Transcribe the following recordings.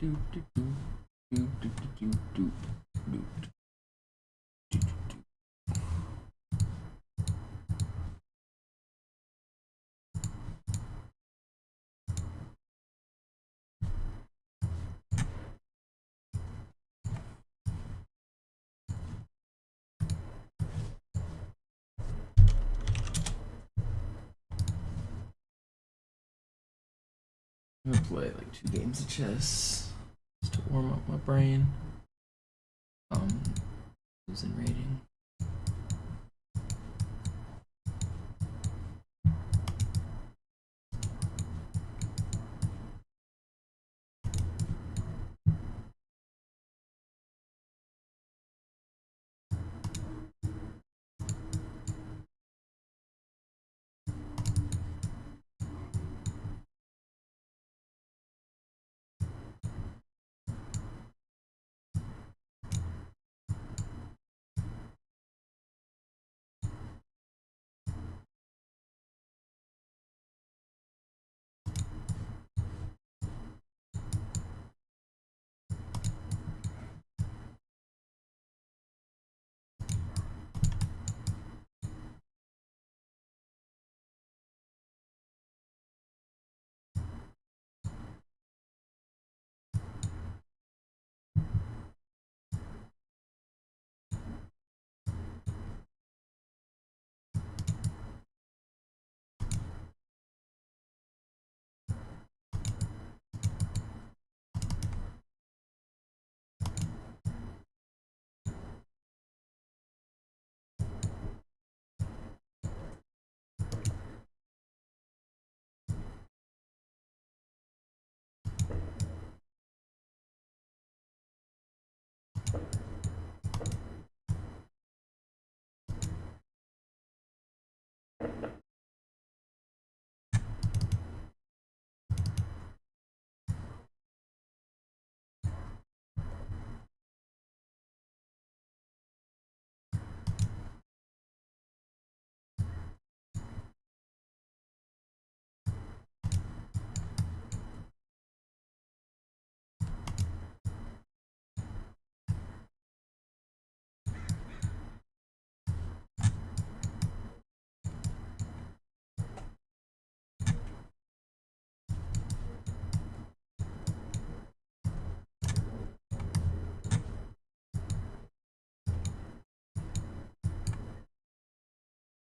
I'm gonna play like 2 games of chess just to warm up my brain. Losing rating.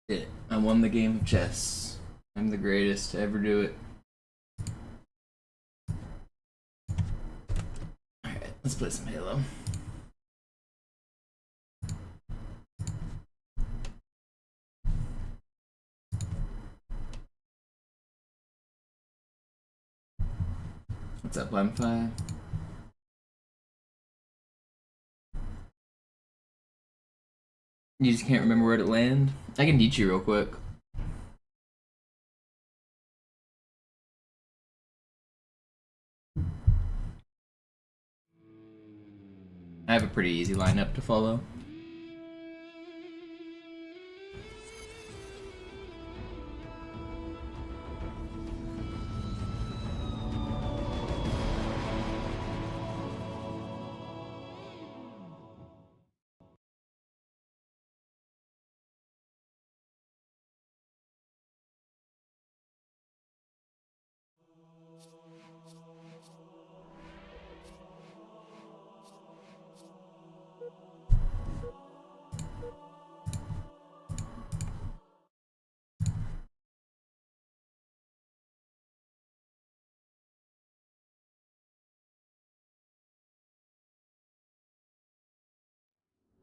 Did it. I won the game of chess. I'm the greatest to ever do it. Alright, let's play some Halo. What's up, Lemfi? You just can't remember where to land? I can teach you real quick. I have a pretty easy lineup to follow.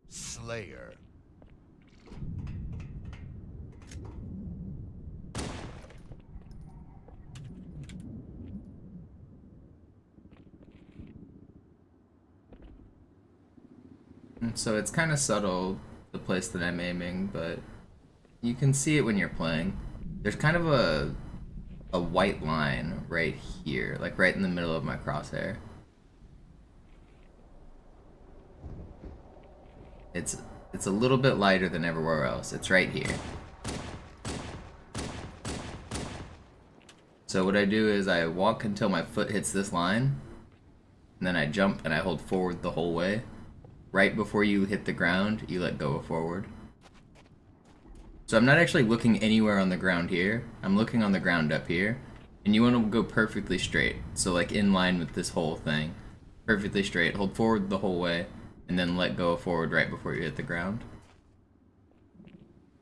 Slayer. So it's kind of subtle, the place that I'm aiming, but you can see it when you're playing. There's kind of a white line right here, like right in the middle of my crosshair. It's a little bit lighter than everywhere else. It's right here. So what I do is I walk until my foot hits this line, and then I jump and I hold forward the whole way. Right before you hit the ground, you let go of forward. So I'm not actually looking anywhere on the ground here. I'm looking on the ground up here. And you want to go perfectly straight. So like in line with this whole thing. Perfectly straight. Hold forward the whole way. And then let go of forward right before you hit the ground.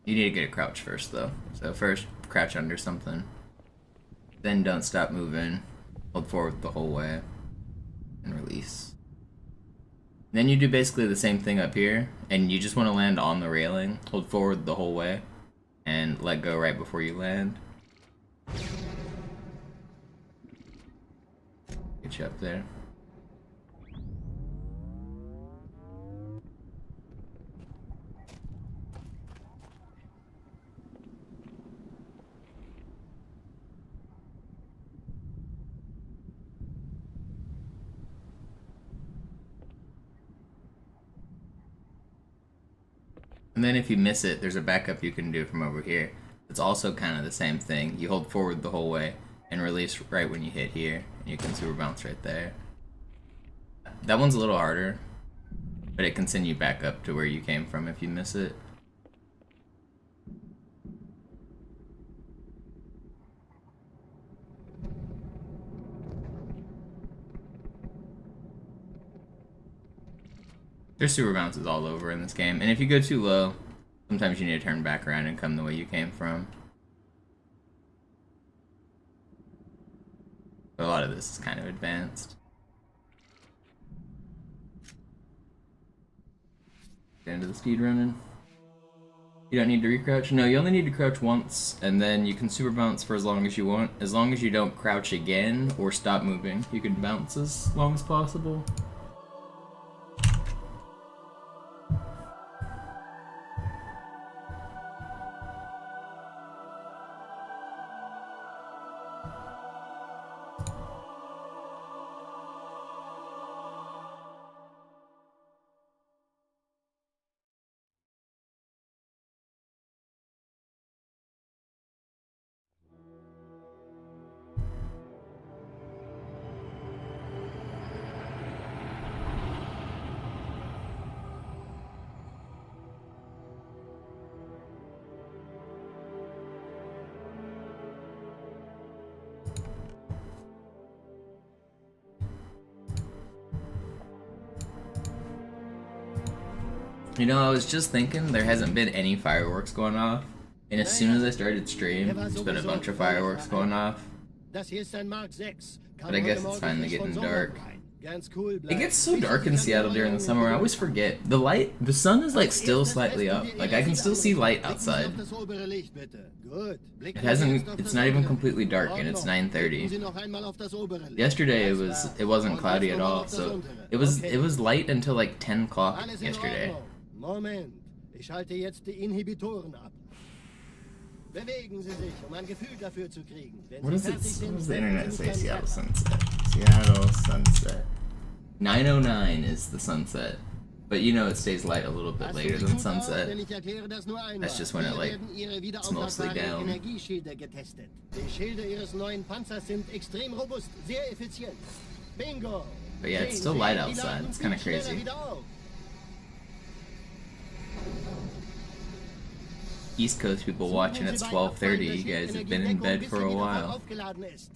You need to get a crouch first though. So first, crouch under something. Then don't stop moving. Hold forward the whole way. And release. Then you do basically the same thing up here. And you just want to land on the railing. Hold forward the whole way. And let go right before you land. Get you up there. And then if you miss it, there's a backup you can do from over here. It's also kind of the same thing. You hold forward the whole way and release right when you hit here. And you can super bounce right there. That one's a little harder, but it can send you back up to where you came from if you miss it. There's super bounces all over in this game, and if you go too low, sometimes you need to turn back around and come the way you came from. But a lot of this is kind of advanced. Get into the speedrunning. You don't need to recrouch? No, you only need to crouch once, and then you can super bounce for as long as you want. As long as you don't crouch again or stop moving, you can bounce as long as possible. You know, I was just thinking there hasn't been any fireworks going off, and as soon as I started stream, there's been a bunch of fireworks going off. But I guess it's finally getting dark. It gets so dark in Seattle during the summer, I always forget. The sun is like still slightly up. Like I can still see light outside. It's not even completely dark and it's 9:30. Yesterday it wasn't cloudy at all, so it was light until like 10 o'clock yesterday. Moment, ich schalte jetzt die Inhibitoren ab. Bewegen Sie sich, ein Gefühl dafür zu kriegen. What does the internet say? Seattle sunset. Seattle sunset. 9:09 is the sunset, but you know it stays light a little bit later than sunset. That's just when it's mostly down. Die Schilde Ihres neuen Panzers sind extrem robust, sehr effizient. Bingo. But yeah, it's still light outside. It's kind of crazy. East Coast people watching, it's 12:30. You guys have been in bed for a while.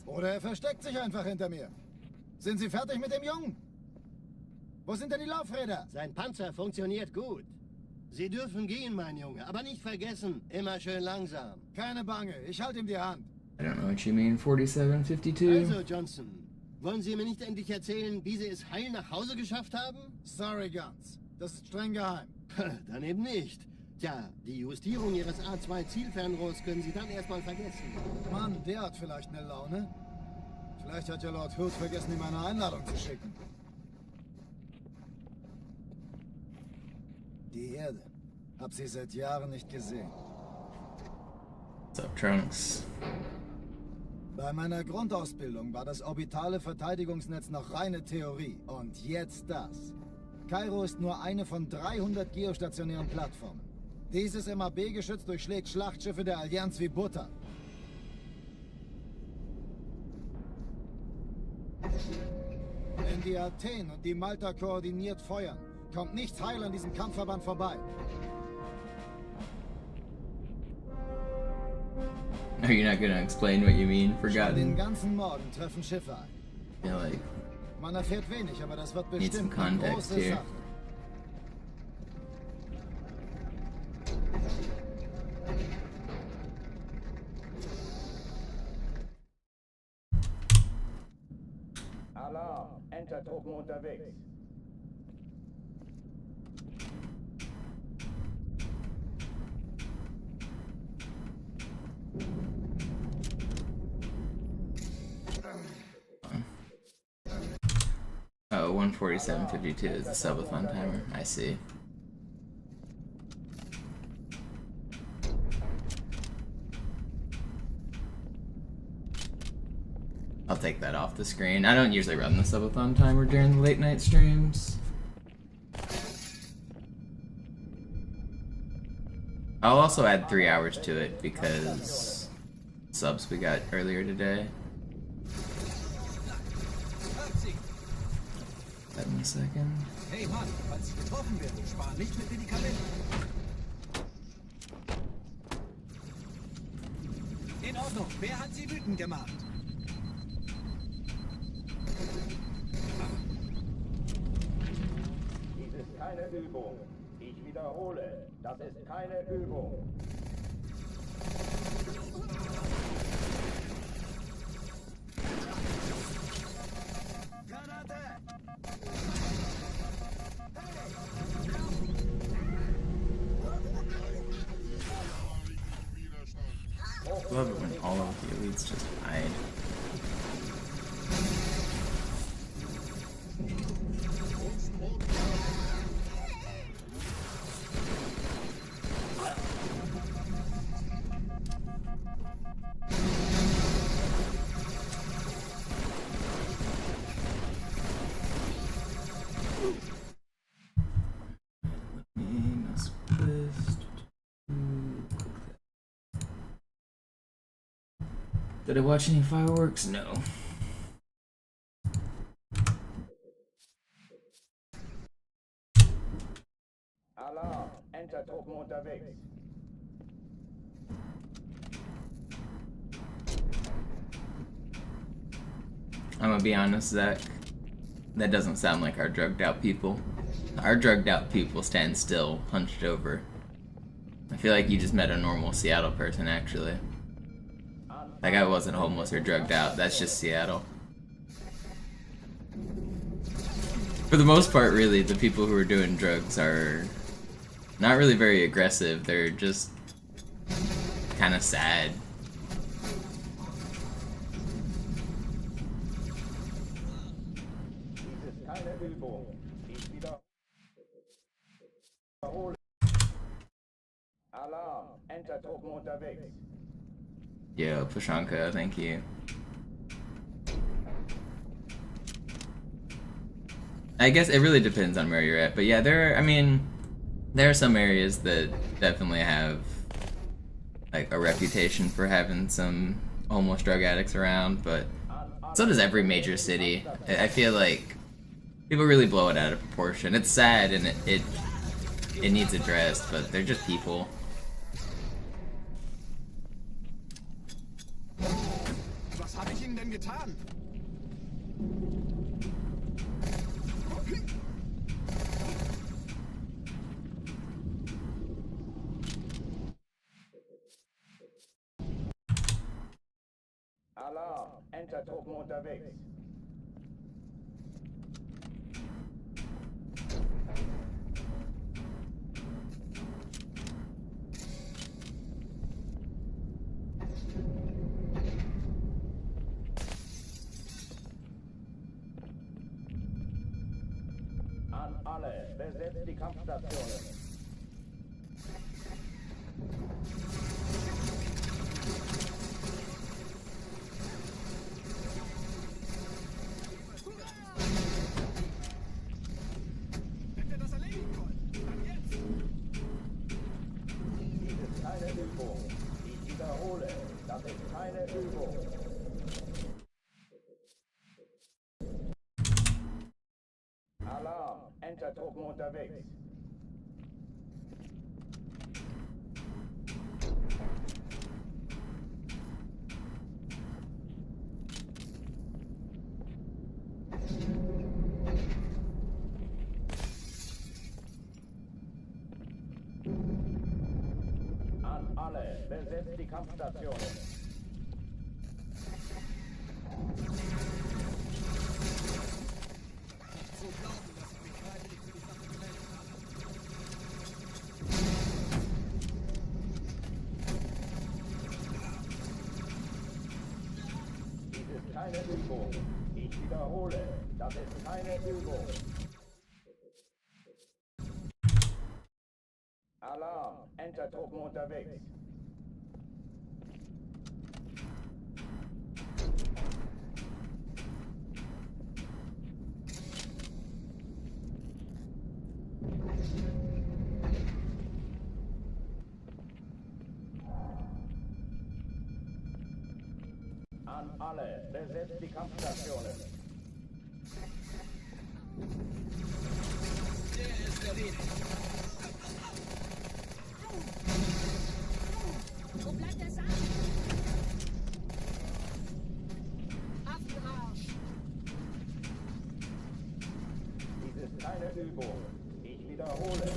Oder versteckt sich einfach hinter mir. Sind Sie fertig mit dem Jungen? Wo sind denn die Laufräder? Sein Panzer funktioniert gut. Sie dürfen gehen, mein Junge, aber nicht vergessen, immer schön langsam. Keine Bange, ich halte ihm die Hand. I don't know what you mean, 4752. Also, Johnson, wollen Sie mir nicht endlich erzählen, wie Sie es heil nach Hause geschafft haben? Sorry, Guns. Das ist streng geheim. Dann eben nicht. Tja, die Justierung Ihres A2-Zielfernrohrs können Sie dann erstmal vergessen. Mann, der hat vielleicht eine Laune. Vielleicht hat ja Lord Hood vergessen, ihm eine Einladung zu schicken. Die Erde. Hab sie seit Jahren nicht gesehen. What's up, Trunks? Bei meiner Grundausbildung war das orbitale Verteidigungsnetz noch reine Theorie. Und jetzt das. Cairo ist nur eine von 300 geostationären Plattformen. Dieses MAB-Geschütz durchschlägt Schlachtschiffe der Allianz wie Butter. In ihr Athen und die Malta koordiniert feuern. Kommt nichts heil an diesem Kampfverband vorbei. Are you not gonna explain what you mean? Schon den Forgotten? ganzen Morgen treffen Schiffe ein. Yeah, like, Man erfährt wenig, aber das wird need some bestimmt eine context große here. Sache. Alarm! Enter-Truppen unterwegs. Oh, 147.52 is the subathon timer. I see. I'll take that off the screen. I don't usually run the subathon timer during the late night streams. I'll also add 3 hours to it because subs we got earlier today. That in a second. Hey Mann, falls Sie getroffen werden, sparen nicht mit Medikamenten. In Ordnung, wer hat Sie wütend gemacht? Dies ist keine Übung. Ich wiederhole, das ist keine Übung. Love it when all of the elites just hide. Did I watch any fireworks? No. Alarm! Enter-Truppen unterwegs. I'm gonna be honest, Zach. That doesn't sound like our drugged out people. Our drugged out people stand still, hunched over. I feel like you just met a normal Seattle person, actually. That guy wasn't homeless or drugged out, that's just Seattle. For the most part, really, the people who are doing drugs are not really very aggressive, they're just kind of sad. Dies ist keine Übung. Ich wiederhole. Alarm! Enter-Truppen unterwegs. Yo, Pashanka, thank you. I guess it really depends on where you're at, but yeah, there are some areas that definitely have like a reputation for having some homeless drug addicts around, but so does every major city. I feel like people really blow it out of proportion. It's sad and it needs addressed, but they're just people. Was habe ich Ihnen denn getan? Alarm! Enter-Truppen unterwegs. An alle, besetzt die Kampfstationen. Wenn wir das erledigen wollen, dann jetzt! Dies ist keine Übung. Ich wiederhole, das ist keine Übung. Enter-Truppen unterwegs. An alle, besetzt die Kampfstationen. So glauben, dass ich mich freiwillig für die Sache gemeldet habe. Dies ist keine Übung. Ich wiederhole, das ist keine Übung. Alarm, Enter-Truppen unterwegs. An alle, besetzt die Kampfstationen. Der ist erledigt. Wo bleibt der Saal? Affenarsch! Dies ist keine Übung. Ich wiederhole.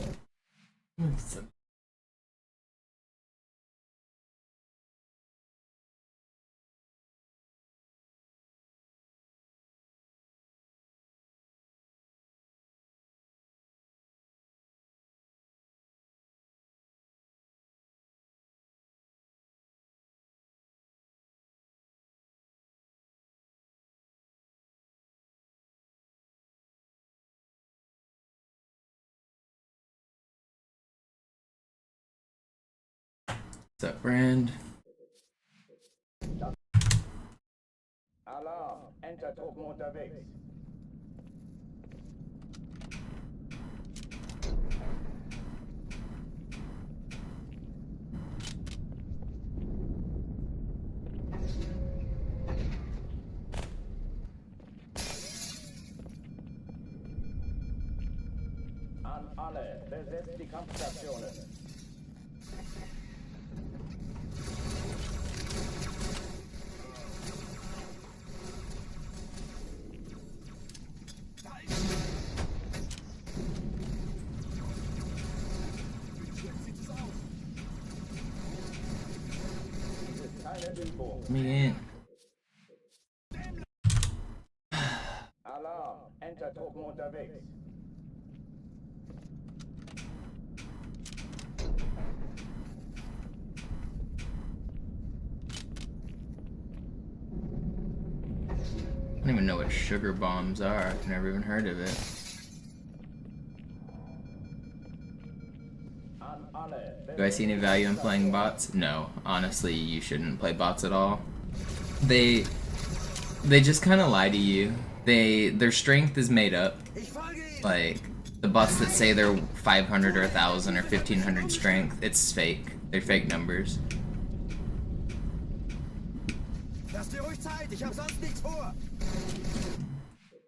What's up, Brand? Alarm, Enter-Truppen unterwegs. An alle, besetzt die Kampfstationen. Jetzt sieht es aus. Dies ist keine Übung. Me in. Alarm, Enter-Truppen unterwegs. I don't even know what sugar bombs are. I've never even heard of it. An alle, Do I see any value in playing bots? No. Honestly, you shouldn't play bots at all. They just kind of lie to you. Their strength is made up. Like the bots that say they're 500 or 1,000 or 1,500 strength, it's fake. They're fake numbers. Lass dir ruhig Zeit, ich hab sonst nichts vor.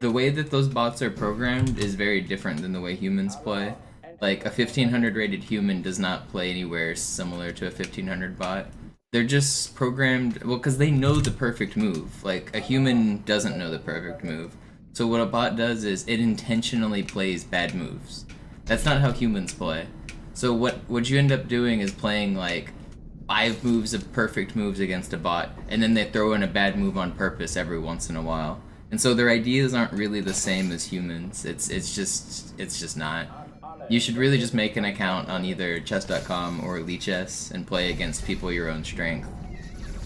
The way that those bots are programmed is very different than the way humans play. Like a 1,500 rated human does not play anywhere similar to a 1,500 bot. They're just programmed, well, because they know the perfect move. Like a human doesn't know the perfect move. So what a bot does is it intentionally plays bad moves. That's not how humans play. So what you end up doing is playing like 5 moves of perfect moves against a bot, and then they throw in a bad move on purpose every once in a while. And so their ideas aren't really the same as humans. It's just not. You should really just make an account on either chess.com or LeChess and play against people your own strength.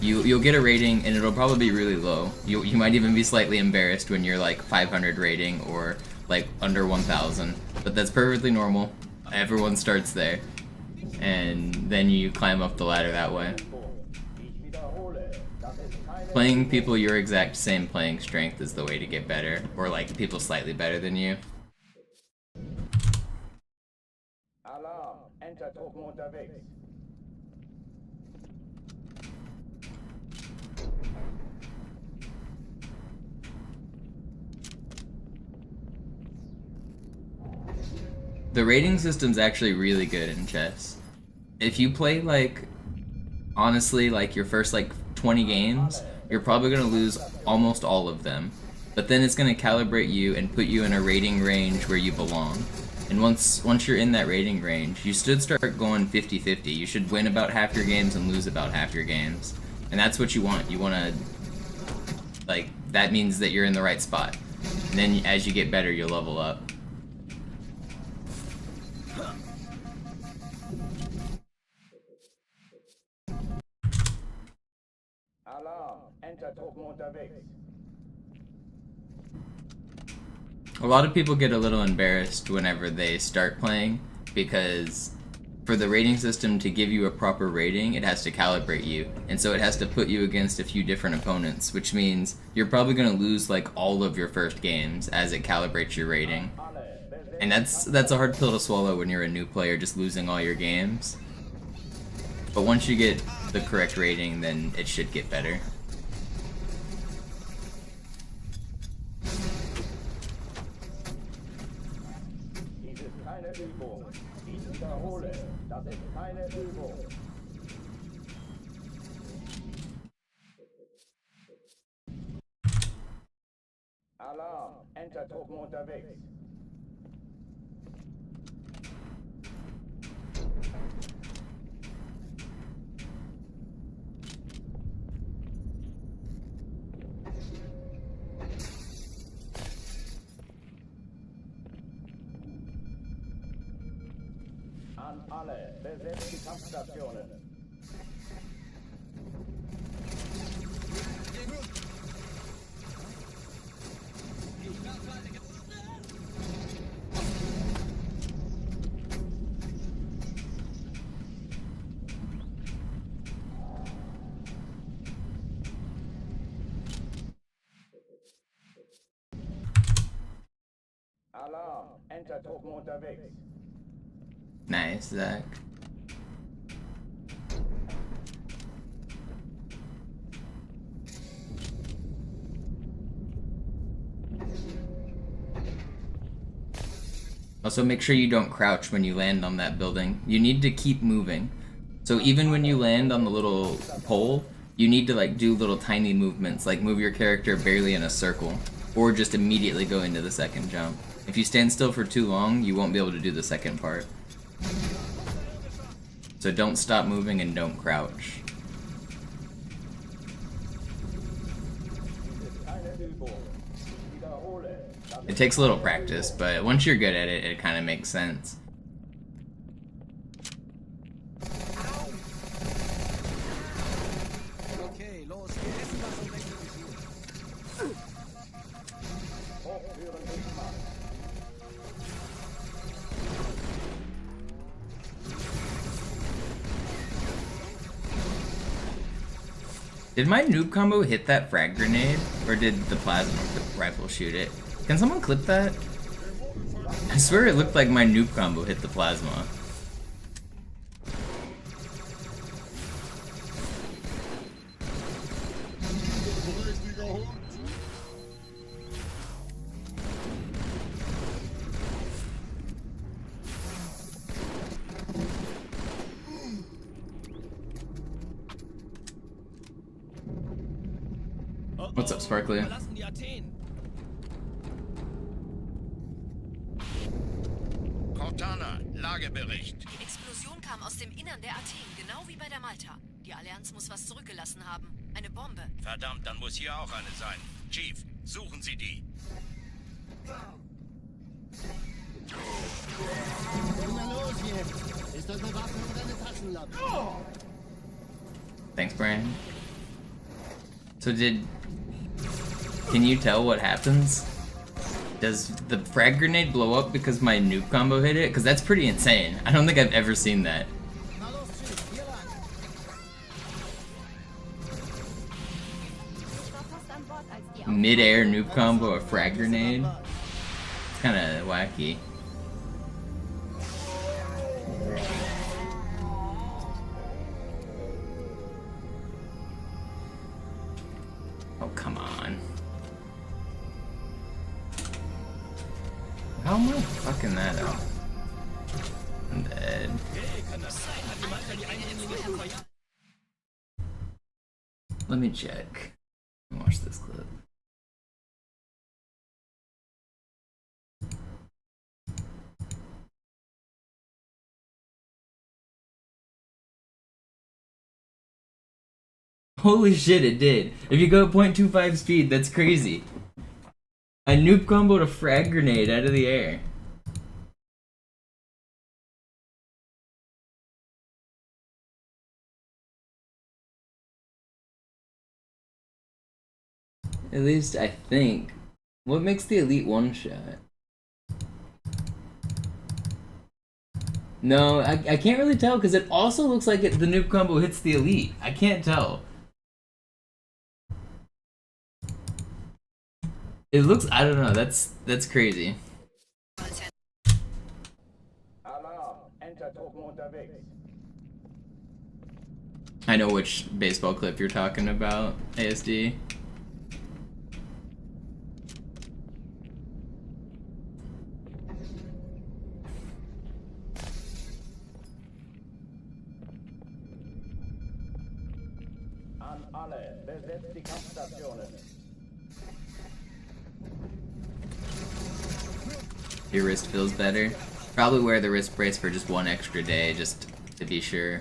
You'll get a rating and it'll probably be really low. You might even be slightly embarrassed when you're like 500 rating or like under 1,000, but that's perfectly normal. Everyone starts there, and then you climb up the ladder that way. Ich wiederhole, das ist keine Playing people your exact same playing strength is the way to get better, or like people slightly better than you. Alarm, Enter-Truppen unterwegs. The rating system's actually really good in chess. If you play like, honestly, like your first like 20 games, you're probably gonna lose almost all of them. But then it's gonna calibrate you and put you in a rating range where you belong. And once you're in that rating range, you should start going 50-50. You should win about half your games and lose about half your games. And that's what you want. You wanna, like, that means that you're in the right spot. And then as you get better, you'll level up. Alarm! Enter-Truppen unterwegs. A lot of people get a little embarrassed whenever they start playing because for the rating system to give you a proper rating, it has to calibrate you. And so it has to put you against a few different opponents, which means you're probably going to lose like all of your first games as it calibrates your rating. And that's a hard pill to swallow when you're a new player just losing all your games. But once you get the correct rating, then it should get better. Dies ist keine Übung. Ich wiederhole, das ist keine Übung. Alarm! Enter-Truppen unterwegs. An alle, besetzt die Kampfstationen. Alarm! Enter-Truppen unterwegs. Nice, Zach. Also, make sure you don't crouch when you land on that building. You need to keep moving. So even when you land on the little pole, you need to like do little tiny movements, like move your character barely in a circle, or just immediately go into the second jump. If you stand still for too long, you won't be able to do the second part. So don't stop moving and don't crouch. It takes a little practice, but once you're good at it, it kind of makes sense. Okay, los, wir essen was und exekutieren. Hochführen Hilfsmacht. Did my noob combo hit that frag grenade, or did the plasma rifle shoot it? Can someone clip that? I swear it looked like my noob combo hit the plasma. What's up, Sparkly? Verlassen die Athen. Cortana, Lagebericht. Die Explosion kam aus dem Innern der Athen, genau wie bei der Malta. Die Allianz muss was zurückgelassen haben. Eine Bombe. Verdammt, dann muss hier auch eine sein. Chief, suchen Sie die. Na los jetzt! Ist das eine Waffe oder eine Taschenlampe? Thanks, Brian. So can you tell what happens? Does the frag grenade blow up because my noob combo hit it? Because that's pretty insane. I don't think I've ever seen that. Na los, Chief, hier lang. Mid-air noob combo, a frag grenade. It's kind of wacky. Oh, come on. How am I fucking that up? I'm dead. Let me check. Watch this clip. Holy shit, it did. If you go at 0.25 speed, that's crazy. A noob comboed a frag grenade out of the air. At least I think. What makes the elite one shot? No, I can't really tell because it also looks like the noob combo hits the elite. I can't tell. It looks, I don't know, that's crazy. Alarm, Entertruppen unterwegs. I know which baseball clip you're talking about, ASD. An alle, besetzt die Kampfstationen. Your wrist feels better. Probably wear the wrist brace for just one extra day, just to be sure.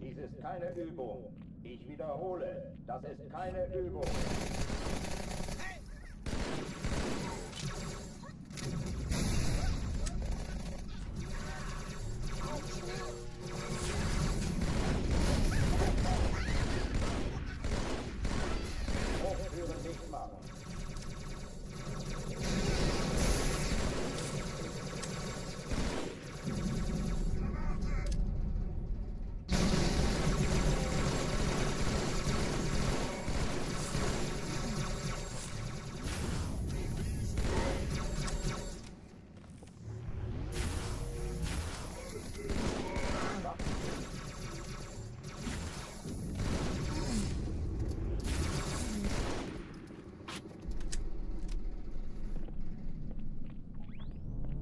Dies ist keine Übung. Ich wiederhole, das ist keine Übung. Hochführen nicht machen.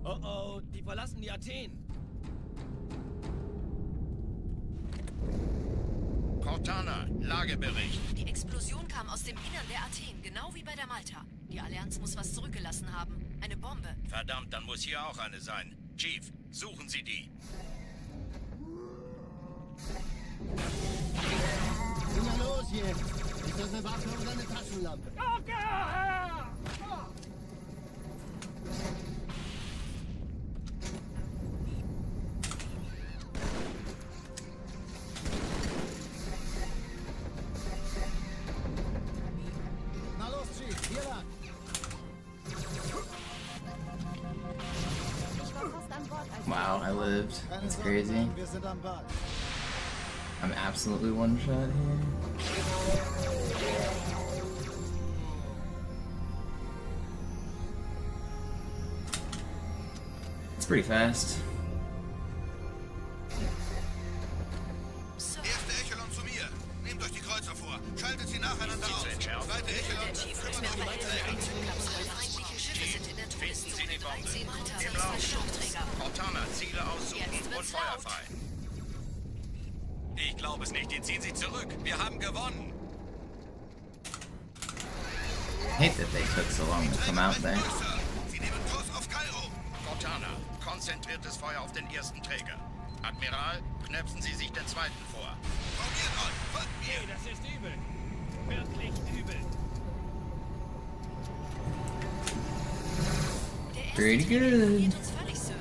Oh oh, die verlassen die Athen. Cortana, Lagebericht. Die Explosion kam aus dem Innern der Athen, genau wie bei der Malta. Die Allianz muss was zurückgelassen haben. Eine Bombe. Verdammt, dann muss hier auch eine sein. Chief, suchen Sie die. Na los jetzt! Ist das eine Waffe oder eine Taschenlampe? Na los, Chief, hier lang. Wow, I lived. Keine That's Sorge, crazy. Mann, wir sind am Ball. I'm absolutely one shot here. It's pretty fast. Erste Echelon zu mir. Nehmt euch die Kreuzer vor. Schaltet sie nacheinander aus. Zweite Echelon, Der Chief ist mehr bei der Einzugkapsel. Feindliche Schiffe sind in der finden Sie die Todeszone. Bombe. Malta Im ist Lauf. ein Schlauchträger. Cortana, Ziele aussuchen Jetzt und wird's Feuer laut. frei. Ich glaube es nicht. Die ziehen sie zurück. Wir haben gewonnen. I hate that they took so long to come out there. Sie nehmen Kurs auf Kairo. Cortana, konzentriertes Feuer auf den ersten Träger. Admiral, knöpfen Sie sich den zweiten vor. Probiert euch, folgt mir. Das ist übel. Wirklich übel. Der erste Pretty Träger good. ignoriert uns völlig, Sir.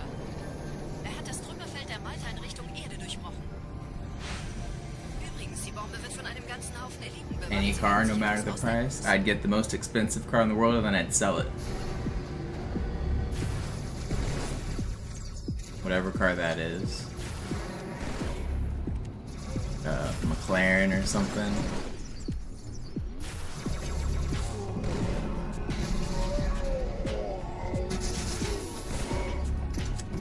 Er hat das Trümmerfeld der Malta in Richtung Erde durchbrochen. Übrigens, die Bombe wird von einem ganzen Haufen Eliten bewacht. Any car, no matter the price. I'd get the most expensive car in the world and then I'd sell it. Whatever car that is. McLaren or something.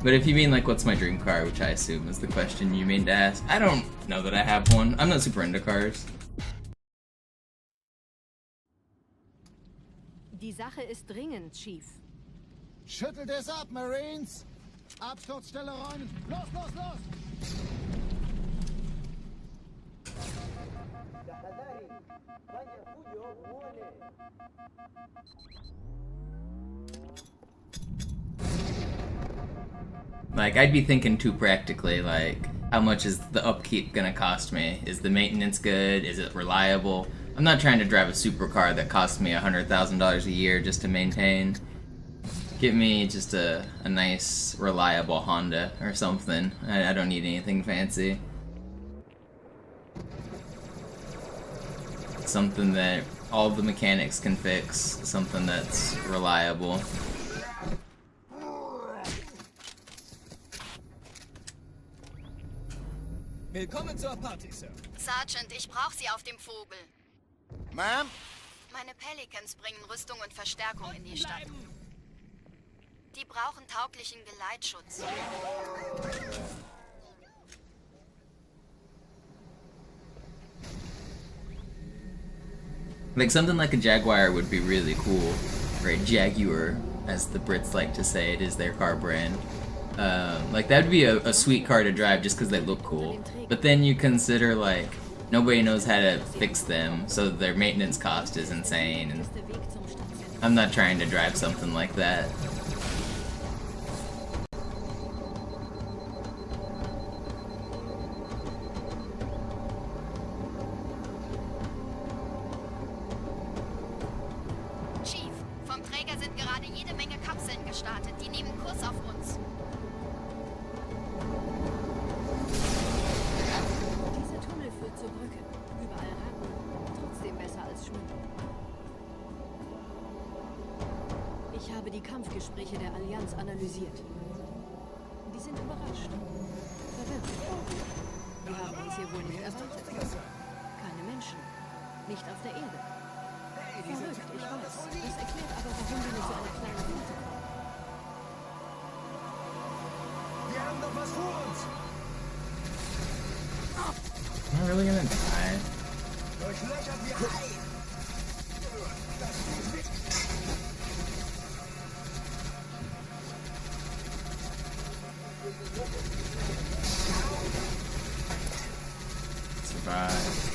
But if you mean like what's my dream car, which I assume is the question you mean to ask, I don't know that I have one. I'm not super into cars. Die Sache ist dringend, Chief. Schüttelt es ab, Marines! Absturzstelle räumen! Los, los, los! Like, I'd be thinking too practically, like, how much is the upkeep gonna cost me? Is the maintenance good? Is it reliable? I'm not trying to drive a supercar that costs me $100,000 a year just to maintain. Get me just a nice, reliable Honda or something. I don't need anything fancy. Something that all the mechanics can fix. Something that's reliable. Willkommen zur Party, Sir. Sergeant, ich brauche Sie auf dem Vogel. Ma'am? Meine Pelicans bringen Rüstung und Verstärkung in die Stadt. Die brauchen tauglichen Geleitschutz. Like, something like a Jaguar would be really cool. Right, Jaguar, as the Brits like to say, it is their car brand. Like, that would be a sweet car to drive just because they look cool. But then you consider, like, nobody knows how to fix them, so their maintenance cost is insane, and I'm not trying to drive something like that. Chief, vom Träger sind gerade jede Menge Kapseln gestartet. Die nehmen Kurs auf uns. Dieser Tunnel führt zur Brücke. Überall Ratten. Trotzdem besser als Schwimmen. Ich habe die Kampfgespräche der Allianz analysiert. Die sind überrascht. Verwirrt. Wir haben uns hier wohl nicht erwartet. Keine Menschen. Nicht auf der Erde. Verrückt, ich weiß. Das erklärt aber, warum wir mit so einer kleinen Flotte kommen. Wir haben doch was vor uns! Am I really gonna die? Durchlöchert wie Hai! Survive.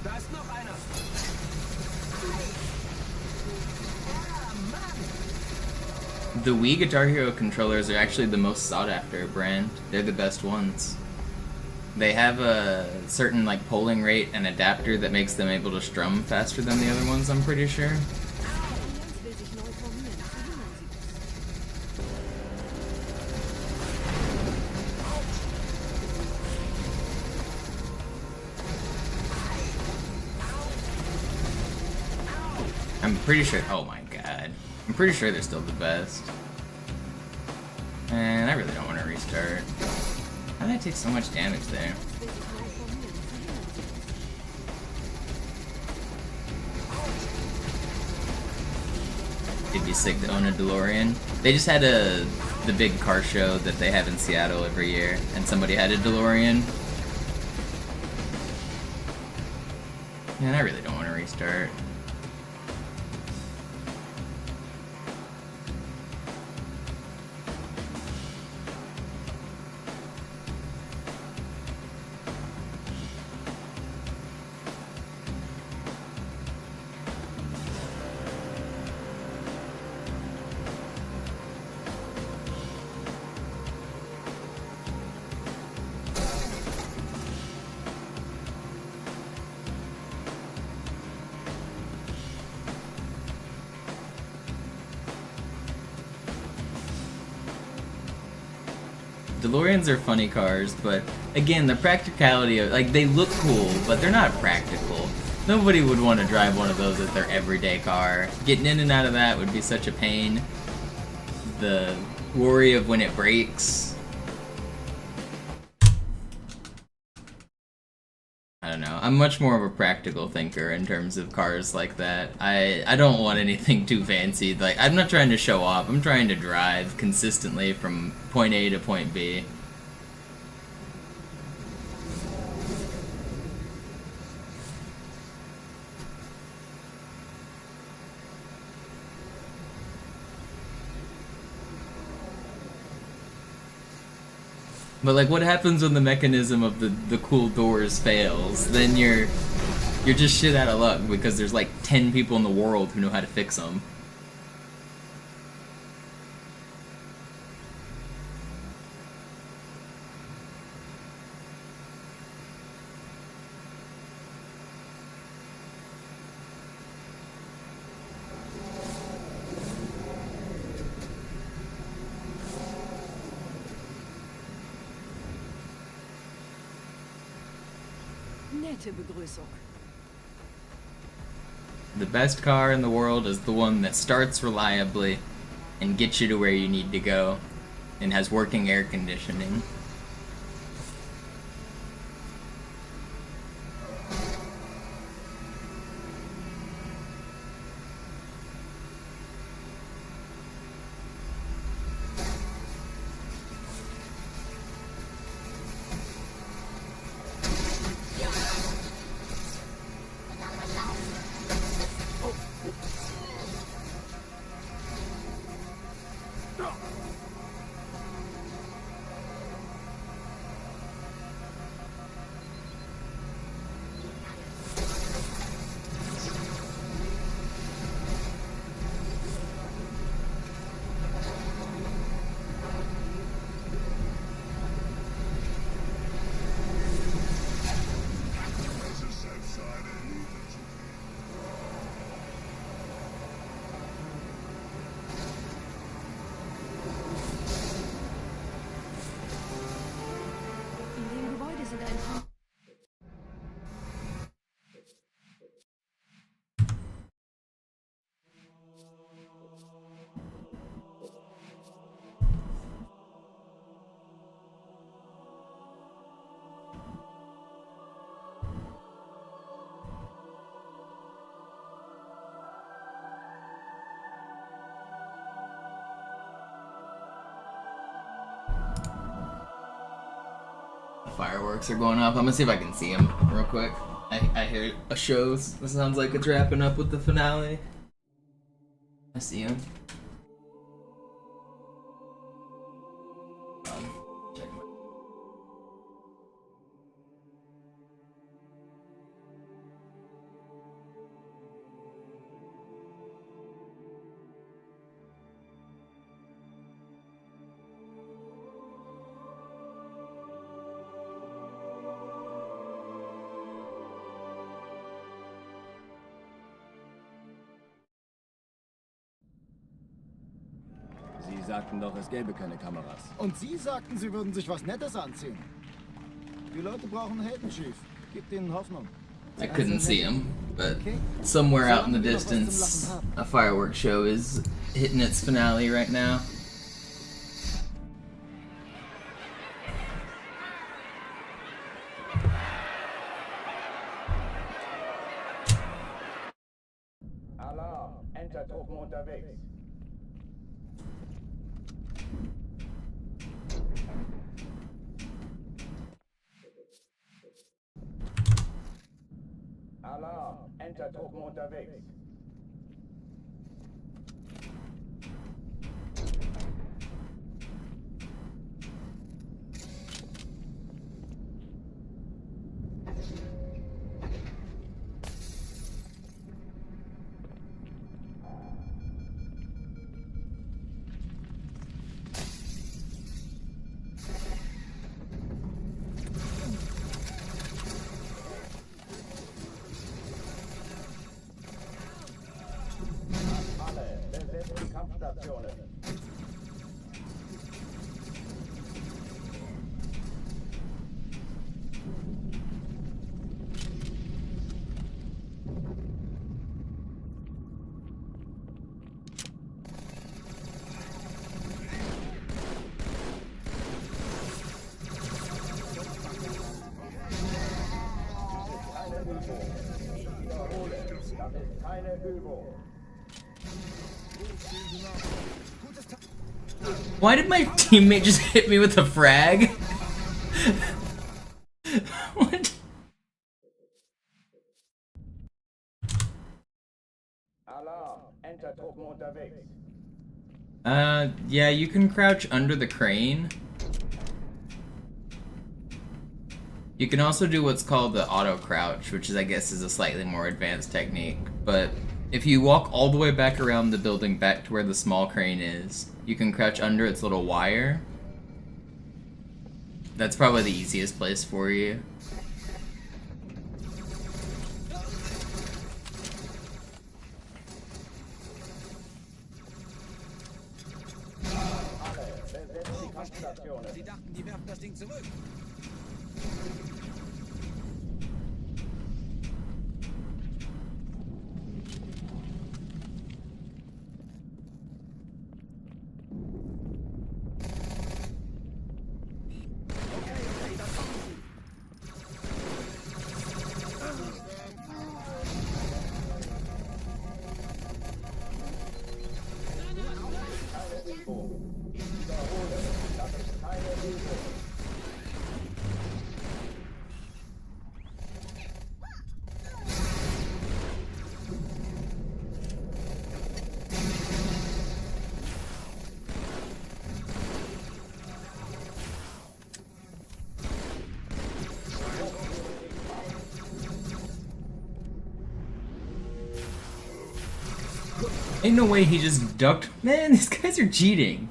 Da ist noch einer. The Wii Guitar Hero controllers are actually the most sought after brand. They're the best ones. They have a certain like polling rate and adapter that makes them able to strum faster than the other ones, I'm pretty sure. I'm pretty sure, oh my god. I'm pretty sure they're still the best. And I really don't want to restart. How did I take so much damage there? It'd be sick to own a DeLorean. They just had the big car show that they have in Seattle every year, and somebody had a DeLorean. Man, I really don't want to restart. DeLoreans are funny cars, but again, the practicality of, like, they look cool, but they're not practical. Nobody would want to drive one of those as their everyday car. Getting in and out of that would be such a pain. The worry of when it breaks. don't know. I'm much more of a practical thinker in terms of cars like that. I don't want anything too fancy. Like, I'm not trying to show off. I'm trying to drive consistently from point A to point B. But like, what happens when the mechanism of the cool doors fails? Then you're just shit out of luck because there's like 10 people in the world who know how to fix them. Nette Begrüßung. The best car in the world is the one that starts reliably and gets you to where you need to go and has working air conditioning. Fireworks are going off. I'm gonna see if I can see them real quick. I hear a show. This sounds like it's wrapping up with the finale. I see him. Check my... Sie sagten doch, es gäbe keine Kameras. Und Sie sagten, Sie würden sich was Nettes anziehen. Die Leute brauchen Heldenchief. Gibt ihnen Hoffnung. I couldn't see him, but somewhere out in the distance, a fireworks show is hitting its finale right now. Alarm! Entertruppen unterwegs. Alarm! Entertruppen unterwegs. keine Übung. Why did my teammate just hit me with a frag? What? Alarm, Entertruppen unterwegs. Yeah, you can crouch under the crane. You can also do what's called the auto crouch, which is, I guess, is a slightly more advanced technique. But if you walk all the way back around the building back to where the small crane is, you can crouch under its little wire. That's probably the easiest place for you. Sie dachten, die werfen das Ding zurück. Ain't no way he just ducked. Man, these guys are cheating.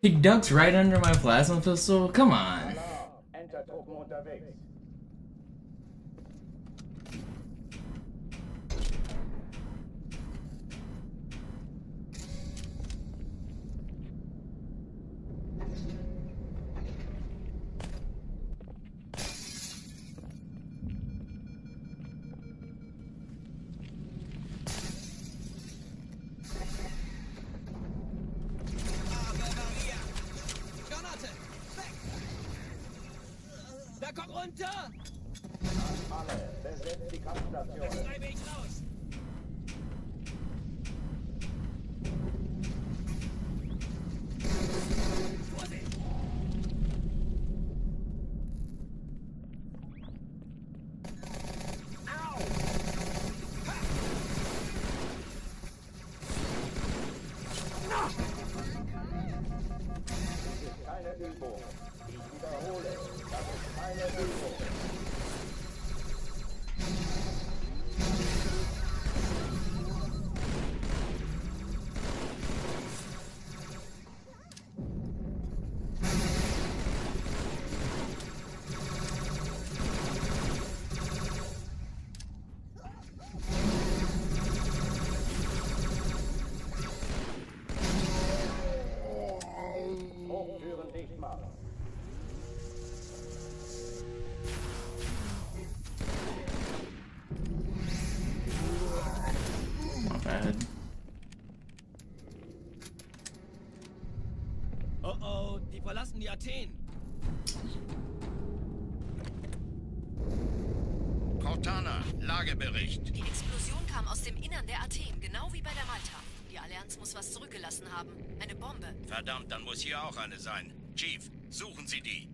He ducks right under my plasma pistol? Come on. Alarm, Entertruppen unterwegs. Da komm runter! Alle, besetzt die Kampfstation. Treibe ich raus! Vorsicht! Keine Übung. Ich wiederhole, das ist keine Übung. Hochtüren dicht machen. Not bad. Oh oh, die verlassen die Athen. Cortana, Lagebericht. Die Explosion kam aus dem Innern der Athen, genau wie bei der Malta. Die Allianz muss was zurückgelassen haben. Eine Bombe. Verdammt, dann muss hier auch eine sein. Chief, suchen Sie die.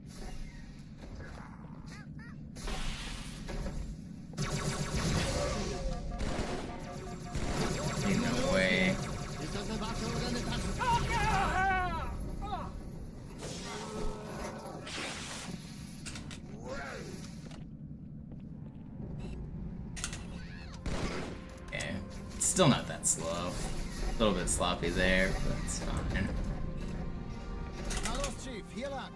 Ain't no way. Ist das eine Waffe oder eine Taschentuch? Yeah, it's still not that slow. A little bit sloppy there, but it's fine. Na los, Chief, hier lang.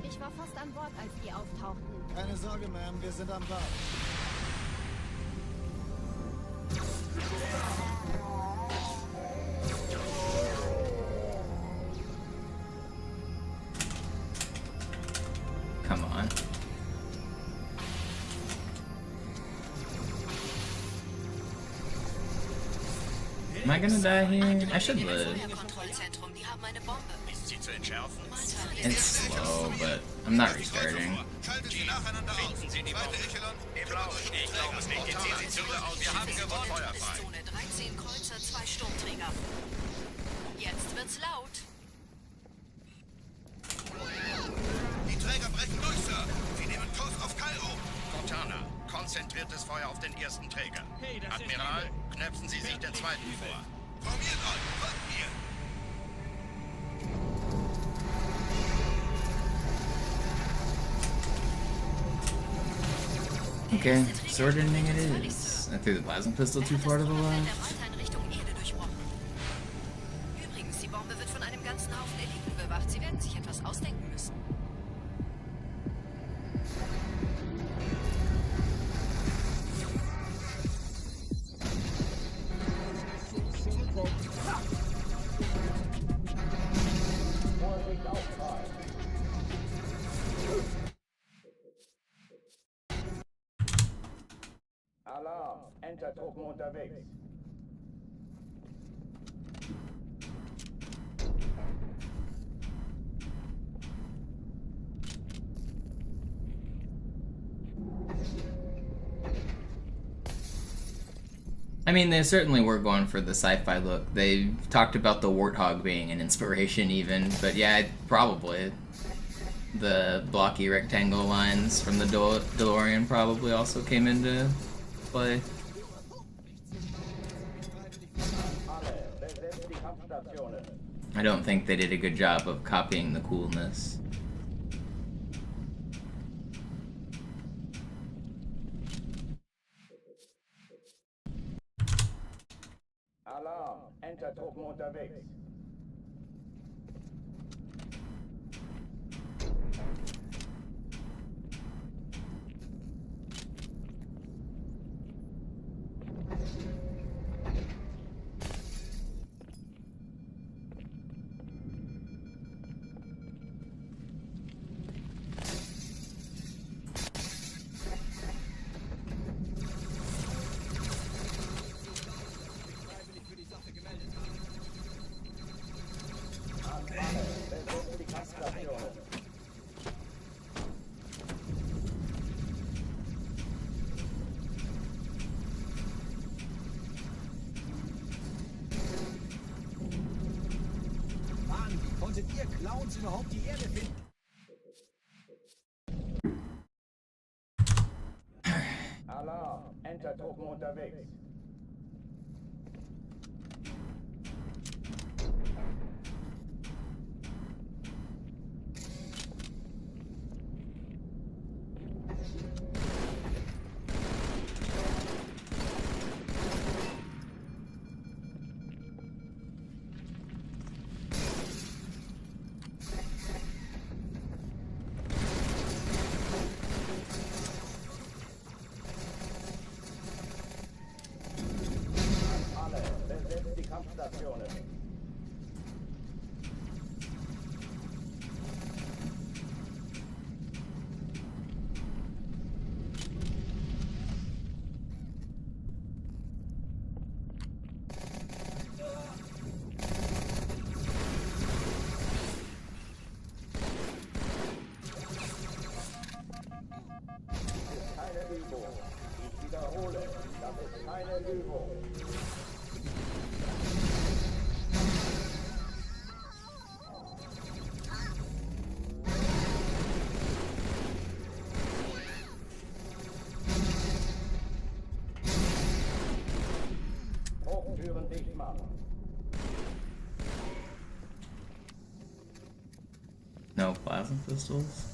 Ich war fast an Bord, als die auftauchten. Keine Sorge, Ma'am, wir sind am Bord. Come on. Am I gonna die here? I should live. Feuerkontrollzentrum, die haben eine Bombe. Ist sie zu entschärfen? It's slow, but I'm not restarting. Schaltet sie nacheinander aus. Sie die Bombe. Die blaue. Ich glaube es nicht. Jetzt sehen Sie zu aus. Wir haben gewonnen. Feuerfrei. Zone 13 Kreuzer, 2 Sturmträger. Jetzt wird's laut. Die Träger brechen durch, Sir. Sie nehmen Kurs auf Kairo. Cortana, konzentriertes Feuer auf den ersten Träger. Admiral, knöpfen Sie sich den zweiten vor. Formiert euch, folgt mir. Okay, sword ending it is. I threw the plasma pistol too far to the Der left. Malta in Richtung Erde durchbrochen. Übrigens, die Bombe wird von einem ganzen Haufen Eliten bewacht. Sie werden sich etwas ausdenken müssen. Alarm! Entertruppen unterwegs. I mean, they certainly were going for the sci-fi look. They talked about the warthog being an inspiration even, but yeah, probably. The blocky rectangle lines from the DeLorean probably also came into play. Alle, besetzt die Kampfstationen. I don't think they did a good job of copying the coolness. Alarm! Entertruppen unterwegs. Besetzt die Kampfstationen. Mann, wie konntet ihr Clowns überhaupt die Erde finden? Alarm! Entertruppen unterwegs. Alle, besetzt die Kampfstationen. Keine Übung. Ich wiederhole, das ist keine Übung. Hochtüren dicht machen. No plasma pistols.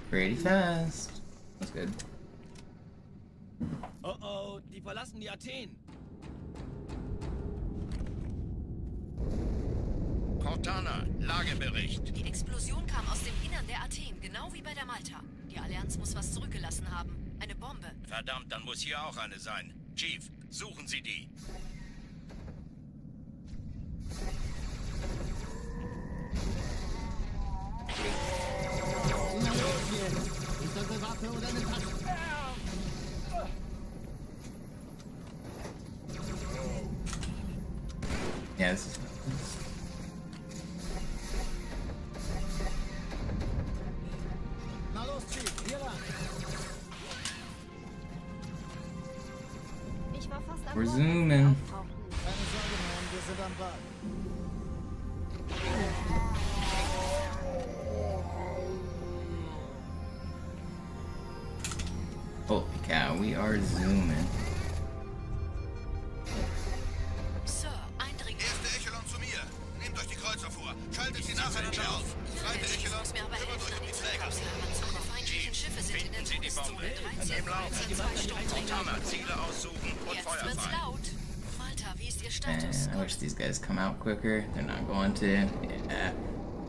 Pretty fast. That's good. Oh oh, die verlassen die Athen. Cortana, Lagebericht. Die Explosion kam aus dem Innern der Athen, genau wie bei der Malta. Die Allianz muss was zurückgelassen haben. Eine Bombe. Verdammt, dann muss hier auch eine sein. Chief, suchen Sie die. Na los jetzt! Ist das eine Waffe oder eine Tasche? this is... Na los, Chief, hier lang. Ich war fast an We're Bord, als zooming. Sie auftauchten. Keine Sorge, Mann, wir sind am Ball. Holy cow, we are zooming. Sir, Eindringling. Erste Echelon zu mir. Nehmt euch die Kreuzer vor. Schaltet sie nacheinander auf. Zweite Echelon, kümmert euch um die Träger. Alle feindlichen Schiffe sind in der Finden Sie die Bombe. Todeszone. 13 Im Lauf. Montana, Ziele aussuchen und Jetzt Feuer wird's frei. laut. Malta, wie ist Ihr Man, Status? I wish these guys come out quicker. They're not going to. Yeah.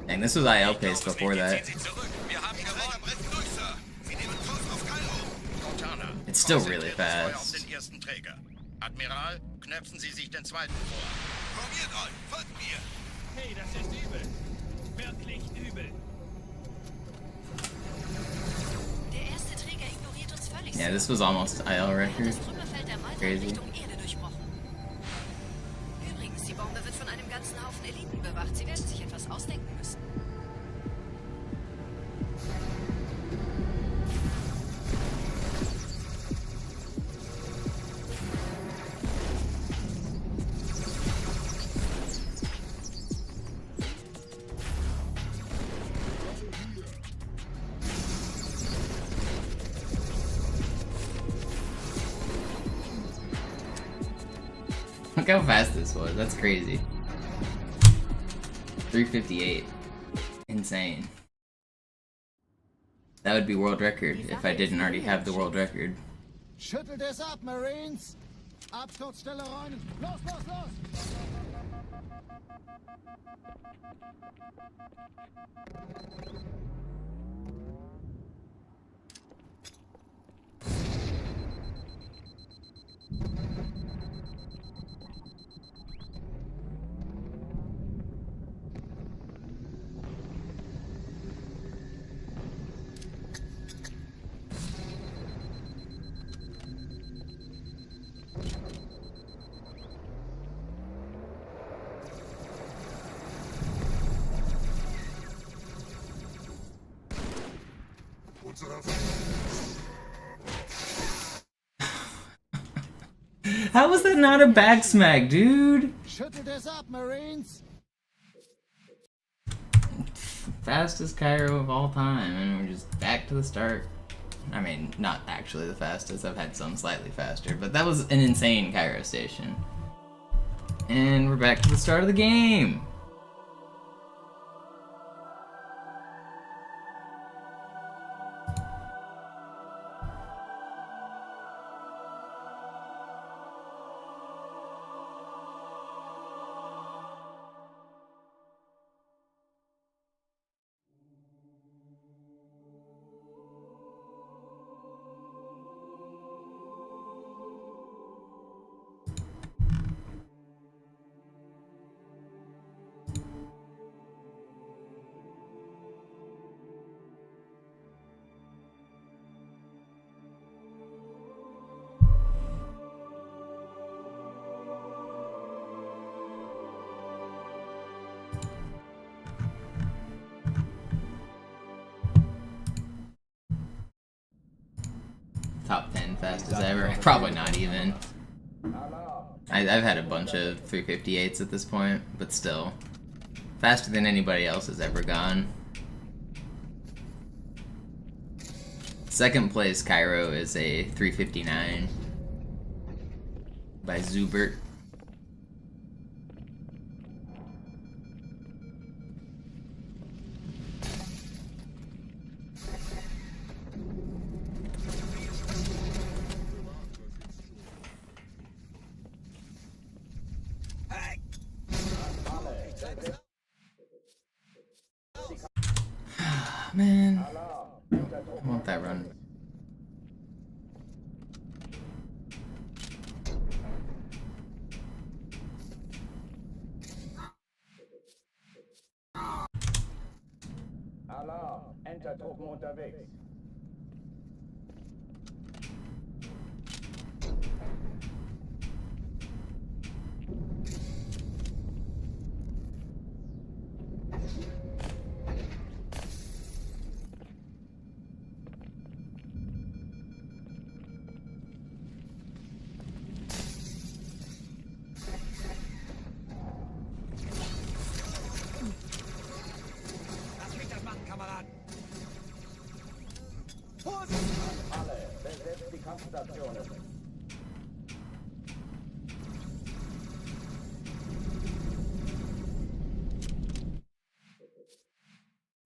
Dang, this was IL pace before that. Ziehen Sie zurück. Wir haben die Träger brechen durch, Sir. Sie nehmen Kurs auf Cairo. Montana, It's still really konzentriert das Feuer auf fast. den ersten Träger. Admiral, knöpfen Sie sich den zweiten vor. Formiert euch. Folgt mir. Hey, das ist übel. Wirklich übel. Der erste Träger ignoriert uns völlig. Yeah, Sir. this was almost IL record. Das Trümmerfeld der Malta in Crazy. Richtung Erde durchbrochen. Übrigens, die Bombe wird von einem ganzen Haufen Eliten bewacht. Sie werden sich etwas ausdenken müssen. Look how fast this was. That's crazy. 358. Insane. That would be world record if I didn't already have the world record. Schüttelt es ab, Marines! Absturzstelle räumen! Los, los, los! How was that not a back smack, dude? Schüttelt es ab, Marines! Fastest Cairo of all time, and we're just back to the start. I mean, not actually the fastest. I've had some slightly faster, but that was an insane Cairo station. And we're back to the start of the game. Top 10 fastest ever. Probably not even. I've had a bunch of 358s at this point, but still. Faster than anybody else has ever gone. Second place Cairo is a 359 by Zubert. Man, I want that run. Alarm! Entertruppen unterwegs. Kampfstationen.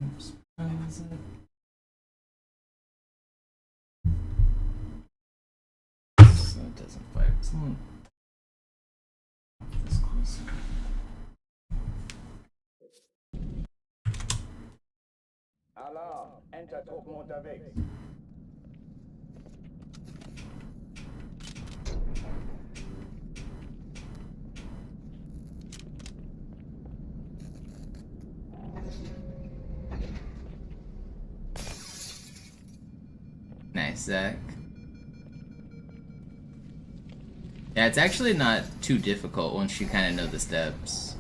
Oops. Where is it? So it doesn't fire. Someone this closer. Alarm! Entertruppen unterwegs. Nice, Zach. Yeah, it's actually not too difficult once you kind of know the steps.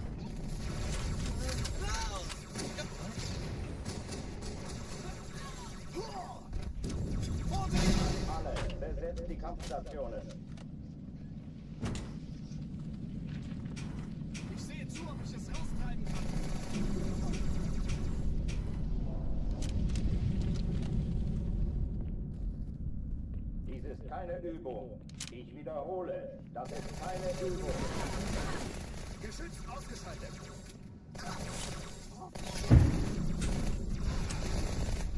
Alle, besetzt die Kampfstationen. Ich sehe zu, ob ich es austreiben kann. Dies ist keine Übung. Ich wiederhole, das ist keine Übung. Geschütz ausgeschaltet.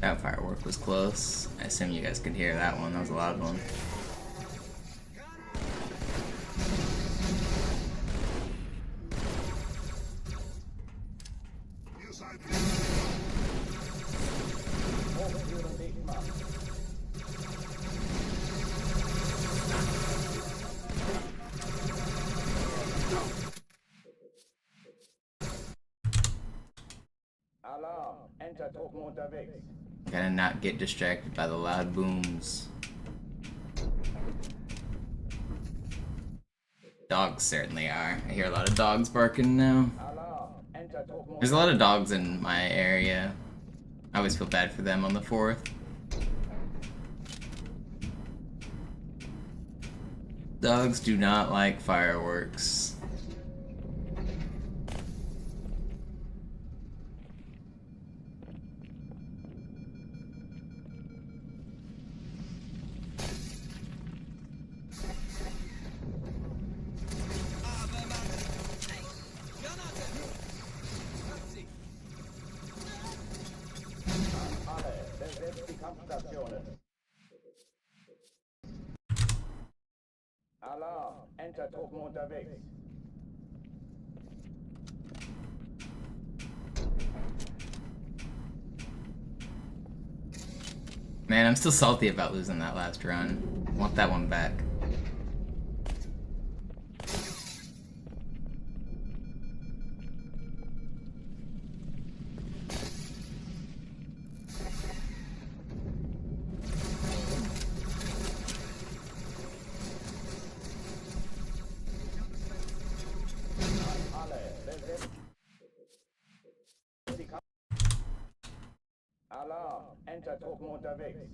That firework was close. I assume you guys could hear that one. That was a loud one. Hochführen dich mal. Alarm! Entertruppen unterwegs. Gotta not get distracted by the loud booms. Dogs certainly are. I hear a lot of dogs barking now. Alarm! Entertruppen There's a lot of dogs in my area. I always feel bad for them on the 4th. Dogs do not like fireworks. alle, besetzt die Kampfstationen. Alarm! Entertruppen unterwegs. Man, I'm still salty about losing that last run. I want that one back. Alarm! Entertruppen unterwegs.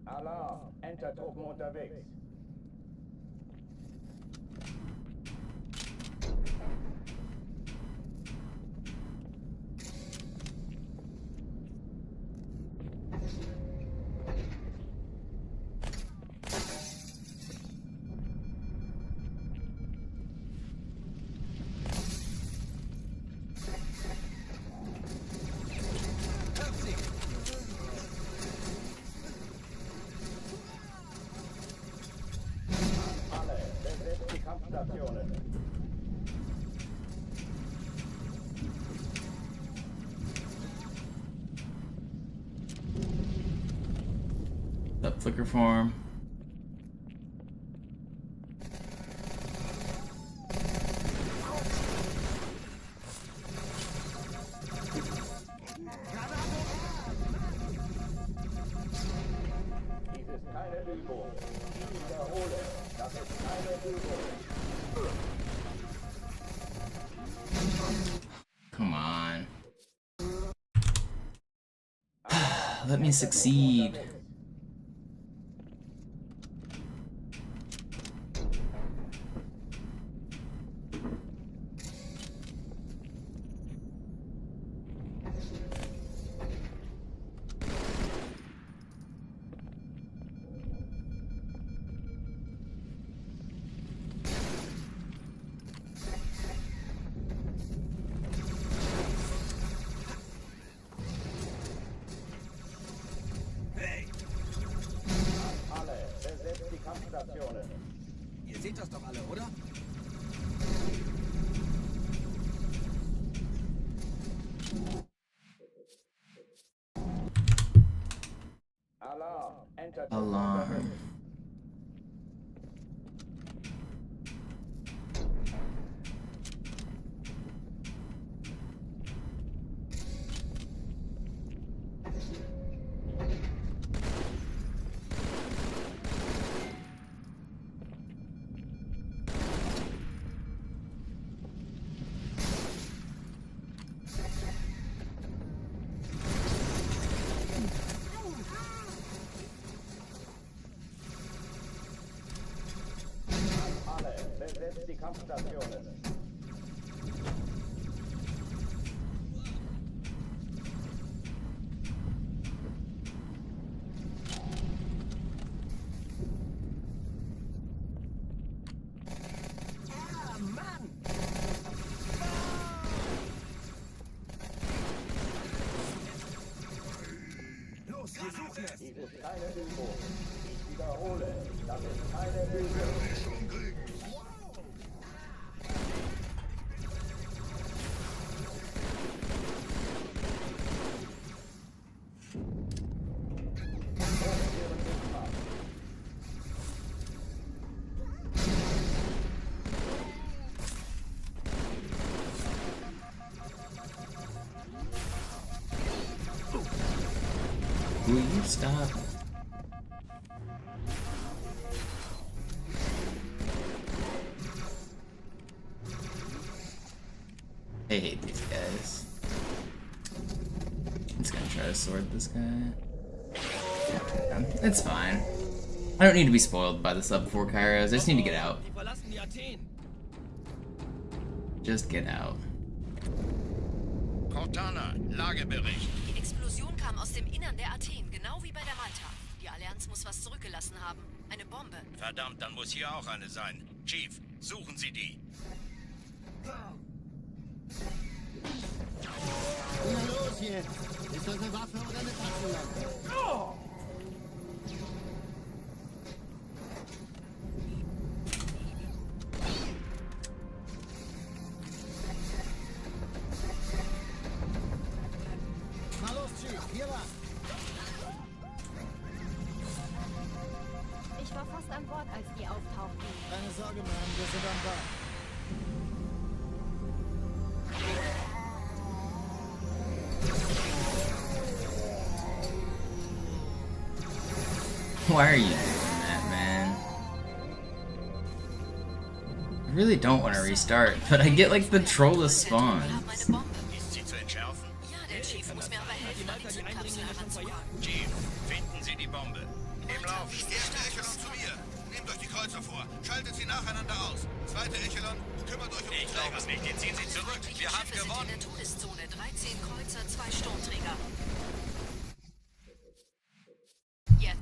Alarm! Entertruppen unterwegs. Alle, besetzt die Kampfstationen. Up flicker form. Dies ist keine Übung. Ich wiederhole, das ist keine Übung. Come on. Let me succeed. seht das doch alle, oder? Alarm. Enter. Alarm. Alle. Besetzt die Kampfstationen. Los, wir suchen es. Dies ist keine Übung. Ich wiederhole, das ist keine Übung. Will you stop? I hate these guys. I'm just gonna try to sword this guy. It's fine. I don't need to be spoiled by the sub 4 Kairos. I just need to get out. Just get out. Cortana, Lagebericht. Die Explosion kam aus dem Innern der Athen, genau wie bei der Malta. Die Allianz muss was zurückgelassen haben. Eine Bombe. Verdammt, dann muss hier auch eine sein. Chief, suchen Sie die. Na los jetzt! Ist das eine Waffe oder eine Taschenlampe? Na los, Chief, hier was. Ich war fast an Bord, als die auftauchten. Keine Sorge, Mann, wir sind am Ball. Why are you doing that, man? I really don't want to restart, but I get like the trollless Wir haben spawns. eine Bombe. Ist sie zu entschärfen? Ja, der Chief muss mir aber helfen, an die Zündkapsel heranzukommen. Chief, finden Sie die Bombe. Im Lauf. Erste Echelon zu mir. Nehmt euch die Kreuzer vor. Schaltet sie nacheinander aus. Zweite Echelon, kümmert euch um die Träger. Ich nicht. Jetzt ziehen Sie zurück. Wir haben Schiffe sind in gewonnen. der Todeszone. 13 Kreuzer, 2 Sturmträger. Jetzt.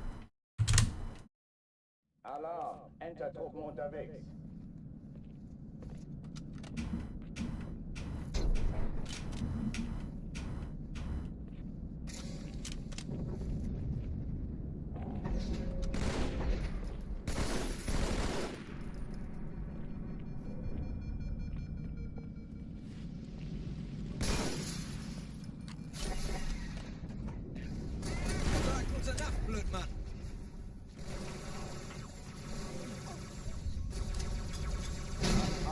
Alarm. Enter-Truppen unterwegs. Sag gute Nacht, Blödmann.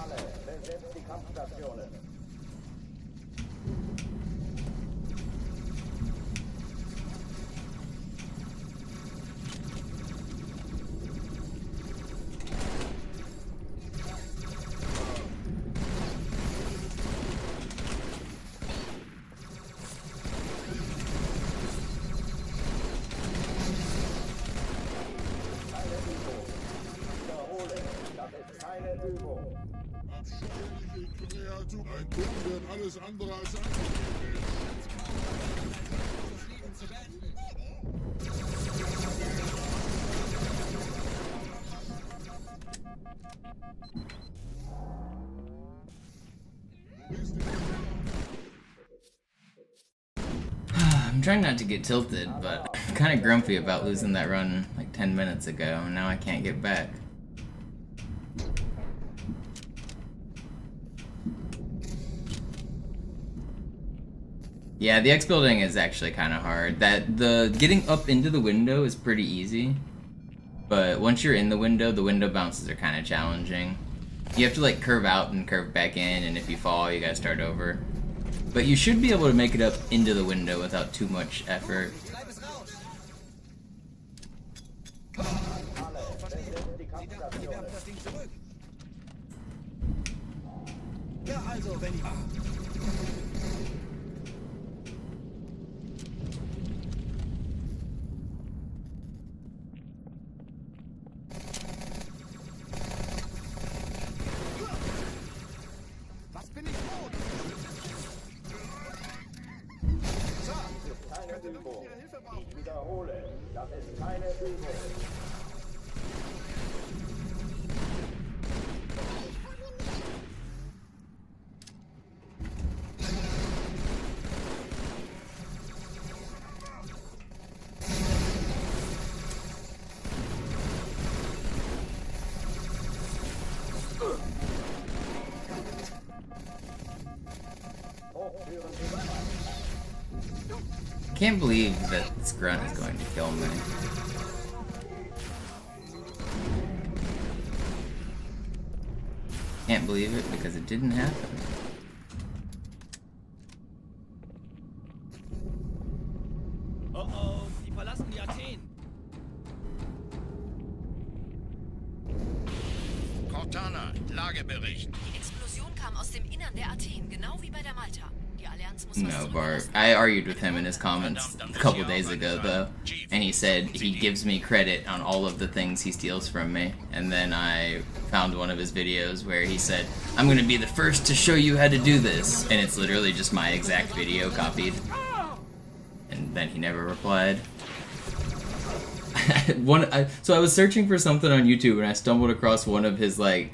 Alle. Besetzt die Kampfstationen. Wiederhole, das ist keine Übung. Abscheuliche Kreatur. Ein Turm wird alles andere als angenehm. Das Leben zu beenden. I'm trying not to get tilted, but I'm kind of grumpy about losing that run like 10 minutes ago, and now I can't get back. Yeah, the X building is actually kind of hard. The getting up into the window is pretty easy, but once you're in the window bounces are kind of challenging. You have to like curve out and curve back in, and if you fall, you gotta start over. But you should be able to make it up into the window without too much effort. Ja, also, wenn ihr... Was bin ich tot? Keine Übung. Ich wiederhole, das ist keine Übung. Can't believe that this grunt is going to kill me. Can't believe it because it didn't happen. Oh, die verlassen die Athen. Cortana, Lagebericht. Die Explosion kam aus dem Innern der Athen, genau wie bei der Malta. Die Allianz muss No, Bart. I argued with him in his comments a couple days ago, though, and he said he gives me credit on all of the things he steals from me. And then I found one of his videos where he said, "I'm gonna be the first to show you how to do this," and it's literally just my exact video copied. And then he never replied. So I was searching for something on YouTube, and I stumbled across one of his like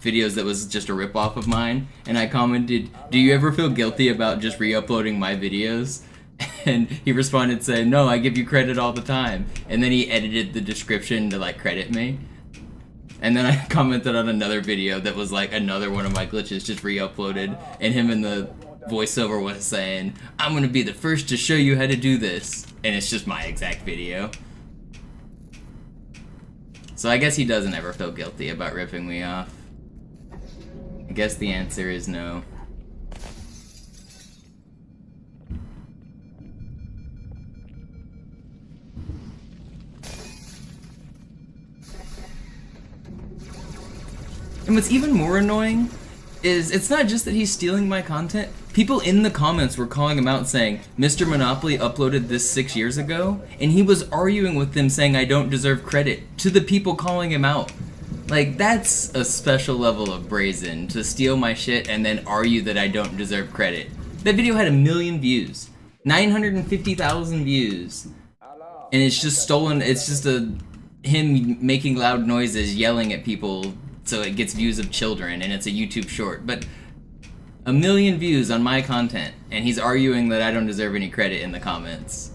videos that was just a ripoff of mine, and I commented, "Do you ever feel guilty about just re-uploading my videos?" And he responded saying, "No, I give you credit all the time." And then he edited the description to like credit me. And then I commented on another video that was like another one of my glitches just re-uploaded, and him in the voiceover was saying, "I'm gonna be the first to show you how to do this," and it's just my exact video. So I guess he doesn't ever feel guilty about ripping me off. I guess the answer is no. And what's even more annoying is it's not just that he's stealing my content. People in the comments were calling him out saying, "MisterMonopoli uploaded this 6 years ago," and he was arguing with them saying I don't deserve credit to the people calling him out. Like, that's a special level of brazen, to steal my shit and then argue that I don't deserve credit. That video had 1 million views. 950,000 views. And it's just stolen, it's just him making loud noises, yelling at people so it gets views of children, and it's a YouTube short. But 1 million views on my content, and he's arguing that I don't deserve any credit in the comments.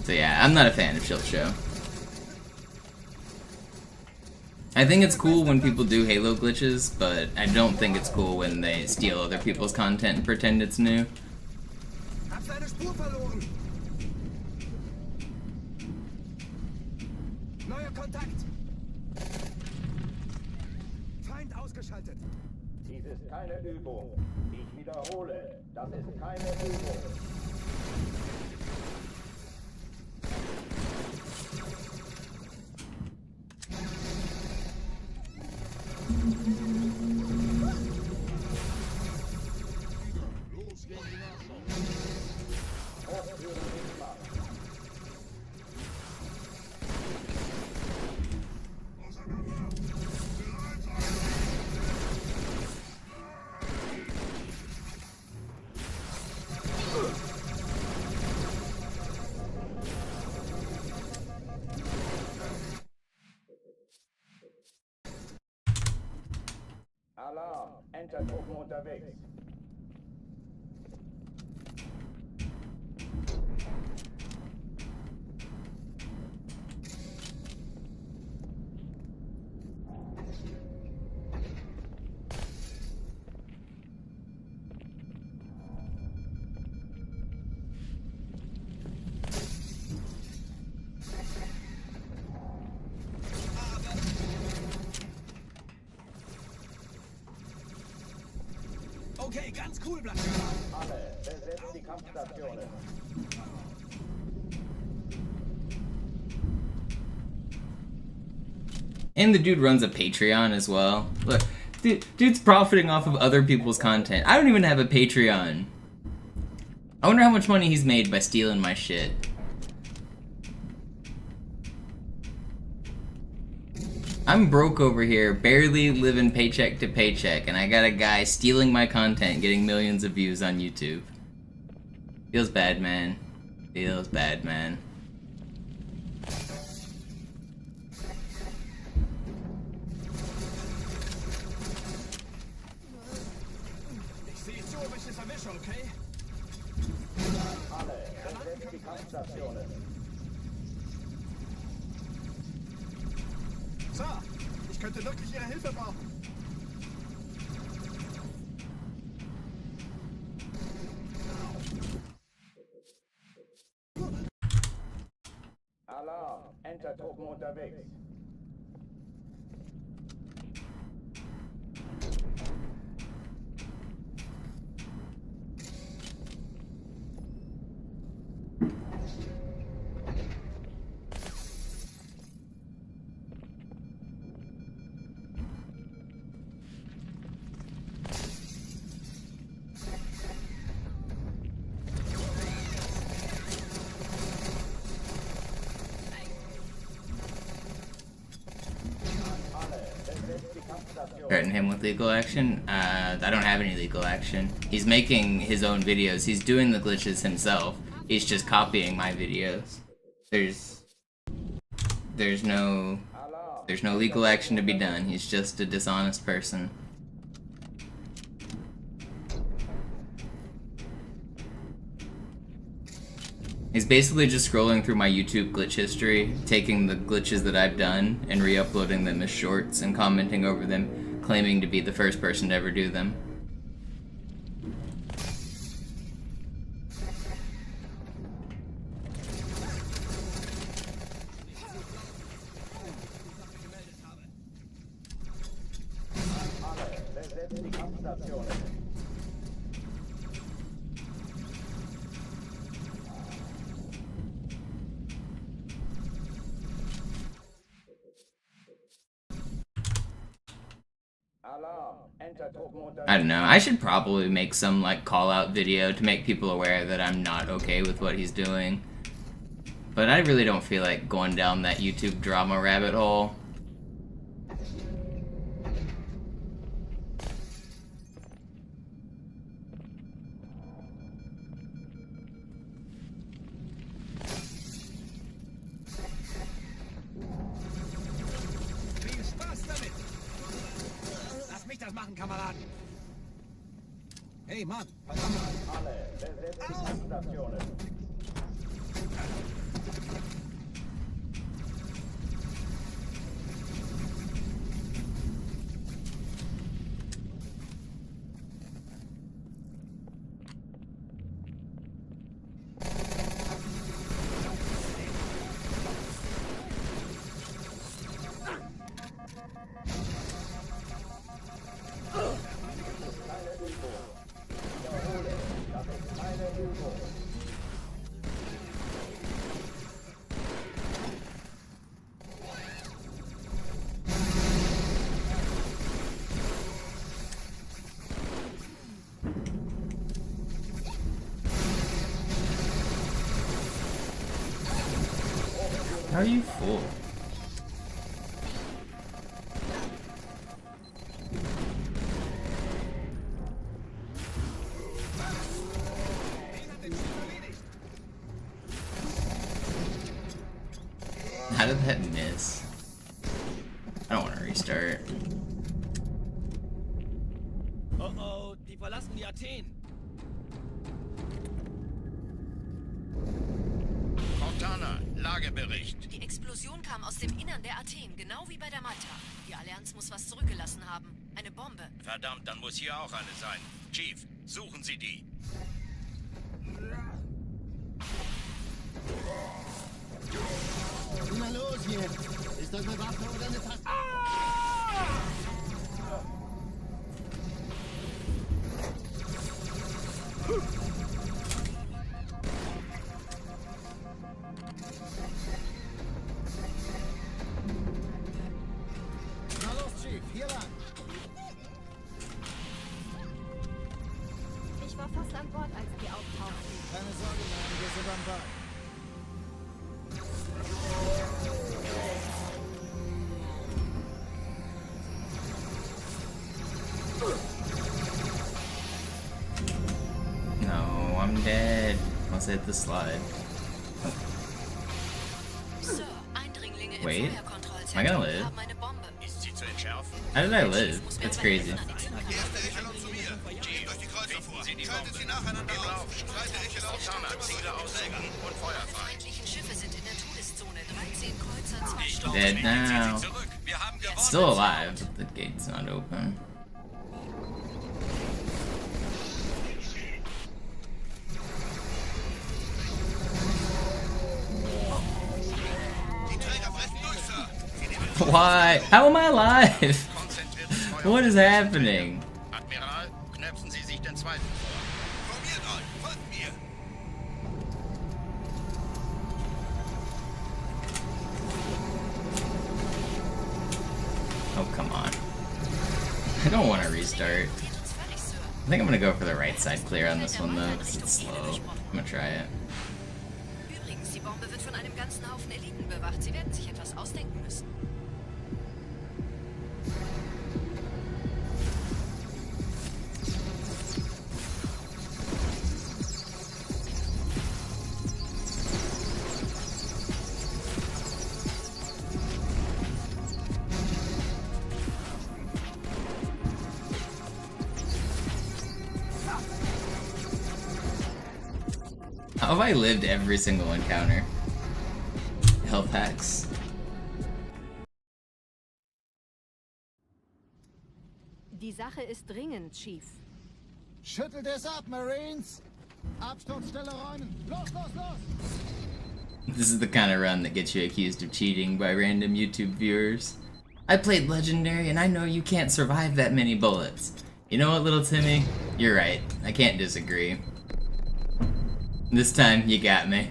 So yeah, I'm not a fan of Shield Show. I think it's cool when people do Halo glitches, but I don't think it's cool when they steal other people's content and pretend it's new. Hab seine Spur verloren. Neuer Kontakt. Feind ausgeschaltet. Dies ist keine Übung. Ich wiederhole, das ist keine Übung. Alarm! Entertruppen unterwegs. Okay, ganz cool, Blatt. Alle, besetzt die Kampfstationen. And the dude runs a Patreon as well. Look, dude's profiting off of other people's content. I don't even have a Patreon. I wonder how much money he's made by stealing my shit. I'm broke over here, barely living paycheck to paycheck, and I got a guy stealing my content, getting millions of views on YouTube. Feels bad, man. Feels bad, man. Ich sehe zu, ob ich es erwische, okay? Alle, besetzt die Kampfstationen. Sir, ich könnte wirklich Ihre Hilfe brauchen. Alarm, Entertruppen unterwegs. Threaten him with legal action? I don't have any legal action. He's making his own videos. He's doing the glitches himself. He's just copying my videos. There's no legal action to be done. He's just a dishonest person. He's basically just scrolling through my YouTube glitch history, taking the glitches that I've done and re-uploading them as shorts and commenting over them, claiming to be the first person to ever do them. Alle, besetzt die Kampfstationen. I don't know, I should probably make some like call out video to make people aware that I'm not okay with what he's doing. But I really don't feel like going down that YouTube drama rabbit hole. Viel Spaß damit. Lass mich das machen, Kameraden. Hey, Mann, verdammt. Alle, besetzt die Kampfstationen. How are you full? How did that miss? I don't want to restart. Oh, die verlassen die Athen. Cortana, Lagebericht. Die Explosion kam aus dem Innern der Athen, genau wie bei der Malta. Die Allianz muss was zurückgelassen haben. Eine Bombe. Verdammt, dann muss hier auch eine sein. Chief, suchen Sie die. Na los jetzt! Ist das eine Waffe oder eine Taste? fast an Bord, als die auftauchten. Keine Sorge, Mann, wir sind am Ball. No, I'm dead. Let's hit the slide. Sir, Eindringlinge im Wait, am I Feuerkontrollzentrum gonna live? haben eine Bombe. Ist sie zu entschärfen? How did I live? That's crazy. Erste Echelon zu mir. Geht durch die Kreuzer vor. Schaltet sie nacheinander auf. Zweite Echelon. Ziele auslegen und Feuer Die frei. feindlichen Schiffe sind in der Todeszone. 13 Kreuzer, 2 Sturm. Dead now. Zurück. Wir haben gewonnen. Still alive, but the gate's not open. Die Träger brechen durch, Sir. Sie nehmen Why? How am I alive? konzentriertes Feuer. What is happening? Admiral, knöpfen Sie sich den zweiten vor. Formiert euch. Folgt mir. Oh, come on. I don't want to restart. I think I'm gonna go for the right side clear on this one though, because it's slow. I'm gonna try it. Übrigens, die Bombe wird von einem ganzen Haufen Eliten bewacht. Sie werden sich etwas ausdenken müssen. How have I lived every single encounter? Health hacks. Die Sache ist dringend, Chief. Schüttelt es ab, Marines! Absturzstelle räumen! Los, los, los! This is the kind of run that gets you accused of cheating by random YouTube viewers. I played Legendary and I know you can't survive that many bullets. You know what, little Timmy? You're right. I can't disagree. This time, you got me.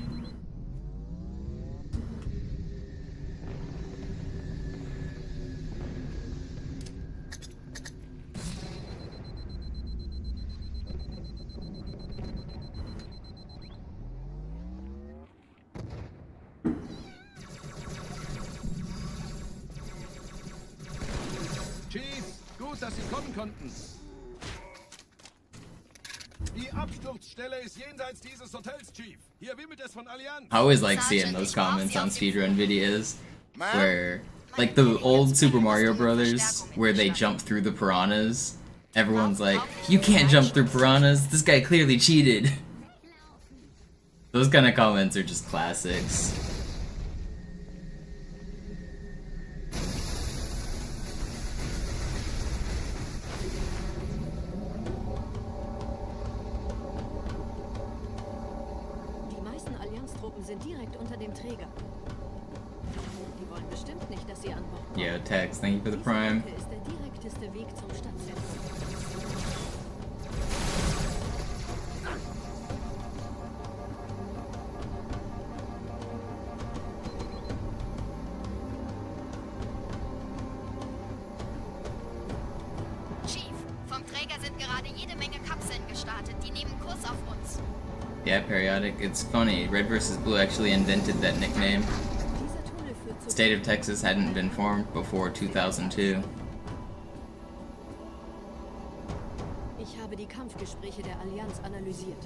Chief, gut, dass Sie kommen konnten. Die Absturzstelle ist jenseits dieses Hotels, Chief. Hier wimmelt es von Allianz. I always like seeing those comments on speedrun videos where, like the old Super Mario Brothers, where they jump through the piranhas. Everyone's like, you can't jump through piranhas, this guy clearly cheated. Those kind of comments are just classics. Die meisten Allianztruppen sind direkt unter dem Träger. Die wollen bestimmt nicht, dass sie an Bord kommen. Yo, Tex, thank you for the Diese prime. Brücke ist der direkteste Weg zum Stadtzentrum. Chief, vom Träger sind gerade jede Menge Kapseln gestartet. Die nehmen Kurs auf uns. Yeah, periodic. It's funny, Red vs. Blue actually invented that nickname. Dieser Tunnel führt zu State of Texas hadn't been formed before 2002. Ich habe die Kampfgespräche der Allianz analysiert.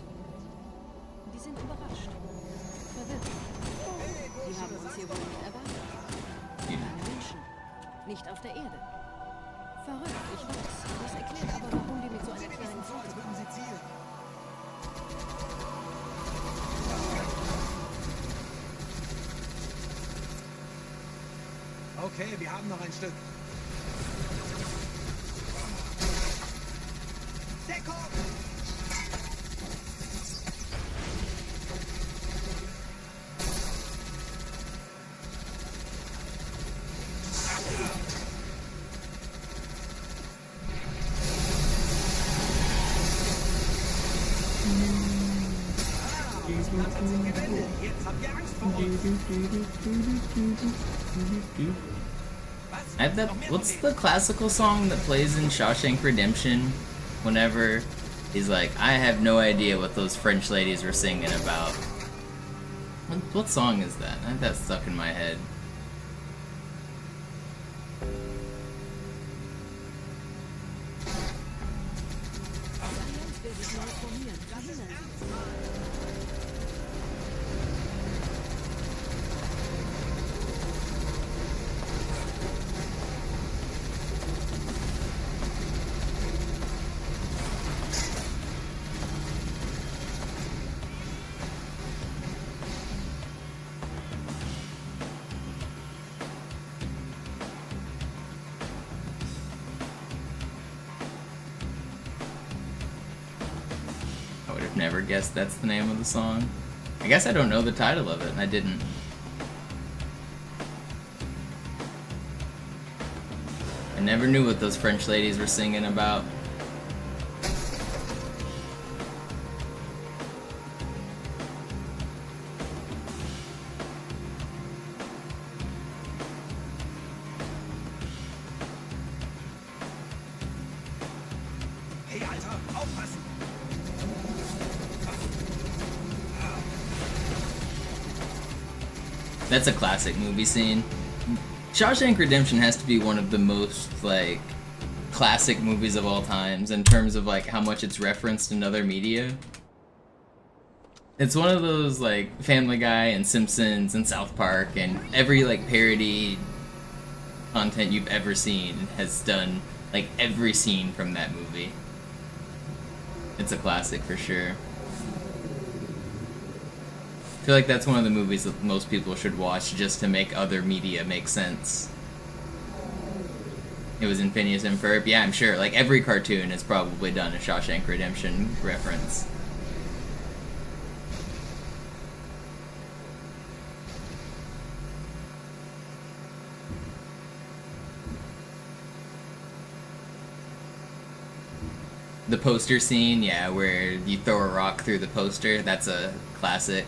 Die sind überrascht. Verwirrt. Die haben uns hier wohl nicht erwartet. Keine Menschen. Nicht auf der Erde. Verrückt, ich weiß. Das erklärt aber, warum die mit so einer kleinen Flotte kommen. Okay, wir haben noch ein Stück. Deckung! Jetzt habt ihr Angst vor uns. I have that. What's the classical song that plays in Shawshank Redemption whenever He's like, I have no idea what those French ladies were singing about. What song is that? I have that stuck in my head. Never guessed that's the name of the song. I guess I don't know the title of it, and I didn't. I never knew what those French ladies were singing about. Hey, Alter, aufpassen! That's a classic movie scene. Shawshank Redemption has to be one of the most, like, classic movies of all times in terms of, like, how much it's referenced in other media. It's one of those, like, Family Guy and Simpsons and South Park and every, like, parody content you've ever seen has done, like, every scene from that movie. It's a classic for sure. I feel like that's one of the movies that most people should watch just to make other media make sense. It was in Phineas and Ferb. Yeah, I'm sure. Like, every cartoon has probably done a Shawshank Redemption reference. The poster scene, yeah, where you throw a rock through the poster, that's a classic.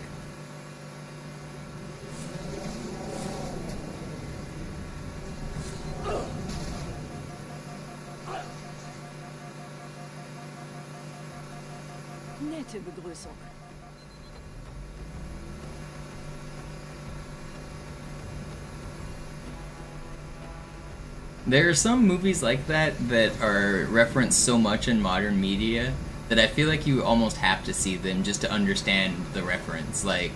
Nette Begrüßung. There are some movies like that that are referenced so much in modern media that I feel like you almost have to see them just to understand the reference. Like,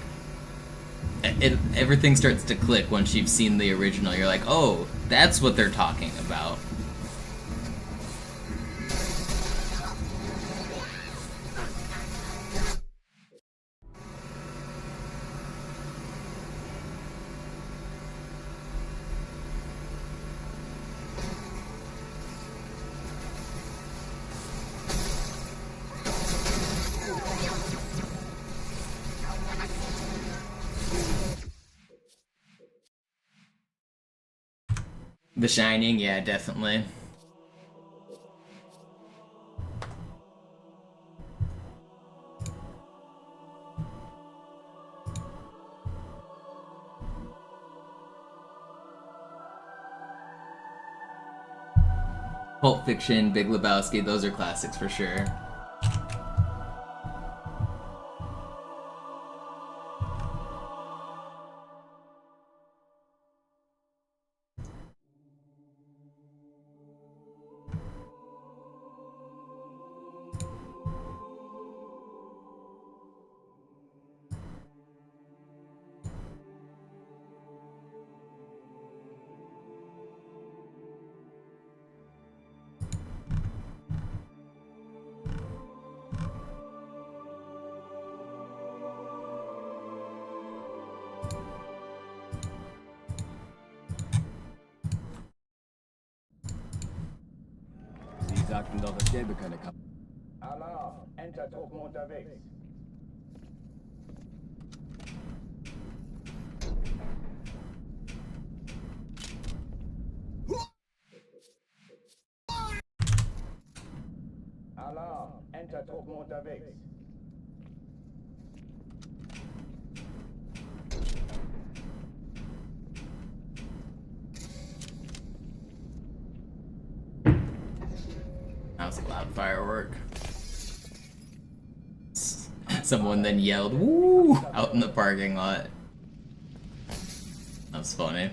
everything starts to click once you've seen the original. You're like, oh, that's what they're talking about. The Shining, yeah, definitely. Pulp Fiction, Big Lebowski, those are classics for sure. Sie sagten doch, es gäbe keine Kampf. Alarm! Entertruppen unterwegs. Alarm! Entertruppen unterwegs. That was a loud firework. Someone then yelled, "Woo!" out in the parking lot. That was funny.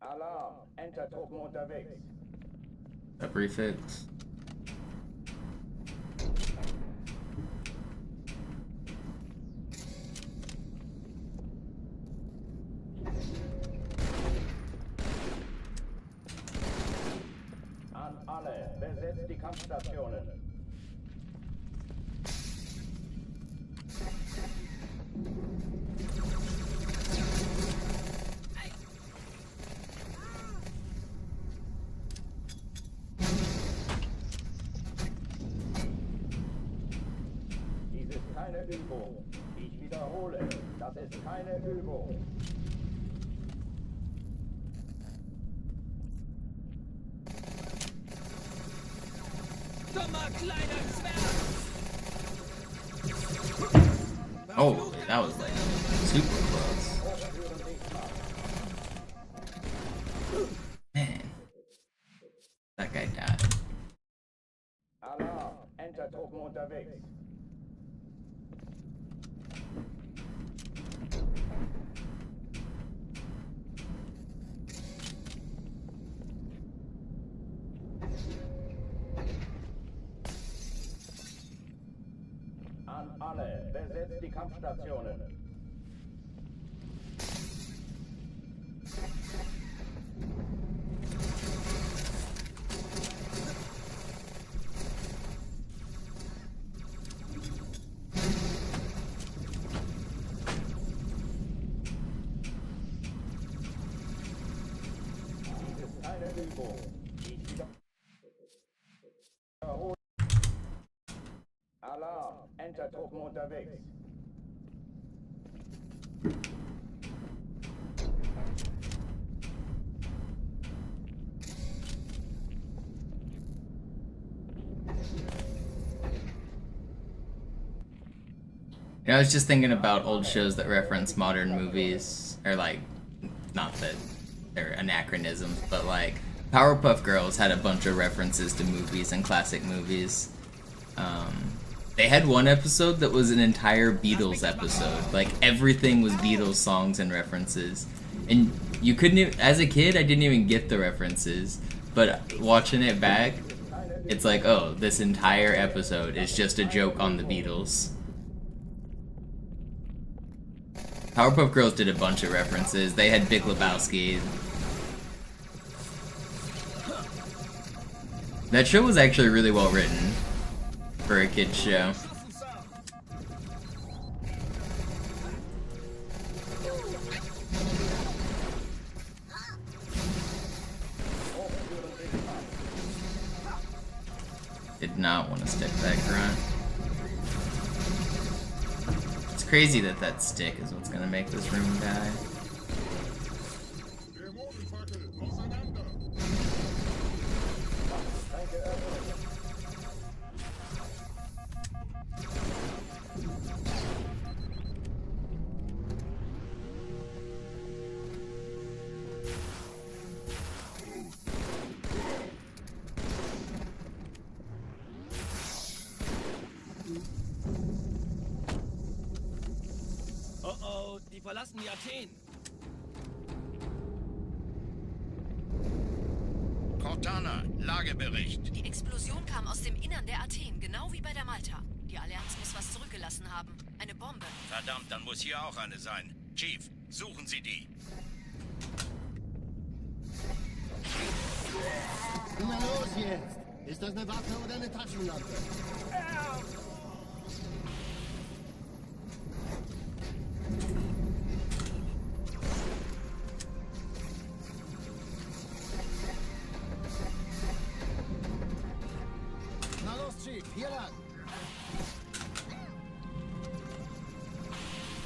Alarm, Enter-Truppen unterwegs. A prefix. An alle, besetzt die Kampfstationen. Dies ist keine Übung. Ich wiederhole, das ist keine Übung. Dummer kleiner Zwerg! Oh, that was like super close. Man, that guy died. Alarm, Enter-Truppen unterwegs. An alle, besetzt die Kampfstationen. Dies ist keine Übung. Ich wiederhole. Alarm, Enter-Truppen unterwegs. You know, I was just thinking about old shows that reference modern movies, or like, not that they're anachronisms, but like Powerpuff Girls had a bunch of references to movies and classic movies. They had one episode that was an entire Beatles episode. Like, everything was Beatles songs and references. And you couldn't even, as a kid, I didn't even get the references. But watching it back, it's like, oh, this entire episode is just a joke on the Beatles. Powerpuff Girls did a bunch of references. They had Big Lebowski. That show was actually really well written for a kid's show. Did not want to stick that grunt. It's crazy that that stick is what's gonna make this room die. Dämonenfackel, auseinander! Oh oh, die verlassen die Athen. Cortana, Lagebericht. Die Explosion kam aus dem Innern der Athen, genau wie bei der Malta. Die Allianz muss was zurückgelassen haben. Eine Bombe. Verdammt, dann muss hier auch eine sein. Chief, suchen Sie die. Na los jetzt! Ist das eine Waffe oder eine Taschenlampe? Na los, Chief, hier lang.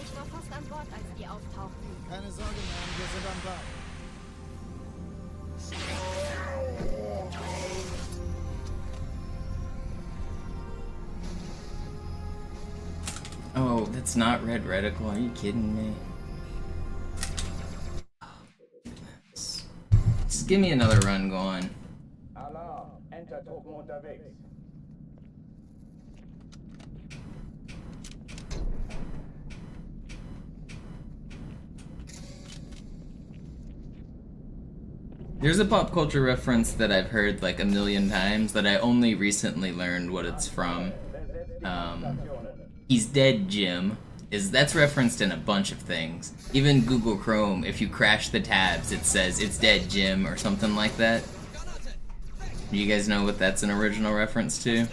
Ich war fast an Bord, als die auftauchten. Keine Sorge, Mann, wir sind am Ball. Oh, It's not red reticle, are you kidding me? Just give me another run going. Alarm, Enter-Truppen unterwegs. There's a pop culture reference that I've heard like a million times that I only recently learned what it's from. He's dead, Jim. That's referenced in a bunch of things. Even Google Chrome, if you crash the tabs, it says it's dead, Jim, or something like that. Do you guys know what that's an original reference to?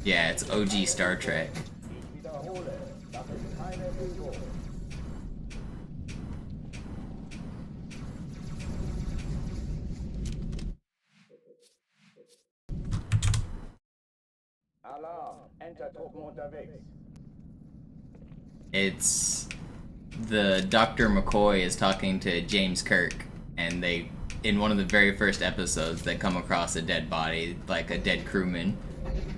Yeah, it's OG Star Trek. Alarm, Enter-Truppen unterwegs. It's the Dr. McCoy is talking to James Kirk, and they, in one of the very first episodes, they come across a dead body, like a dead crewman,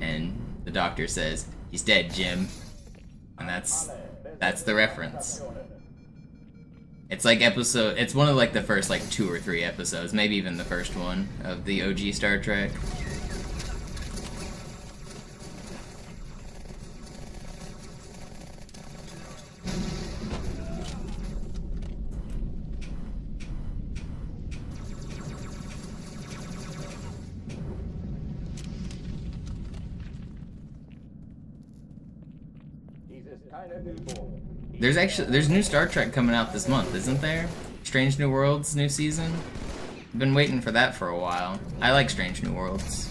and the doctor says, "He's dead, Jim," and that's the reference. It's like it's one of like the first like 2 or 3 episodes, maybe even the first one of the OG Star Trek. There's new Star Trek coming out this month, isn't there? Strange New Worlds, new season? I've been waiting for that for a while. I like Strange New Worlds.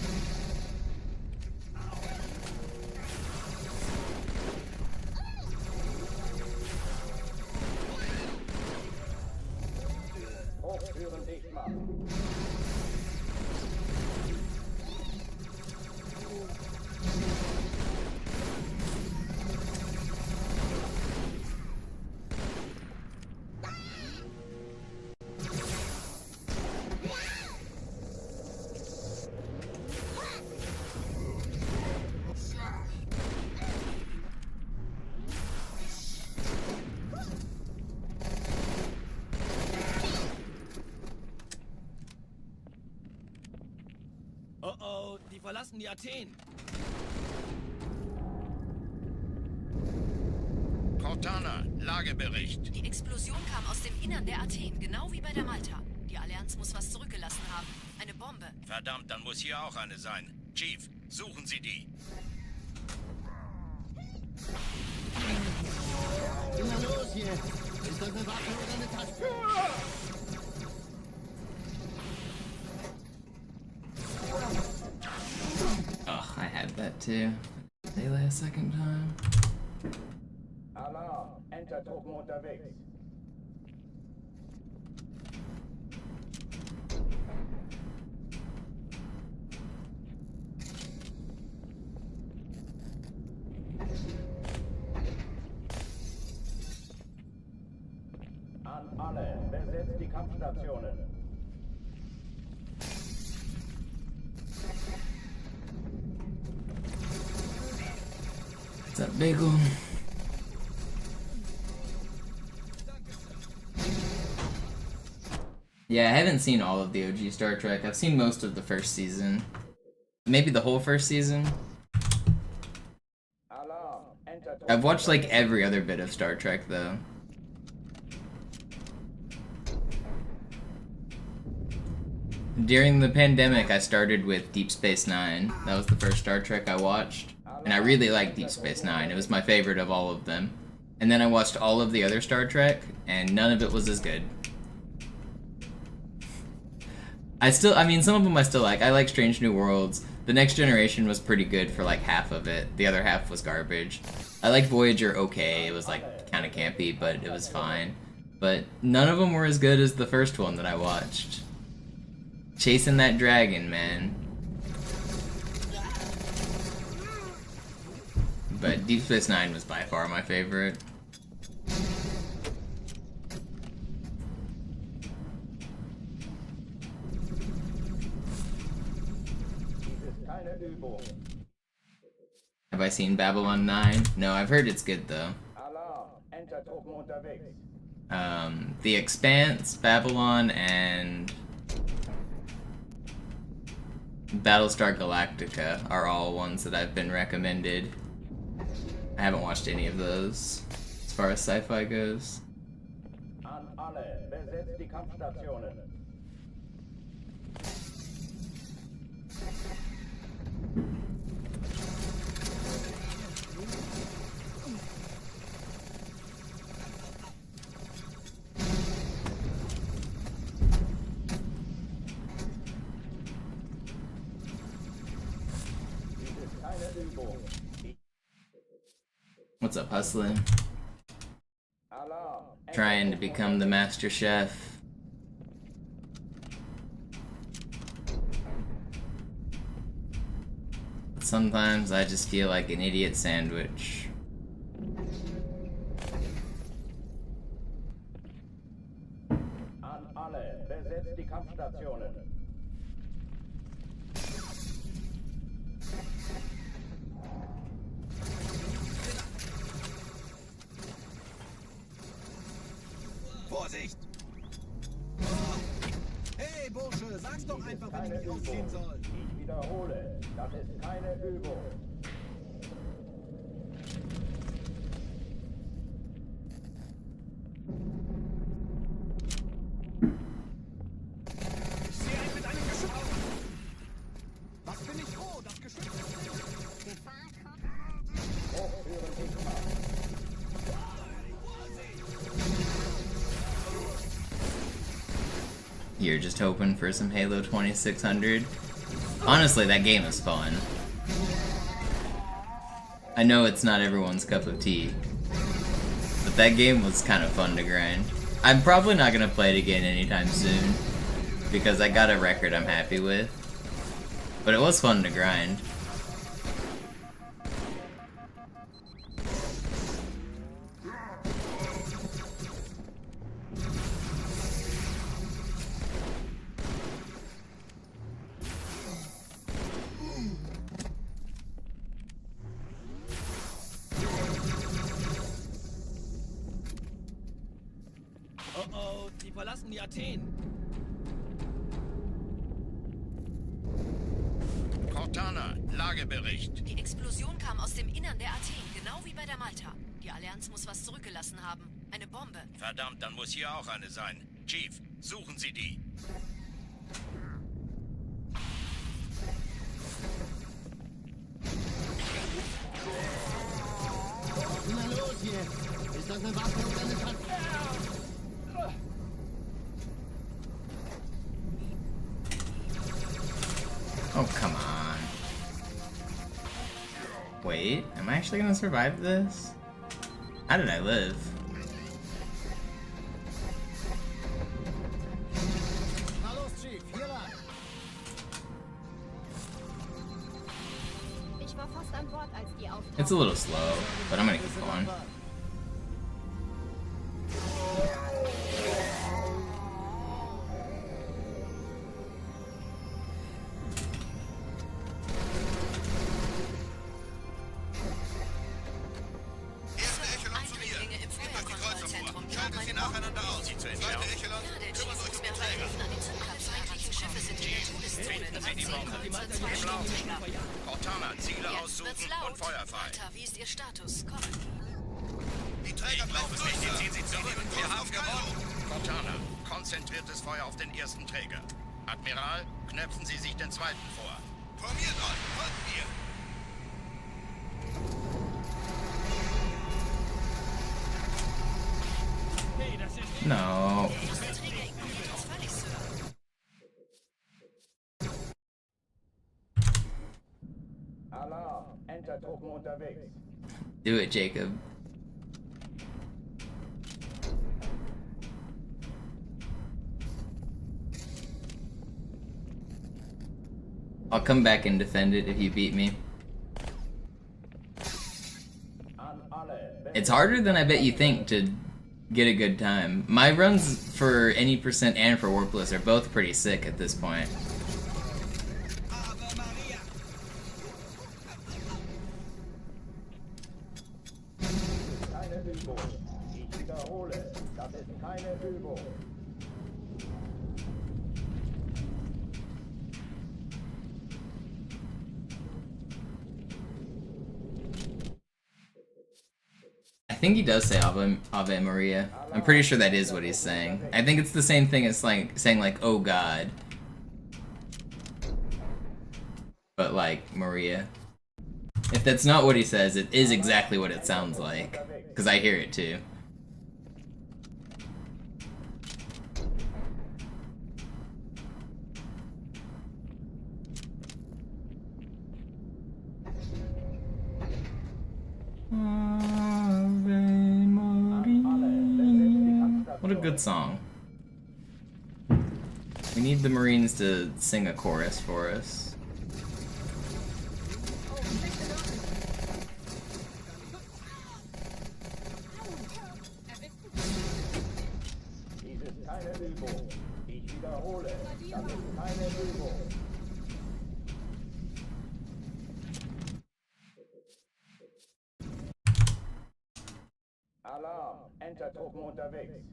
Oh, die verlassen die Athen. Cortana, Lagebericht. Die Explosion kam aus dem Innern der Athen, genau wie bei der Malta. Die Allianz muss was zurückgelassen haben. Eine Bombe. Verdammt, dann muss hier auch eine sein. Chief, suchen Sie die. Na los jetzt! Ist das eine Waffe oder eine Taste? Oh, I had that too. Delay a second time. Alarm, Enter-Truppen unterwegs. An alle, besetzt die Kampfstationen. What's up, Bagel? Yeah, I haven't seen all of the OG Star Trek. I've seen most of the first season. Maybe the whole first season. I've watched like every other bit of Star Trek though. During the pandemic, I started with Deep Space Nine. That was the first Star Trek I watched. And I really liked Deep Space Nine. It was my favorite of all of them. And then I watched all of the other Star Trek, and none of it was as good. I mean, some of them I still like. I like Strange New Worlds. The Next Generation was pretty good for like half of it. The other half was garbage. I liked Voyager okay. It was like kind of campy, but it was fine. But none of them were as good as the first one that I watched. Chasing that dragon, man. But Deep Space Nine was by far my favorite. Have I seen Babylon 9? No, I've heard it's good though. Alarm! Enter-Truppen unterwegs. The Expanse, Babylon, and Battlestar Galactica are all ones that I've been recommended. I haven't watched any of those, as far as sci-fi goes. An alle, besetzt die Kampfstationen. What's up, hustling? Alarm! Trying to become the master chef. But sometimes I just feel like an idiot sandwich. An alle, besetzt die Kampfstationen. Vorsicht! Hey, Bursche, sag's doch einfach, wenn ich mich ausziehen soll. Ich wiederhole, das ist keine Übung. Ich sehe einen mit einem Geschütz. Was bin ich froh, das Geschütz ist... Hochführen Gegner. You're just hoping for some Halo 2600. Honestly, that game is fun. I know it's not everyone's cup of tea, but that game was kind of fun to grind. I'm probably not gonna play it again anytime soon, because I got a record I'm happy with, but it was fun to grind. Oh, die verlassen die Athen. Cortana, Lagebericht. Die Explosion kam aus dem Innern der Athen, genau wie bei der Malta. Die Allianz muss was zurückgelassen haben. Eine Bombe. Verdammt, dann muss hier auch eine sein. Chief, suchen Sie die. Na los jetzt! Ist das eine Waffe oder eine Karte? Oh, come on. Wait, am I actually gonna survive this? How did I live? Na los, Chief, hier lang. Ich war fast an Bord, als die auftauchten. It's a little slow, but I'm gonna keep going. Erste Echelon zu mir. Eindringlinge im Nehmt euch die Kreuzer vor. Feuerkontrollzentrum. Die Schaltet sie nacheinander aus. Zweite Echelon, Ja, der kümmert Chief euch muss um mir den aber Träger. helfen, an die Zündkapsel feindlichen Schiffe sind in der Todeszone. Finden Sie die Bombe. Zwei Sturmträger. Cortana, Ziele Jetzt aussuchen wird's und laut. feuerfrei. Martha, wie ist Ihr Status? Komm. Die Träger brechen durch, die ziehen sie zurück. Wir haben gewonnen. Cortana, konzentriertes Feuer auf den ersten Träger. Admiral, knöpfen Sie sich den zweiten vor. Formiert euch, folgt mir. Hey, das ist... No. Der erste Träger ignoriert uns völlig, Sir. Alarm! Enter-Truppen unterwegs. Do it, Jacob. I'll come back and defend it if you beat me. An alle, It's harder than I bet you think to get a good time. My runs for any percent and for Warpless are both pretty sick at this point. Ave Maria. ist keine Übung. I think he does say Ave Maria. I'm pretty sure that is what he's saying. I think it's the same thing as like saying like oh God, but like Maria. If that's not what he says, it is exactly what it sounds like, because I hear it too. What a good song. We need the Marines to sing a chorus for us. Dies ist keine Übung. Ich wiederhole, das ist keine Übung. Alarm, Entertruppen unterwegs.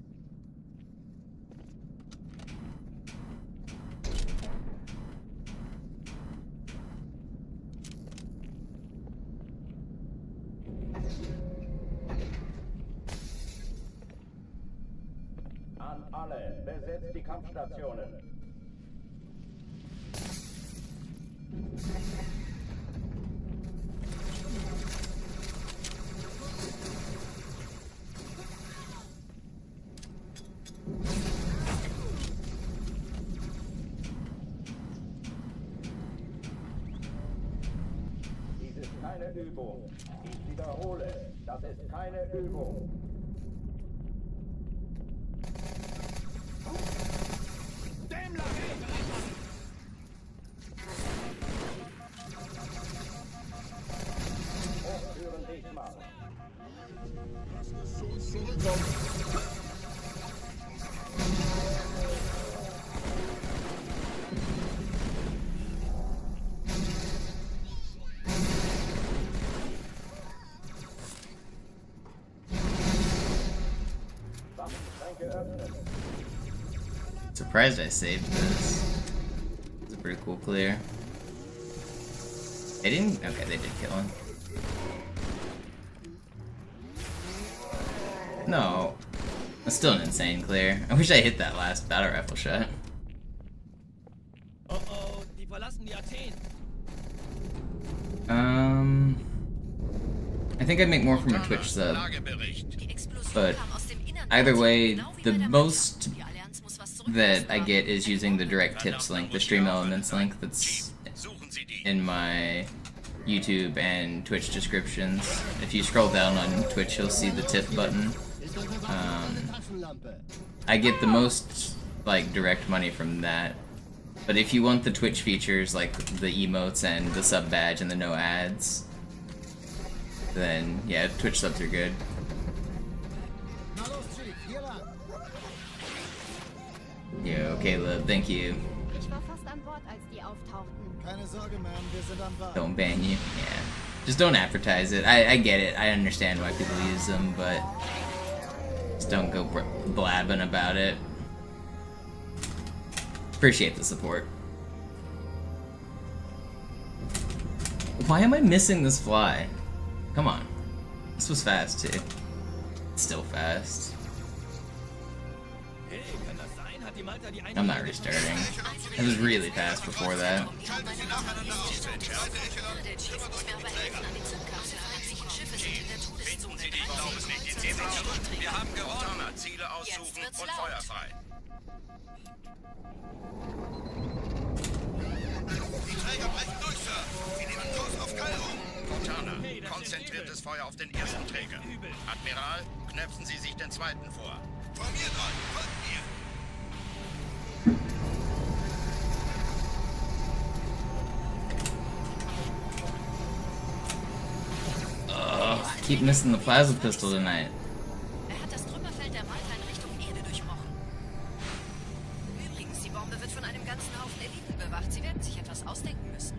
An alle, besetzt die Kampfstationen. Dies ist keine Übung. Ich wiederhole, das ist keine Übung. Hochführen diesmal. Das ist zu uns zurückkommen. Waffenschränke öffnen. Surprised I saved this. It's a pretty cool clear. They didn't? Okay, they did kill him. No. That's still an insane clear. I wish I hit that last battle rifle shot. Oh oh, die verlassen die Athen. I think I'd make more from a Twitch sub. Lagebericht. But either way, the most that I get is using the direct tips link, the stream elements link that's Suchen Sie die. in my YouTube and Twitch descriptions. If you scroll down on Twitch, you'll see the tip button. Ist unsere verdammte Taschenlampe. I get the most like direct money from that. But if you want the Twitch features like the emotes and the sub badge and the no ads, then yeah, Twitch subs are good. Na los, Chief, hier lang. Yo, Caleb, thank you. Ich war fast an Bord, als die auftauchten. Keine Sorge, Ma'am, wir sind am Ball. Don't ban you. Yeah. Just don't advertise it. I get it. I understand why people use them, but just don't go blabbing about it. Appreciate the support. Why am I missing this fly? Come on. This was fast too. It's still fast. Hey, kann das sein? Hat die Malta die I'm not restarting. It was really fast before that. Schalten Sie nacheinander aus. Zweite Echelon, kümmert euch um die Träger. Finden Sie die, ich glaube es nicht. Sie sind zurück. Wir haben gewonnen. Ziele aussuchen und Feuer frei. Die Träger brechen durch, Sir. Sie nehmen Kurs auf Cairo. Montana, konzentriertes Feuer auf den ersten Träger. Admiral, knöpfen Sie sich den zweiten vor. Formiert euch, folgt mir. I keep missing the plasma pistol tonight. Er hat das Trümmerfeld der Malta in Richtung Erde durchbrochen. Übrigens, die Bombe wird von einem ganzen Haufen Eliten bewacht. Sie werden sich etwas ausdenken müssen.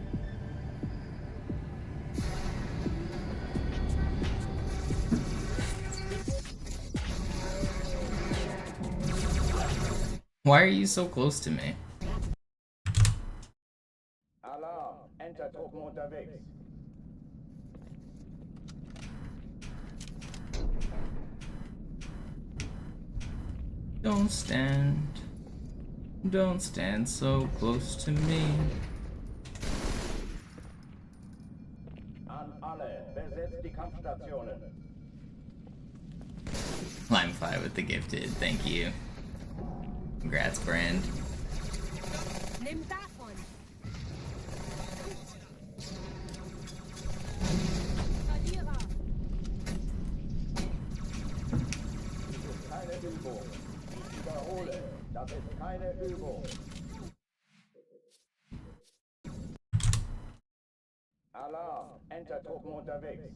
Why are you so close to me? Alarm! Enter-Truppen unterwegs. Don't stand so close to me. An alle, besetzt die Kampfstationen. I'm fine with the gifted, thank you. Congrats, Brand. Nimm davon. Verlierer. Keine Übung. Ich wiederhole, das ist keine Übung. Alarm! Enter-Truppen unterwegs.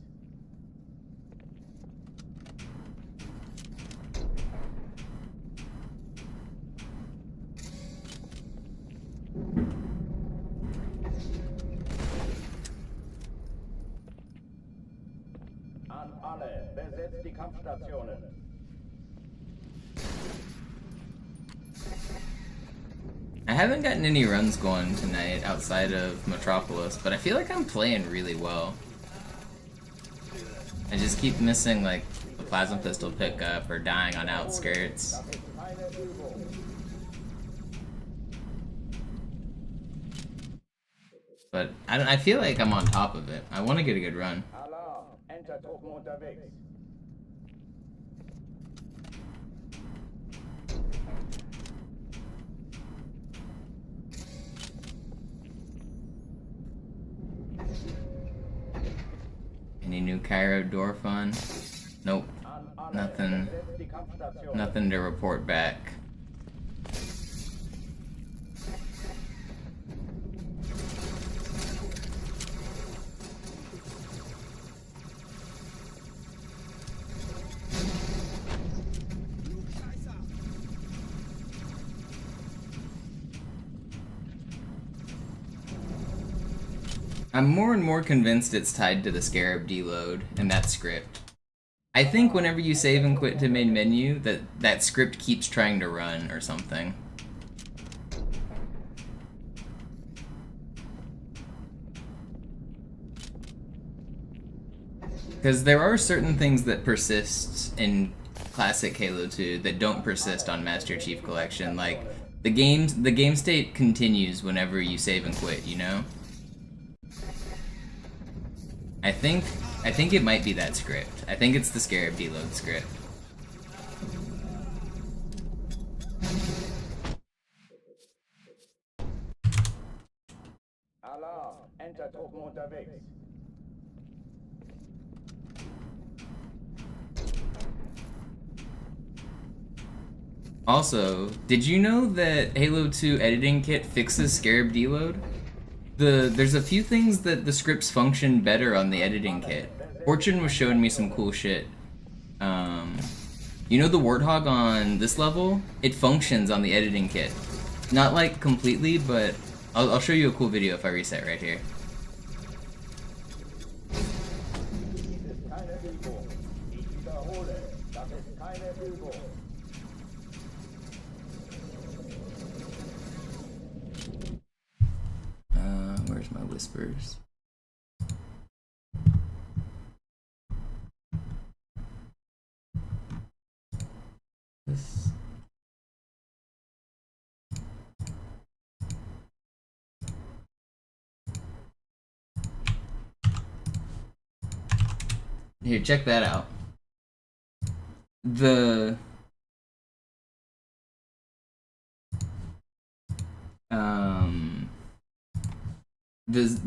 An alle, besetzt die Kampfstationen. I haven't gotten any runs going tonight outside of Metropolis, but I feel like I'm playing really well. I just keep missing like the plasma pistol pickup or dying on outskirts. Das ist keine Übung. But I feel like I'm on top of it. I want to get a good run. Alarm! Enter-Truppen unterwegs. Any new Cairo door fun? Nope. An alle, Nothing. besetzt die Kampfstationen. Nothing to report back. I'm more and more convinced it's tied to the Scarab deload and that script. I think whenever you save and quit to main menu, that script keeps trying to run or something. Because there are certain things that persist in classic Halo 2 that don't persist on Master Chief Collection. Like the game state continues whenever you save and quit, you know? I think it might be that script. I think it's the Scarab deload script. Alarm! Enter-Truppen unterwegs. Also, did you know that Halo 2 editing kit fixes Scarab deload? There's a few things that the scripts function better on the editing kit. Fortune was showing me some cool shit. You know the Warthog on this level? It functions on the editing kit. Not like completely, but I'll show you a cool video if I reset right here. Dies ist keine Übung. Ich wiederhole, das ist keine Übung. Where's my whispers? This. Here, check that out. The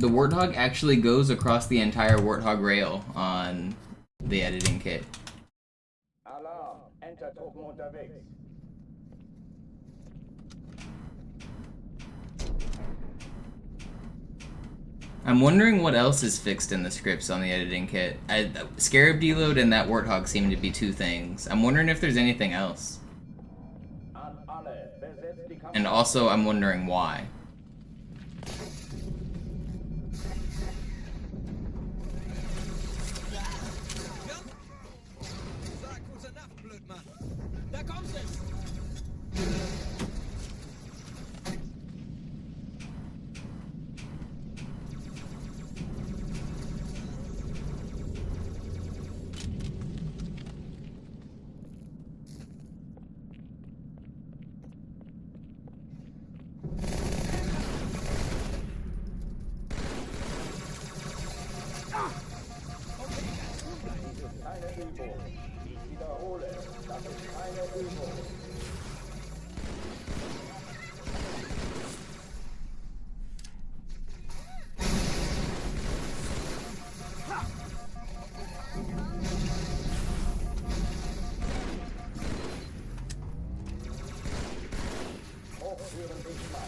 Warthog actually goes across the entire Warthog rail on the editing kit. Alarm! Enter-Truppen unterwegs. I'm wondering what else is fixed in the scripts on the editing kit. Scarab deload and that Warthog seem to be two things. I'm wondering if there's anything else. An alle, besetzt die And also, I'm wondering why. Sag gute Nacht, Blödmann. Da kommt es. Keine Übung. Ich wiederhole, das ist keine Übung. Hochführen dich mal.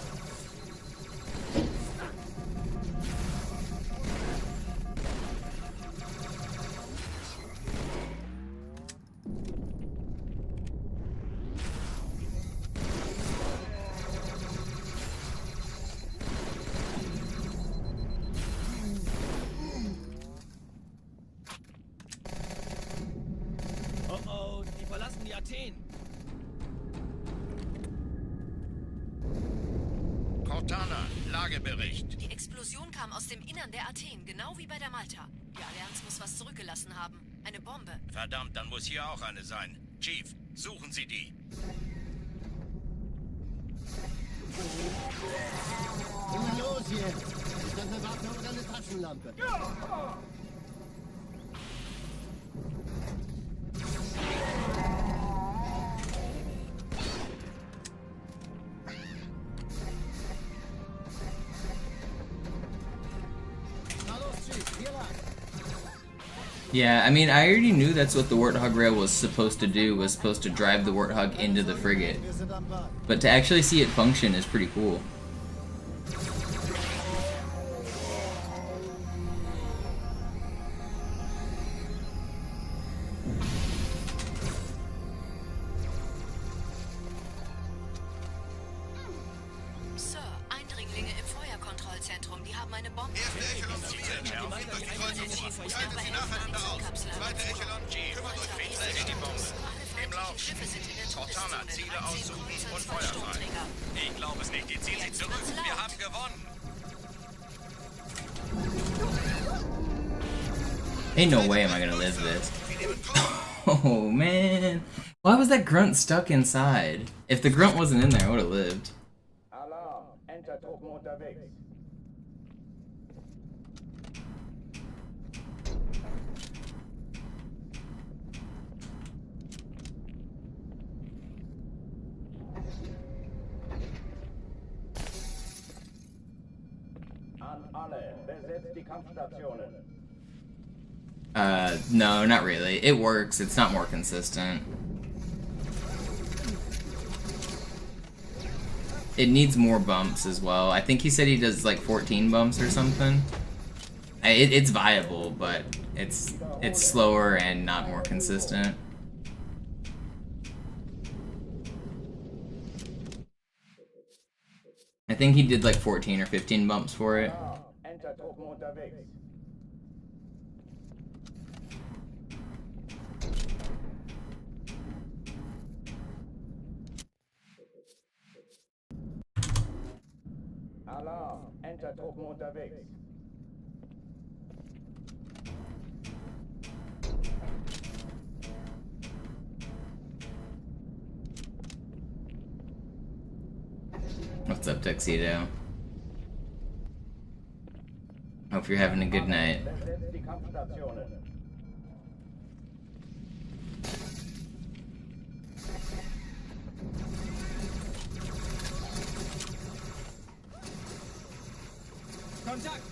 Oh oh, die verlassen die Athen. Cortana, Lagebericht. Die Explosion kam aus dem Innern der Athen, genau wie bei der Malta. Die Allianz muss was zurückgelassen haben. Eine Bombe. Verdammt, dann muss hier auch eine sein. Chief, suchen Sie die. Immer los jetzt! Ist das eine Waffe oder eine Taschenlampe? Na los, Chief, hier lang! Yeah, I mean, I already knew that's what the Warthog rail was supposed to do, was supposed to drive the Warthog into the frigate. Wir sind am Ball. But to actually see it function is pretty cool. Sir, Eindringlinge im Feuerkontrollzentrum. Die haben eine Bombe. Erste Echelon zu mir. Zieht durch die Kreuzung. Schaltet sie nacheinander aus. Zweite Echelon, kümmert euch rechtzeitig die Bombe. Im Lauf. Cortana, Ziele aussuchen und Feuer frei. Ich glaube es nicht. Die ziehen sich zurück. Wir haben gewonnen. Ain't no way am I gonna live this. Oh man. Why was that grunt stuck inside? If the grunt wasn't in there, I would have lived. Alarm. Entertruppen unterwegs. An alle, besetzt die Kampfstationen. No, not really. It works, it's not more consistent. It needs more bumps as well. I think he said he does like 14 bumps or something. It's viable, but it's slower and not more consistent. I think he did like 14 or 15 bumps for it. Entertruppen unterwegs. Alarm. Entertruppen unterwegs. What's up, Tuxedo? Hope you're having a good night. Besetzt die Kampfstationen. Kontakt!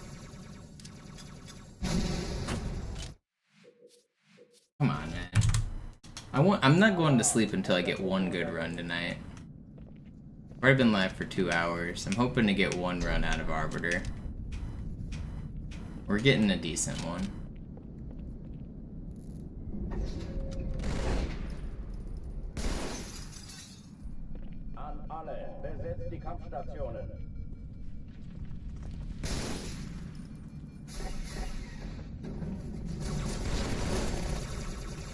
Come on, man. I'm not going to sleep until I get one good run tonight. I've already been live for 2 hours. I'm hoping to get one run out of Arbiter. We're getting a decent one. An alle, besetzt die Kampfstationen.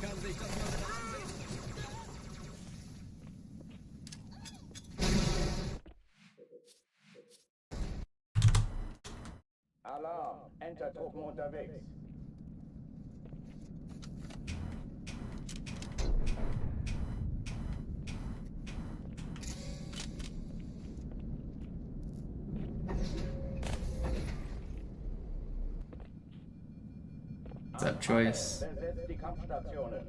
Kann sich das mal wieder ansehen? Alarm. Entertruppen unterwegs. What's up, Choice? Besetzt die Kampfstationen.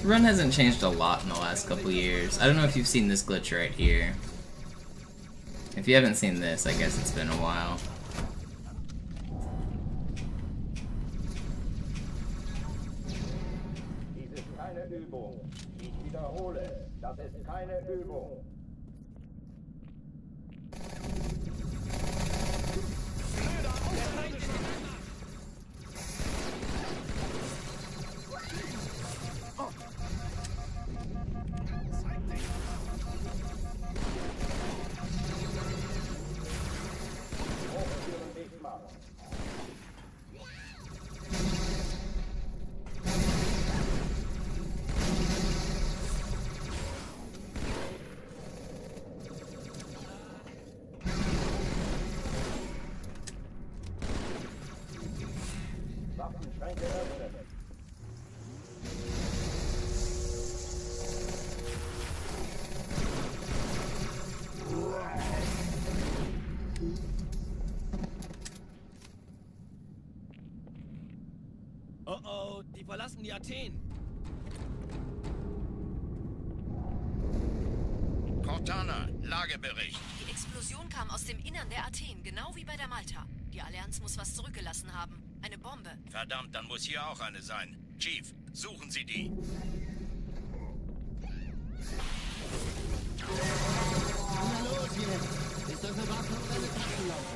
Run hasn't changed a lot in the last couple years. I don't know if you've seen this glitch right here. If you haven't seen this, I guess it's been a while. Dies ist keine Übung. Ich wiederhole, das ist keine Übung. Waffenschränke öffnen. Oh oh, die verlassen die Athen. Cortana, Lagebericht. Die Explosion kam aus dem Innern der Athen, genau wie bei der Malta. Die Allianz muss was zurückgelassen haben. Eine Bombe. Verdammt, dann muss hier auch eine sein. Chief, suchen Sie die. Na los jetzt! Ist das eine Waffe oder eine Taschenlampe?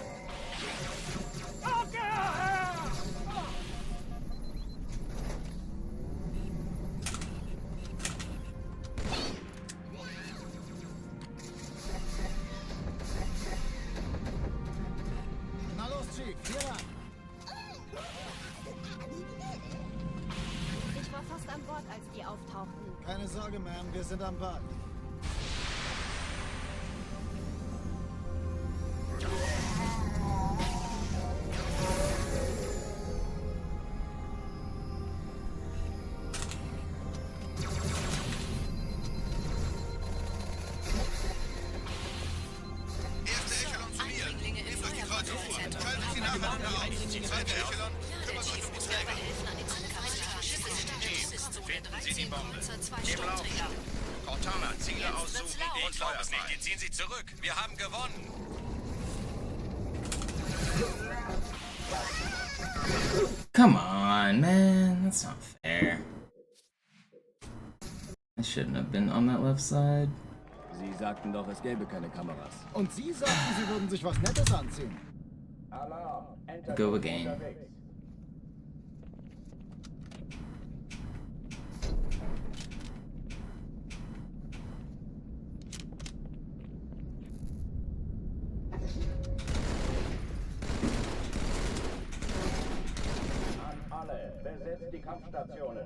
Na los, Chief, hier lang. Ich war fast an Bord, als die auftauchten. Keine Sorge, Ma'am, wir sind am Bad. Erste Echelon zu mir. Eindringlinge im Nehmt euch die Kreuze vor. Feuerwehrkräfte. Schaltet sie nach und aus. Zweite Echelon, kümmert euch um die Träger. Helfen an den Finden Sie die Bombe. zwei Hebel auf. Staubträger. Cortana, Ziele Jetzt aussuchen wird's laut. und feuerfrei. Die ziehen Sie zurück. Wir haben gewonnen. Come on, man. That's not fair. I shouldn't have been on that left side. Sie sagten doch, es gäbe keine Kameras. Und Sie sagten, Sie würden sich was Nettes anziehen. Alarm. Enter Go again. unterwegs. An alle, besetzt die Kampfstationen.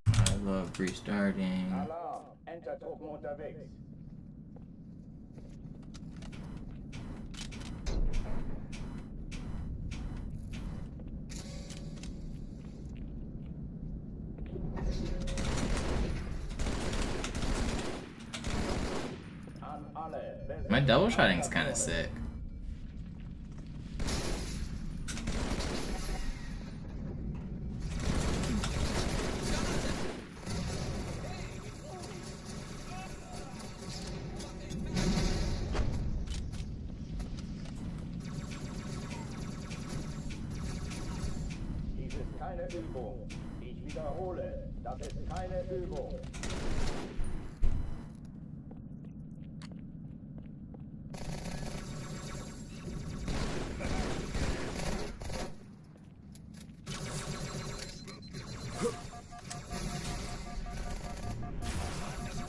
I love restarting. Alarm. Enter-Truppen unterwegs. An alle, besetzt My double shotting's kind of sick. Dies ist keine Übung. Ich wiederhole, das ist keine Übung.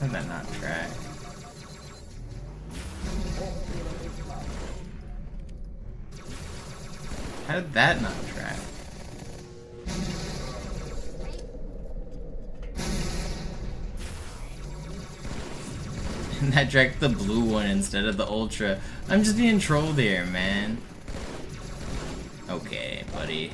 How did that not track? How did that not track? I drank the blue one instead of the ultra. I'm just being trolled here, man. Okay, buddy.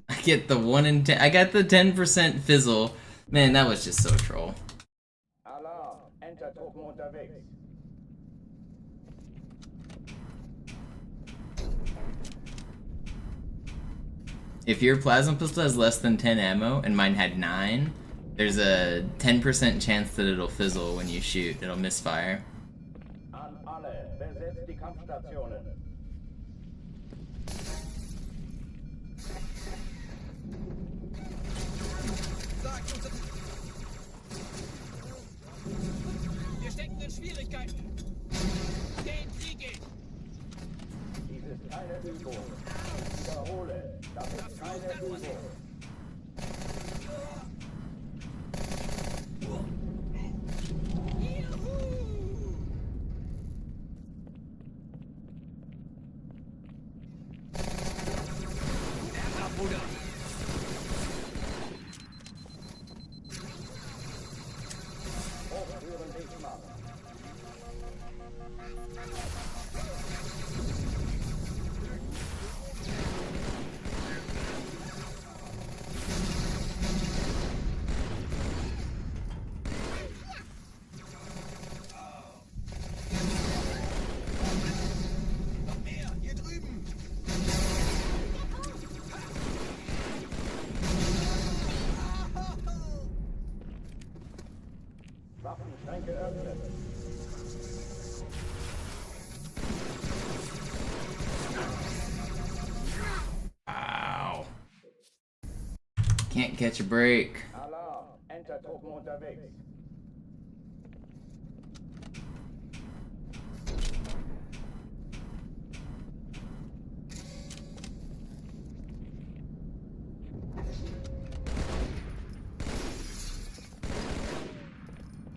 I get the 1 in 10. I got the 10% fizzle. Man, that was just so troll. Alarm! Enter-Truppen unterwegs. If your plasma pistol has less than 10 ammo and mine had 9, there's a 10% chance that it'll fizzle when you shoot. It'll misfire. An alle, besetzt die Kampfstationen. Wir stecken in Schwierigkeiten. Den Krieg geht. Dies ist keine Übung. Ich wiederhole, das ist keine Übung. Hochführen dich mal. Noch mehr, hier drüben. Waffenschränke öffnen. Wow. Can't catch a break. Alarm! Enter-Truppen unterwegs.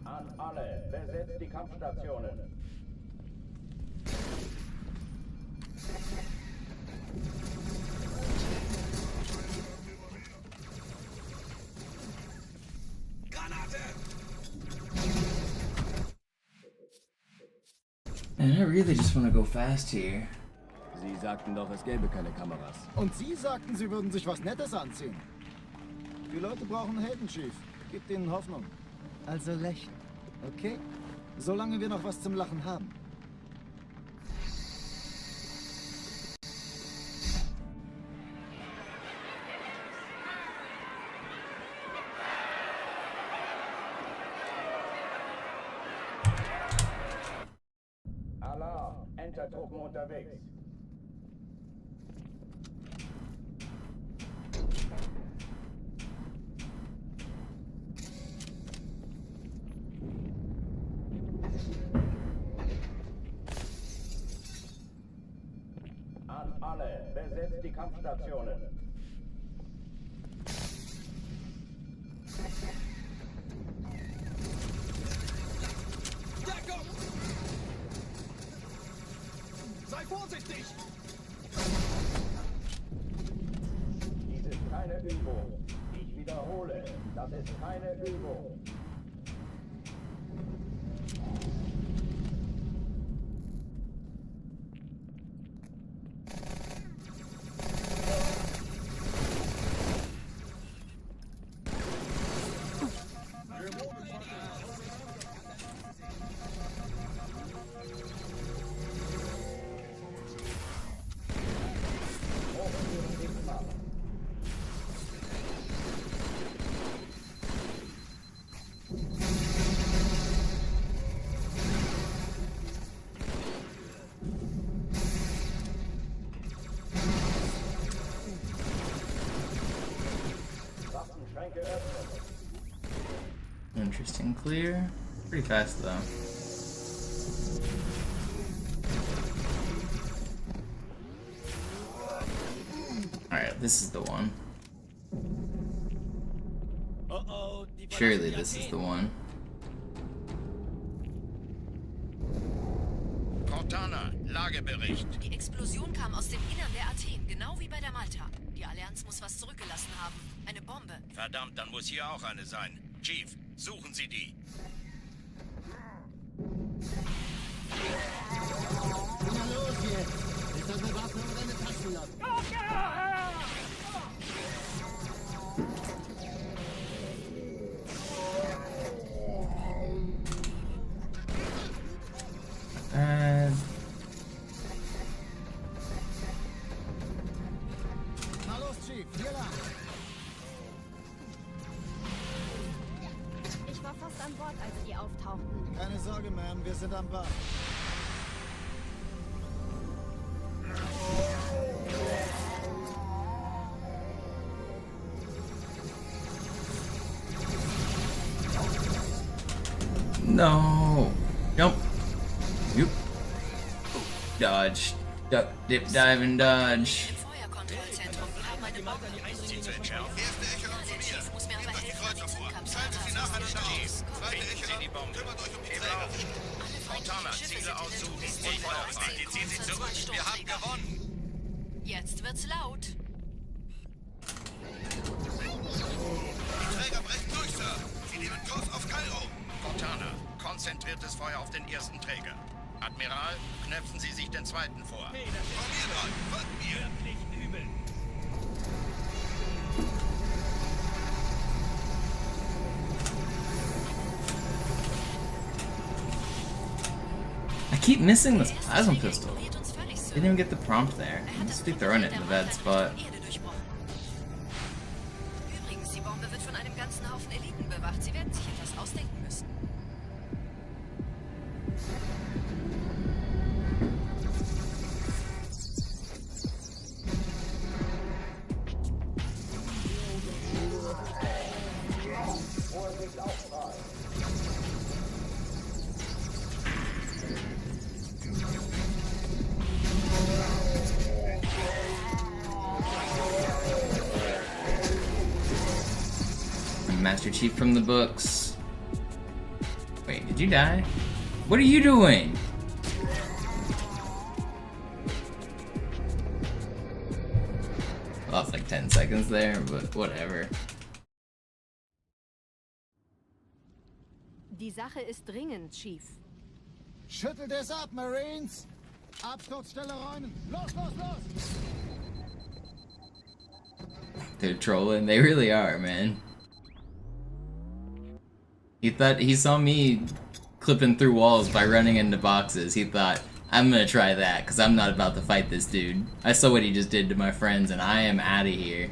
An alle, besetzt die Kampfstationen. Man, I really just want to go fast here. Sie sagten doch, es gäbe keine Kameras. Und Sie sagten, Sie würden sich was Nettes anziehen. Die Leute brauchen Helden, Chief. Gibt ihnen Hoffnung. Also lächeln, okay? Solange wir noch was zum Lachen haben. Alarm! Enter-Truppen unterwegs. An alle, besetzt die Kampfstationen. Deckung! Sei vorsichtig! Dies ist keine Übung. Ich wiederhole, das ist keine Übung. Waffenschränke öffnen. Interesting clear. Pretty fast though. Alright, this is the one. Surely this is the one. Cortana, Lagebericht. Die Explosion kam aus dem Innern der Athen, genau wie bei der Malta. Die Allianz muss was zurückgelassen haben. Eine Bombe. Verdammt, dann muss hier auch eine sein. Chief, suchen Sie die. Na los jetzt! Ist das eine Waffe oder eine Taschenlampe? Na los, Chief, hier lang. Ich war fast an Bord, als die auftauchten. Keine Sorge, Ma'am, wir sind am Ball. No. Jump. Yup. Dodge. Duck, dip, dive, and dodge. Im Feuerkontrollzentrum. Wir haben eine Bombe. Sie zu entschärfen. Der Chief muss mir aber helfen, an die Zugkapsel Finden Sie die Bombe. Cortana, Ziele aussuchen und Feuer frei. Ziehen Sie zurück. Wir haben gewonnen. Jetzt wird's laut. Die Träger brechen durch, Sir. Sie nehmen Kurs auf Kairo. Cortana, konzentriertes Feuer auf den ersten Träger. Admiral, knöpfen Sie sich den zweiten vor. Hey, das ist Formiert euch, folgt mir. wirklich übel. I keep missing this plasma pistol. Ignoriert uns völlig, Sir. Didn't even get the prompt there. Er I hat must das be throwing it in the Protokoll bad der spot. Malta Erde durchbrochen. Übrigens, die Bombe wird von einem ganzen Haufen Eliten bewacht. Sie werden sich etwas ausdenken müssen. Master Chief from the books. Wait, did you die? What are you doing? Lost like 10 seconds there, but whatever. Die Sache ist dringend, Chief. Schüttelt es ab, Marines! Absturzstelle räumen! Los, los, los! They're trolling. They really are, man. He saw me clipping through walls by running into boxes. He thought, I'm gonna try that, because I'm not about to fight this dude. I saw what he just did to my friends, and I am out of here.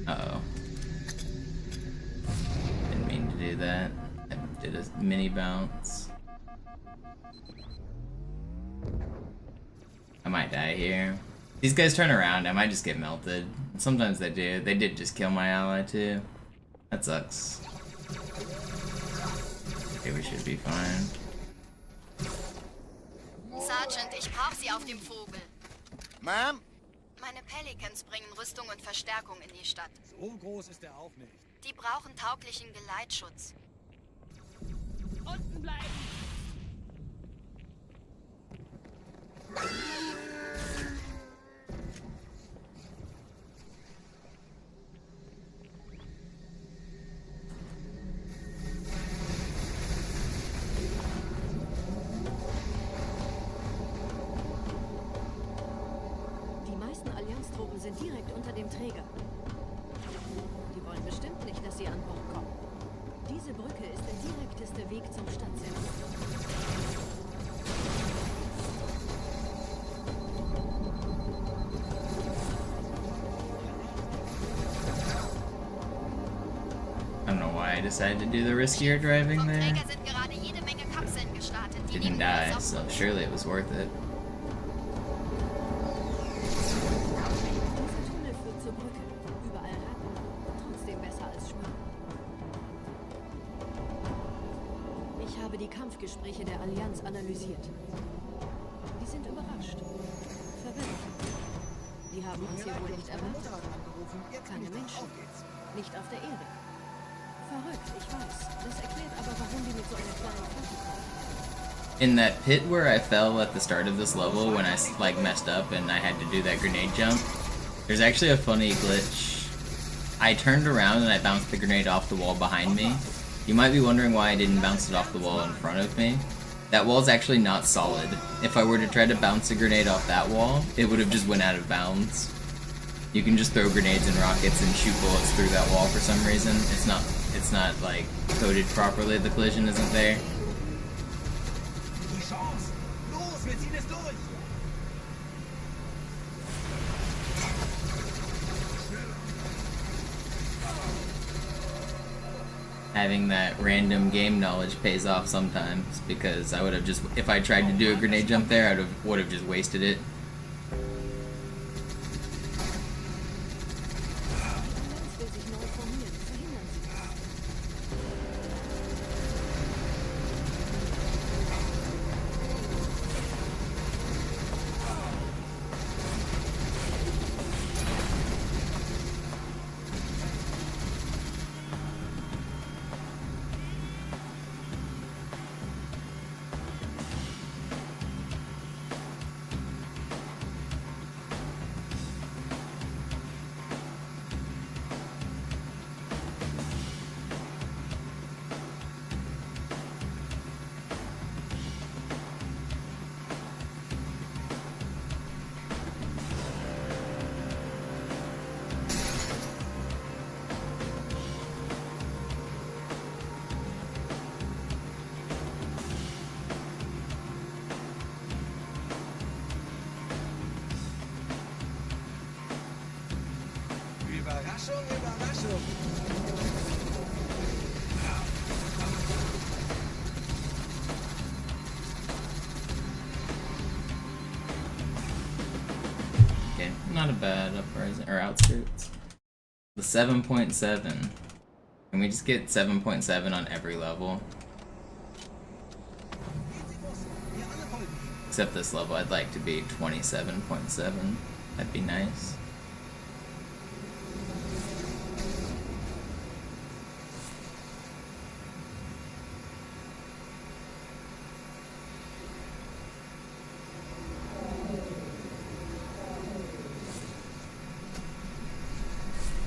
Uh-oh. Didn't mean to do that. I did a mini bounce. I might die here. These guys turn around, I might just get melted. Sometimes they do. They did just kill my ally, too. That sucks. Okay, we should be fine. Sergeant, ich brauche Sie auf dem Vogel. Ma'am? Meine Pelicans bringen Rüstung und Verstärkung in die Stadt. So groß ist er auch nicht. Die brauchen tauglichen Geleitschutz. Unten bleiben! Die meisten Allianztruppen sind direkt unter dem Träger. Die wollen bestimmt nicht, dass sie an Bord kommen. Diese Brücke ist der direkteste Weg zum Stadtzentrum. I don't know why I decided to do the riskier driving Vom there. Träger sind gerade jede Menge Kapseln gestartet. Die Didn't nehmen die, Kurs auf so uns. surely it was worth it. Dieser Tunnel führt zur Brücke. Überall Ratten. Trotzdem besser als Schwimmen. Ich habe die Kampfgespräche der Allianz analysiert. Die sind überrascht. Verwirrt. Die haben uns hier wohl nicht erwartet. Keine Menschen. Nicht auf der Erde. Verrückt, ich weiß. Das erklärt aber, warum die mit so einer kleinen Flotte kommen. In that pit where I fell at the start of this level when I like messed up and I had to do that grenade jump, there's actually a funny glitch. I turned around and I bounced the grenade off the wall behind me. You might be wondering why I didn't bounce it off the wall in front of me. That wall's actually not solid. If I were to try to bounce a grenade off that wall, it would have just went out of bounds. You can just throw grenades and rockets and shoot bullets through that wall for some reason. It's not like coded properly, the collision isn't there. Having that random game knowledge pays off sometimes, because I would have just, if I tried to do a grenade jump there, I would have just wasted it. Okay, not a bad uprising or outskirts. The 7.7. Can we just get 7.7 on every level? Except this level, I'd like to be 27.7. That'd be nice.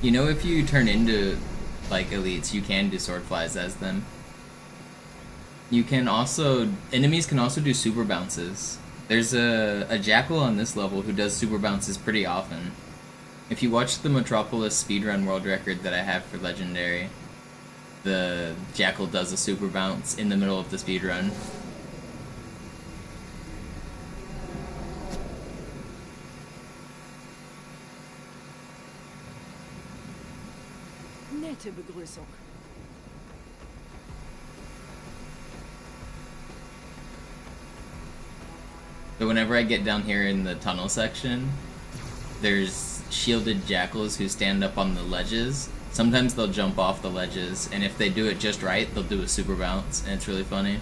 You know, if you turn into, like, elites, you can do sword flies as them. You can also... Enemies can also do super bounces. There's a jackal on this level who does super bounces pretty often. If you watch the Metropolis speedrun world record that I have for Legendary, the jackal does a super bounce in the middle of the speedrun. Nette Begrüßung. So whenever I get down here in the tunnel section, there's shielded jackals who stand up on the ledges. Sometimes they'll jump off the ledges, and if they do it just right, they'll do a super bounce, and it's really funny.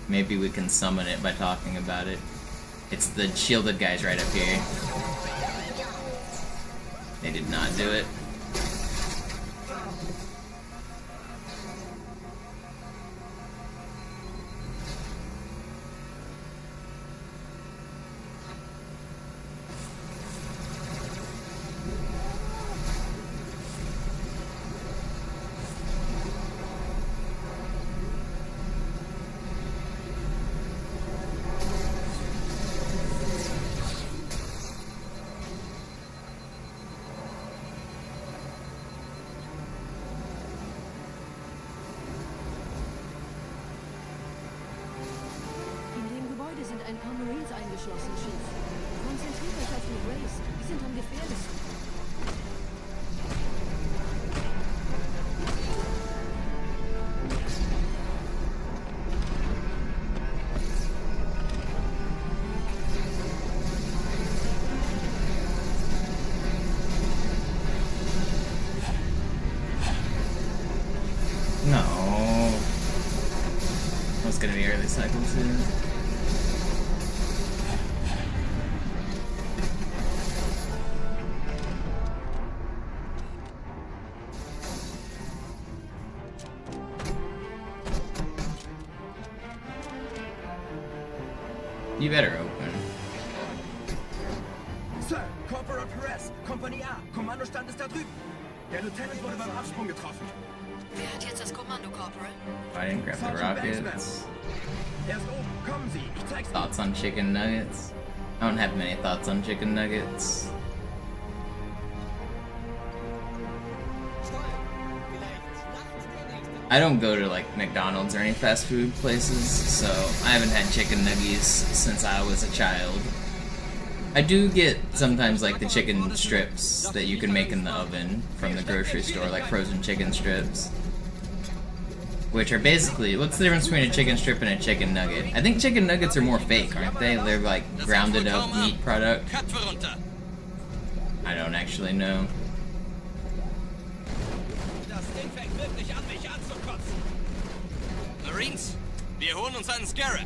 Maybe we can summon it by talking about it. It's the shielded guys right up here. They did not do it. Sind ein paar Marines eingeschlossen, Chief. Konzentriert euch auf die Race. Die sind am gefährlichsten. No. That's gonna be early cycle soon. You better open. Sir, Corporal Perez, Kompanie A. Kommandostand ist da drüben. Der Lieutenant wurde beim Absprung getroffen. Wer hat jetzt das Kommando, Corporal? I didn't grab the Sergeant rockets. Erst oben, kommen Sie, ich zeig's Ihnen. Thoughts on chicken nuggets? I don't have many thoughts on chicken nuggets. I don't go to like McDonald's or any fast food places, so I haven't had chicken nuggies since I was a child. I do get sometimes like the chicken strips that you can make in the oven from the grocery store, like frozen chicken strips. Which are basically, what's the difference between a chicken strip and a chicken nugget? I think chicken nuggets are more fake, aren't they? They're like grounded up meat product. I don't actually know. Marines, wir holen uns einen Scarab.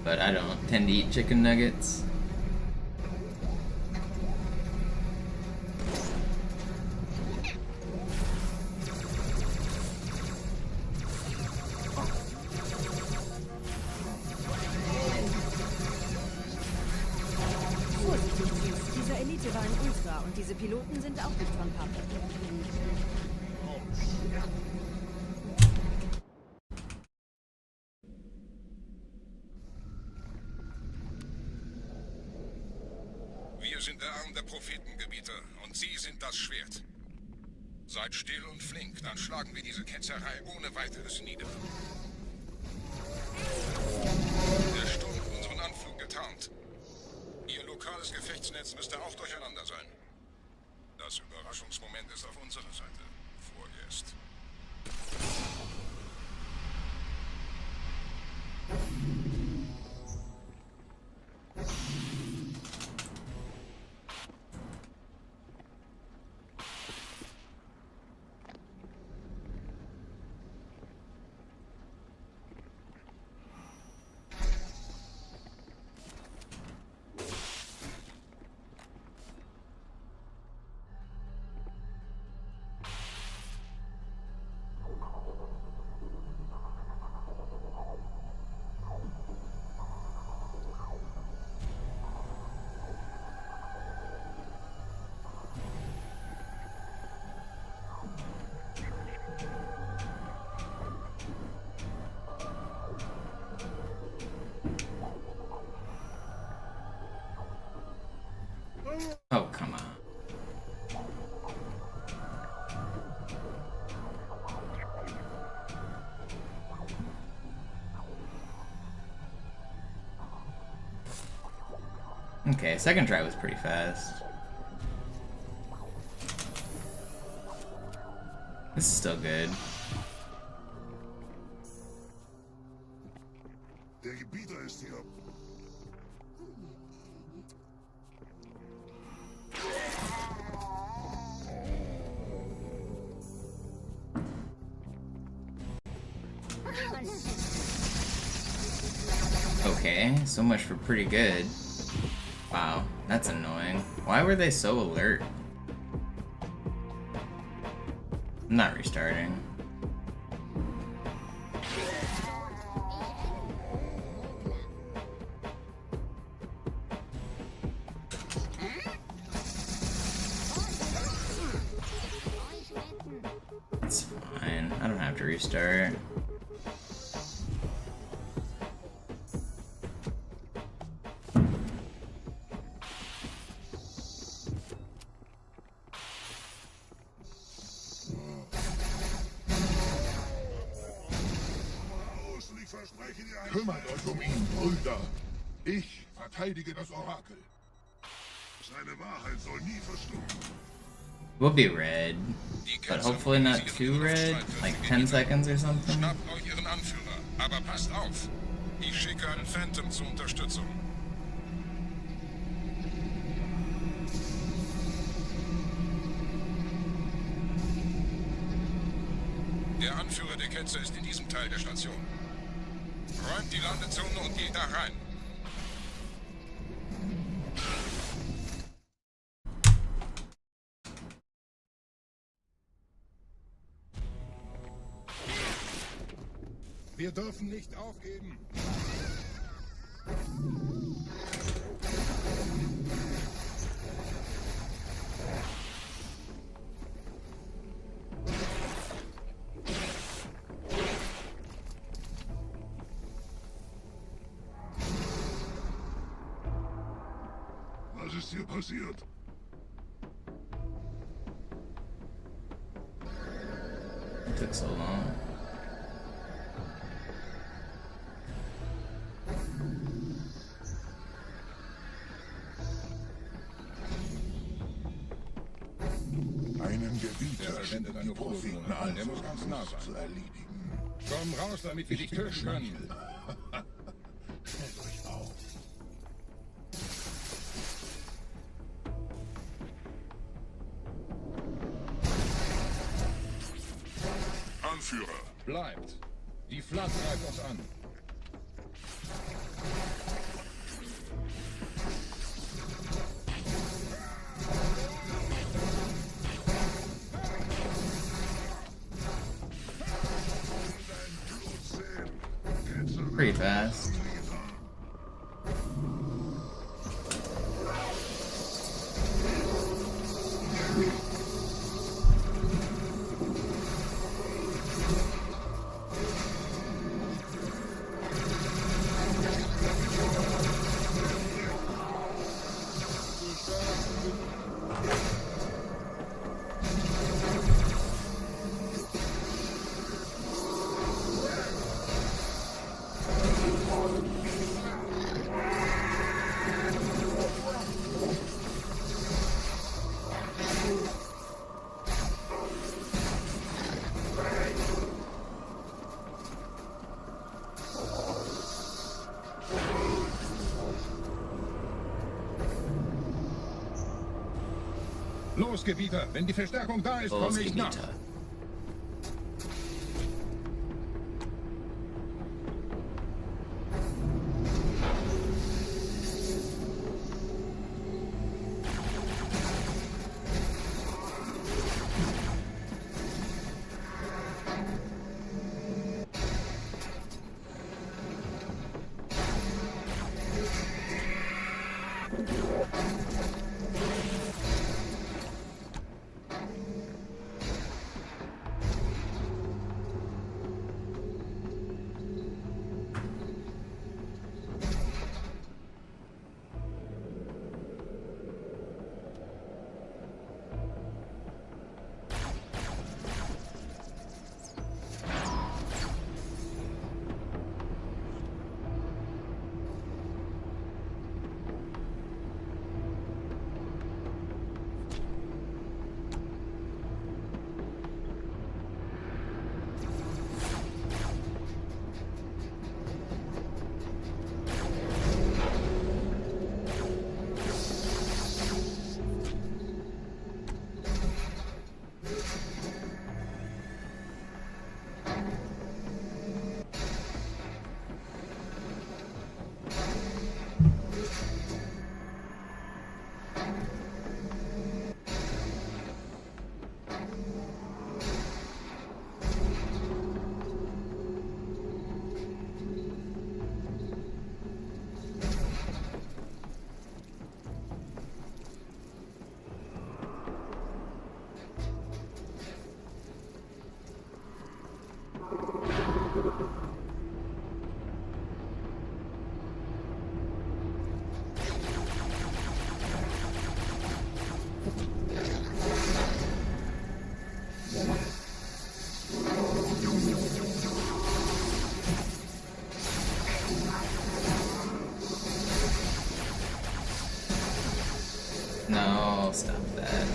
But I don't tend to eat chicken nuggets. Dieser Elite war ein Ultra und diese Piloten sind auch nicht von Pappe. Wir sind der Arm der Prophetengebieter und Sie sind das Schwert. Seid still und flink, dann schlagen wir diese Ketzerei ohne weiteres nieder. Der Sturm hat unseren Anflug getarnt. Ihr lokales Gefechtsnetz müsste auch durcheinander sein. Das Überraschungsmoment ist auf unserer Seite. Vorerst. Oh, come on. Okay, second try was pretty fast. This is still good. Der Gebieter ist hier. Okay, so much for pretty good. Wow, that's annoying. Why were they so alert? I'm not restarting. It's fine. I don't have to restart. Kümmert euch um ihn, Brüder. Ich verteidige das Orakel. Seine Wahrheit soll nie verstummen. We'll be red, but hopefully not too red, like 10 seconds or something. Schnappt euch ihren Anführer, aber passt auf. Ich schicke einen Phantom zur Unterstützung. Der Anführer der Ketzer ist in diesem Teil der Station. Räumt die Landezone und geht da rein. Wir dürfen nicht aufgeben. Was ist hier passiert? It took so long. Einen Gebieter verwendet eine Profil. Der muss ganz nah sein. zu erledigen. Komm raus, damit wir dich töten können. Stellt euch auf. Anführer. Bleibt. Die Flood greift uns an. Pretty fast. Los, Gebieter! Wenn die Verstärkung da ist, komme ich nach. Gebieter. No, stop that.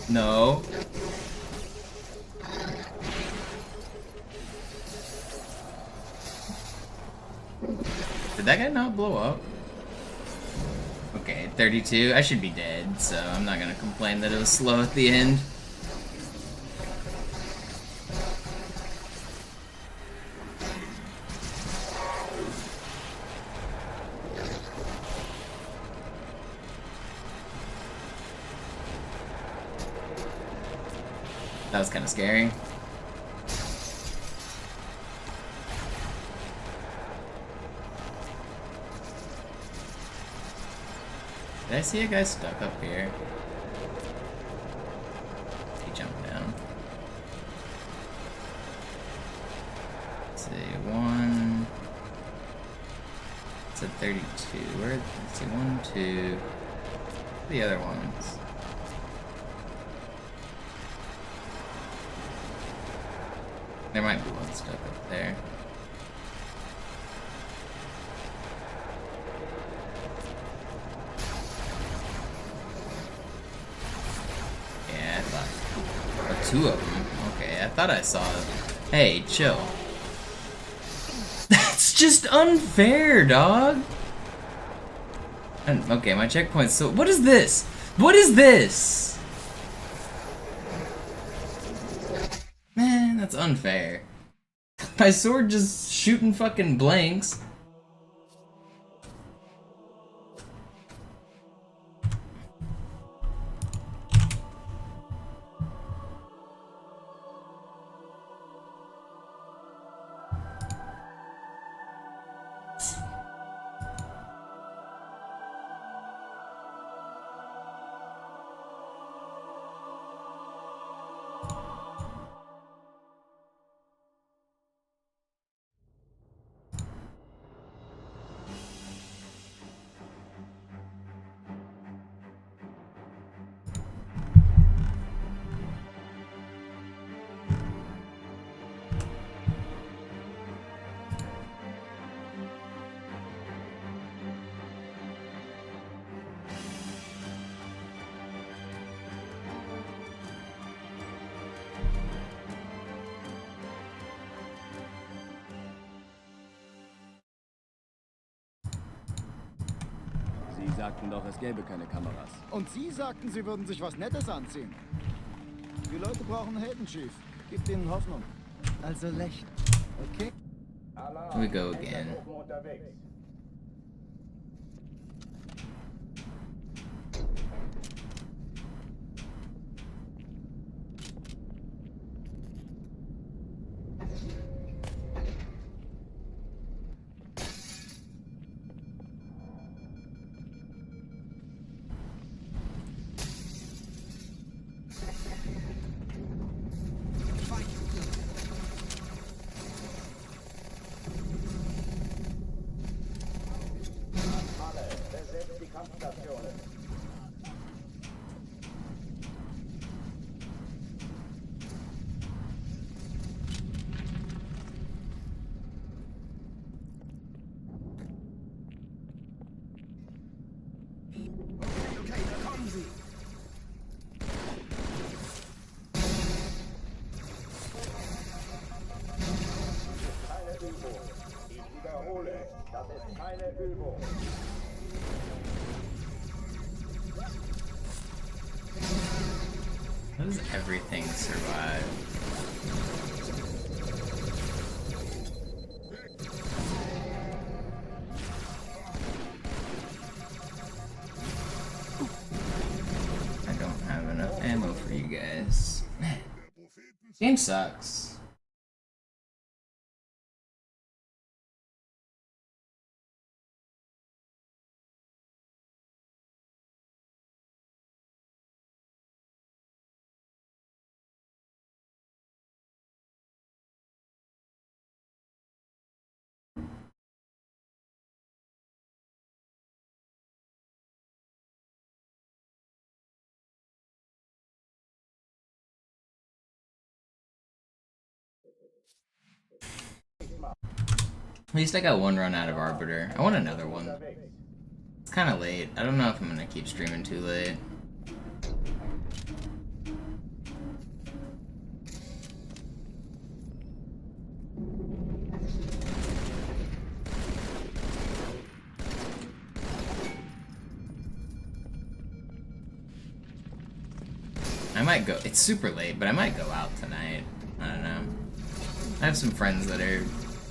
No. Did that guy not blow up? Okay, 32. I should be dead, so I'm not gonna complain that it was slow at the end. That was kind of scary. Did I see a guy stuck up here? He jumped down. Let's see, one. It's at 32. Where? Let's see, 1, 2. The other ones. There might be one stuck up there. Yeah, I thought. Or 2 of them. Okay, I thought I saw it. Hey, chill. That's just unfair, dog. And, okay, my checkpoint's so. What is this? What is this? Man, that's unfair. My sword just shooting fucking blanks. Sie sagten doch, es gäbe keine Kameras. Und Sie sagten, Sie würden sich was Nettes anziehen. Die Leute brauchen Helden, Chief. Gibt ihnen Hoffnung. Also lächeln, okay? Here we go again. How does everything survive? I don't have enough ammo for you guys. Man, game sucks. At least I got one run out of Arbiter. I want another one. It's kind of late. I don't know if I'm gonna keep streaming too late. I might go. It's super late, but I might go out tonight. I don't know. I have some friends that are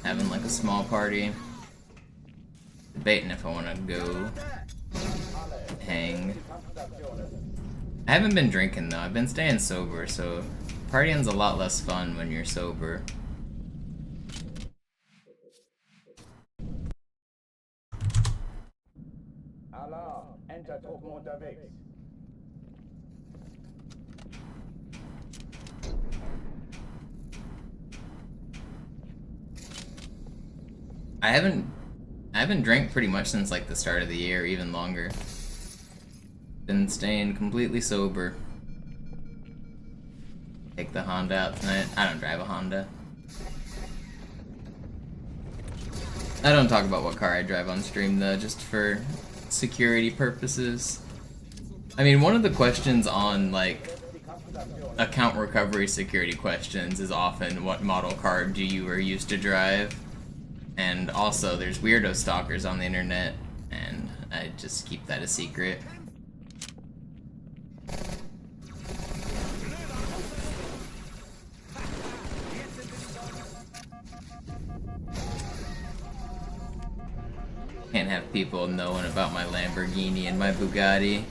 having like a small party. Debating if I want to go hang. I haven't been drinking though. I've been staying sober, so partying's a lot less fun when you're sober. Alarm, Entertruppen unterwegs. I haven't drank pretty much since like the start of the year, even longer. Been staying completely sober. Take the Honda out tonight. I don't drive a Honda. I don't talk about what car I drive on stream though, just for security purposes. I mean, one of the questions on like account recovery security questions is often what model car do you or used to drive? And also there's weirdo stalkers on the internet, and I just keep that a secret. Can't have people knowing about my Lamborghini and my Bugatti.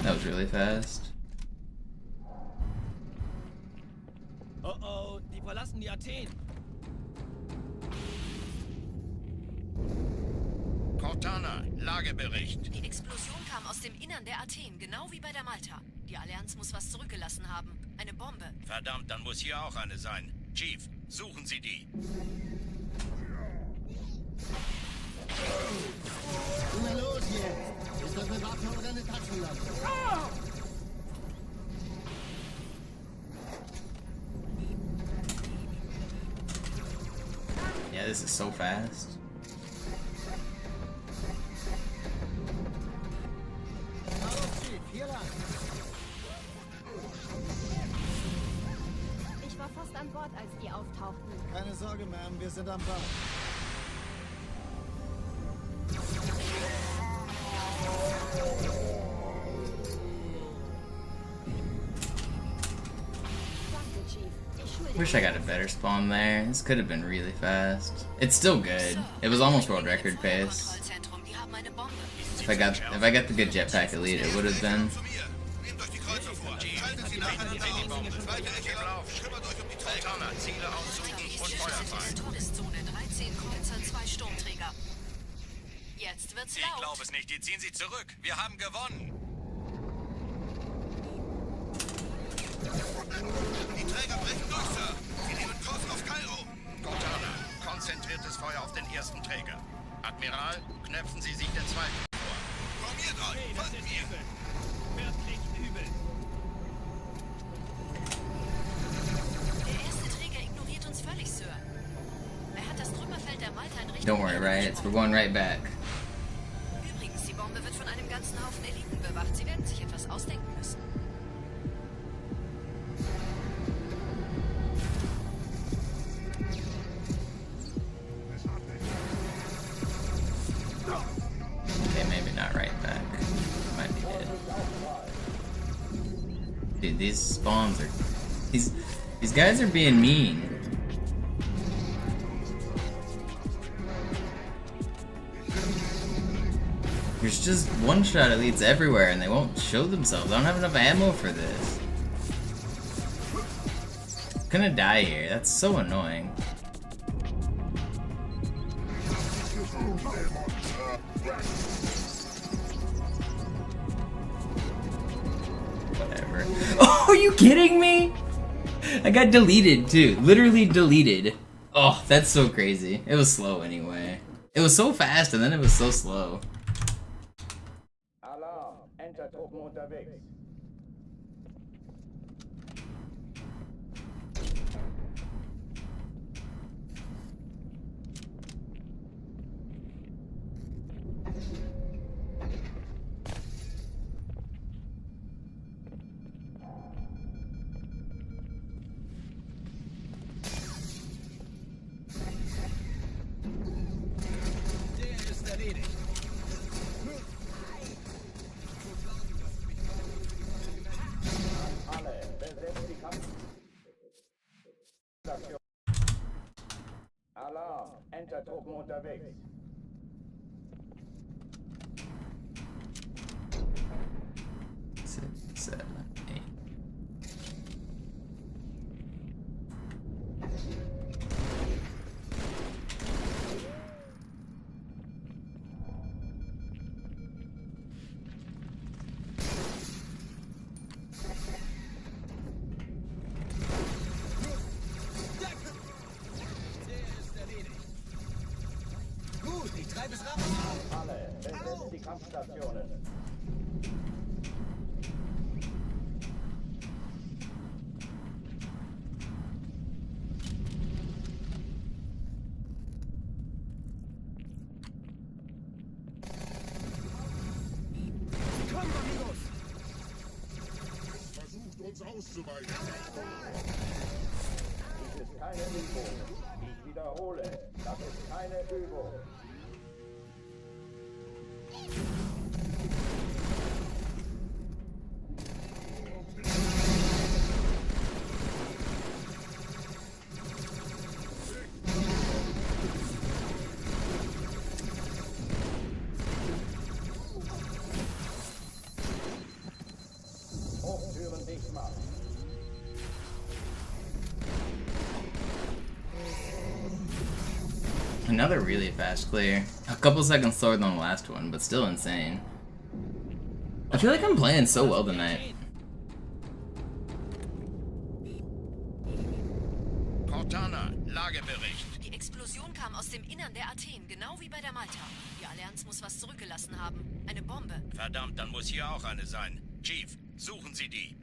That was really fast. Oh oh, die verlassen die Athen. Cortana, Lagebericht. Die Explosion kam aus dem Innern der Athen, genau wie bei der Malta. Die Allianz muss was zurückgelassen haben. Eine Bombe. Verdammt, dann muss hier auch eine sein. Chief, suchen Sie die. Na los jetzt! Ist das eine Waffe oder eine Taschenlampe? Yeah, this is so fast. Hallo Chief, hier lang! Ich war fast an Bord, als die auftauchten. Keine Sorge, Ma'am, wir sind am Bau. Danke, Chief. Ich schulde Wish I got a better spawn there. This could have been really fast. It's still good. It was almost world record pace. Die haben eine Bombe. If I got the good jetpack elite, it would have been. Nehmt euch die Kreuzer vor. Schaltet sie nach. Seht die Bombe. Zweite Ecke auf. Schippert euch um die Cortana. Ziele aussuchen und Feuer frei. Todeszone, 13 Kreuzer, 2 Sturmträger. Jetzt wird's Ich laut. glaube es nicht. Die ziehen sie zurück. Wir haben gewonnen. Die Träger brechen durch, Sir. Sie nehmen Kurs auf Kairo. Cortana, konzentriertes Feuer auf den ersten Träger. Admiral, knöpfen Sie sich den zweiten vor. Formiert euch. Das ist übel. Wirklich übel. Der erste Träger ignoriert uns völlig, Sir. Er hat das Trümmerfeld der Malta in Richtung... Don't worry, right? We're going right back. Übrigens, die Bombe wird von einem ganzen Haufen Eliten bewacht. Sie werden sich etwas ausdenken müssen. Okay, maybe not right back. Might be dead. Dude, these spawns are... These guys are being mean. There's just one-shot elites everywhere and they won't show themselves. I don't have enough ammo for this. I'm gonna die here. That's so annoying. Whatever. Oh, are you kidding me? I got deleted too. Literally deleted. Oh, that's so crazy. It was slow anyway. It was so fast and then it was so slow. Alarm, Entertruppen unterwegs. Truppen unterwegs. Six, seven, eight. Gut, ich treibe es raus. Alle, besetzt die Kampfstationen. Komm, Amigos. Versucht uns auszuweichen. Dies ist keine Übung. Ich wiederhole, das ist keine Übung. Hochtüren dicht machen. Another really fast clear. A couple seconds slower than the last one, but still insane. I feel like I'm playing so well tonight. Cortana, Lagebericht. Die Explosion kam aus dem Innern der Athen, genau wie bei der Malta. Die Allianz muss was zurückgelassen haben. Eine Bombe. Verdammt, dann muss hier auch eine sein. Chief, suchen Sie die.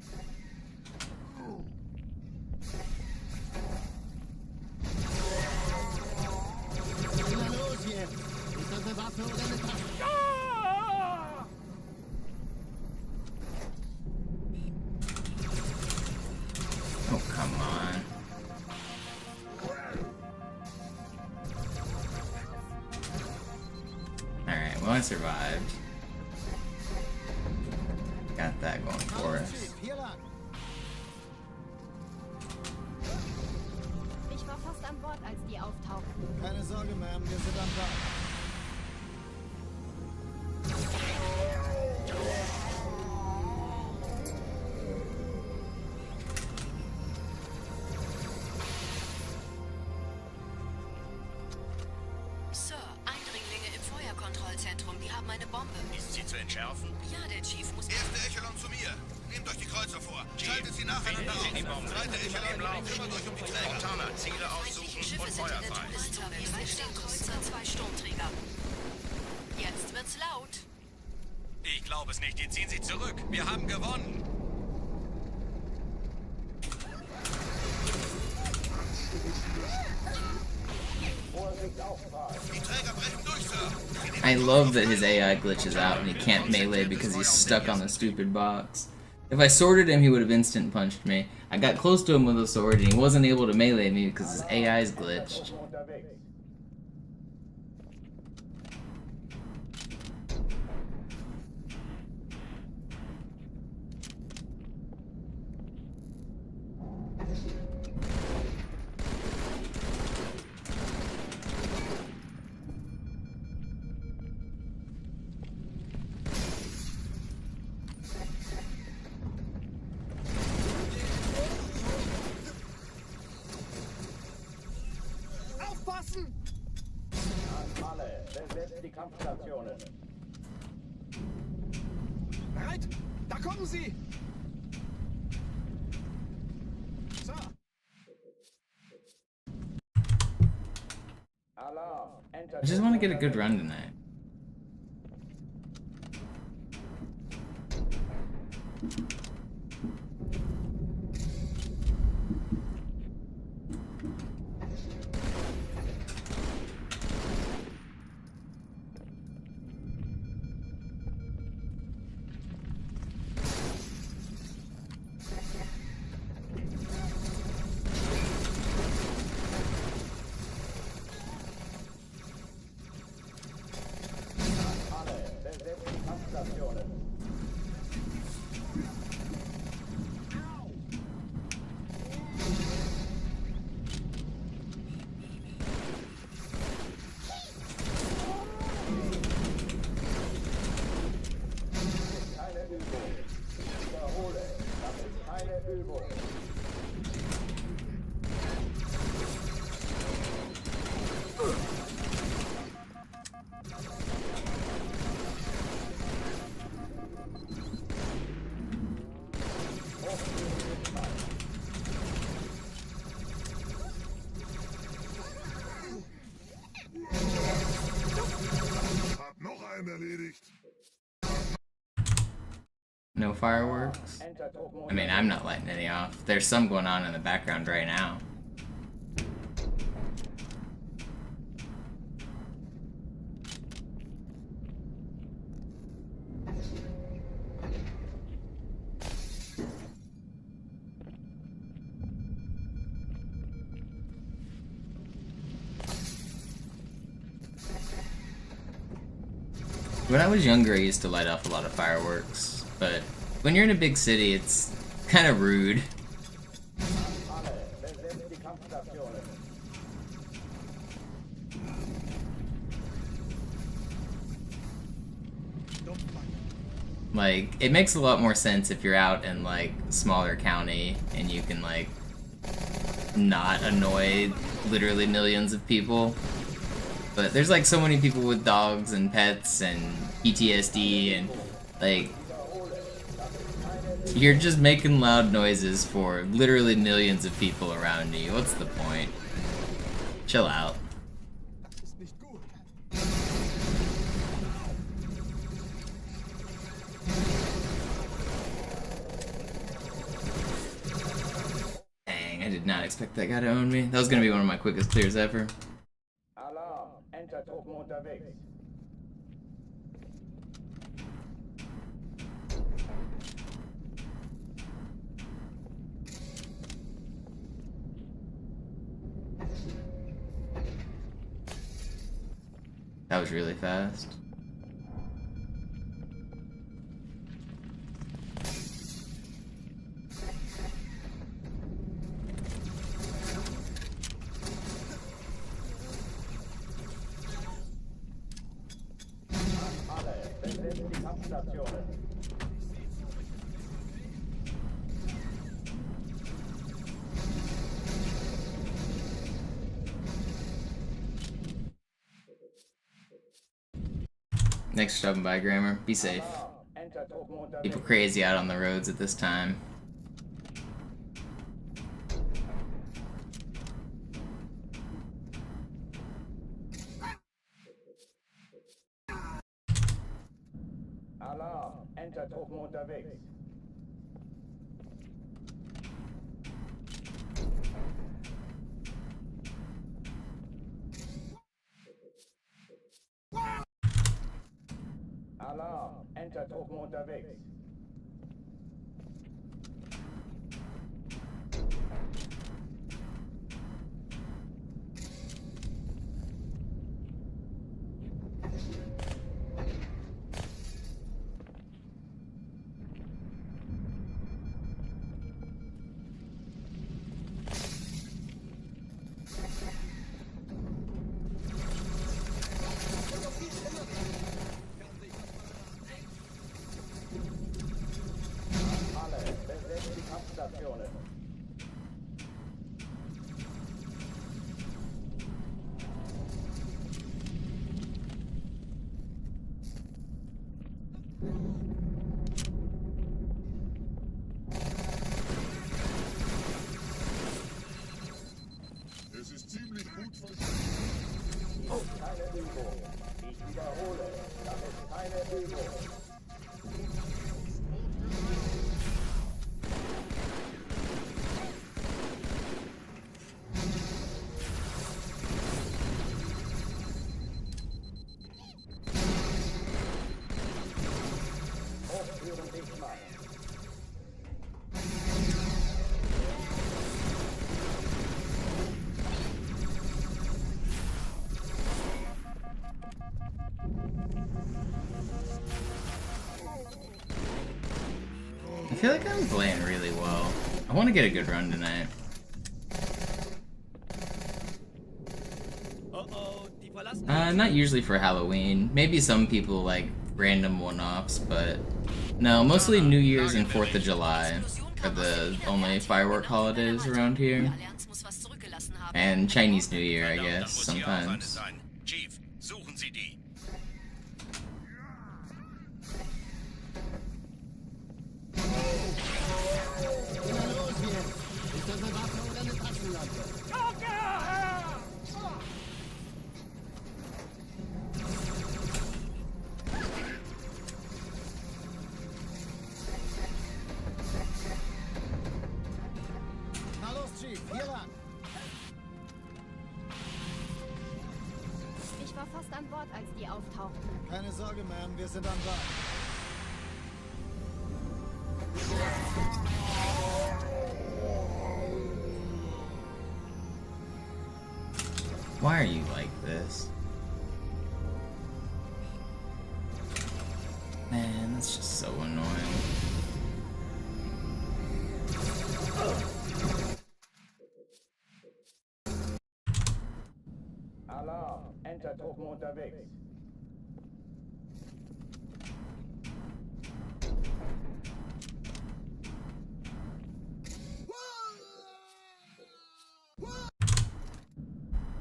Na los jetzt! Ist das eine Waffe oder eine Tasche? Oh, come on. Alright, well, I survived. Got that going for us. Hier lang. Ich war fast an Bord, als die auftauchten. Keine Sorge, Ma'am, wir sind am Tag. Sir, Eindringlinge im Feuerkontrollzentrum. Die haben eine Bombe. Ist sie zu entschärfen? Ja, der Chief muss... Erste Echelon zu mir. Nehmt euch die Kreuzer vor. Schaltet sie nacheinander auf. Zweite Echelon, kümmert euch um die Träger. Cortana, Ziele aussuchen Schiffe und sind Feuer in der frei. Todeszone. 3 Sternkreuzer, 2 Sturmträger. Jetzt wird's laut. Ich glaube es nicht. Die ziehen sich zurück. Wir haben gewonnen. Vorsicht, Aufprall. Die Träger brechen durch, Sir. I love that his AI glitches out and he can't melee because he's stuck on the stupid box. If I sworded him, he would have instant punched me. I got close to him with a sword and he wasn't able to melee me because his AI's glitched. Truppen unterwegs. Aufpassen! An alle, besetzt die Kampfstationen. Bereit? Da kommen sie! So, Alarm. Enter. I just want to get a good run tonight. Alle, besetzt die Kampfstationen. No fireworks? I mean, I'm not lighting any off. There's some going on in the background right now. When I was younger, I used to light off a lot of fireworks, but when you're in a big city, it's kind of rude. Like, it makes a lot more sense if you're out in, like, a smaller county and you can, like, not annoy literally millions of people. But there's, like, so many people with dogs and pets and PTSD and, like, you're just making loud noises for literally millions of people around you. What's the point? Chill out. Dang, I did not expect that guy to own me. That was gonna be one of my quickest clears ever. Alarm! Enter-Truppen unterwegs. That was really fast. Alle, besetzt die Kampfstationen. Next stopping by, Grammar. Be safe. Enter-Truppen unterwegs. People crazy out on the roads at this time. Alarm! Enter-Truppen unterwegs. Alarm! Enter-Truppen unterwegs. Alle, besetzt die Kampfstationen. Es ist ziemlich gut verstanden. Keine Übung. Ich wiederhole, das ist keine Übung. Hochführen dich mal. I feel like I'm playing really well. I want to get a good run tonight. Not usually for Halloween. Maybe some people like random one-offs, but no, mostly New Year's and 4th of July are the only firework holidays around here. And Chinese New Year, I guess, sometimes. Chief, suchen Sie die. Immer los jetzt! Ist das eine Waffe oder eine Taschenlampe? die auftauchen. Keine Sorge, Ma'am, wir sind am Ball. Why are you like this? Man, that's just so annoying. Alarm! Entertruppen unterwegs.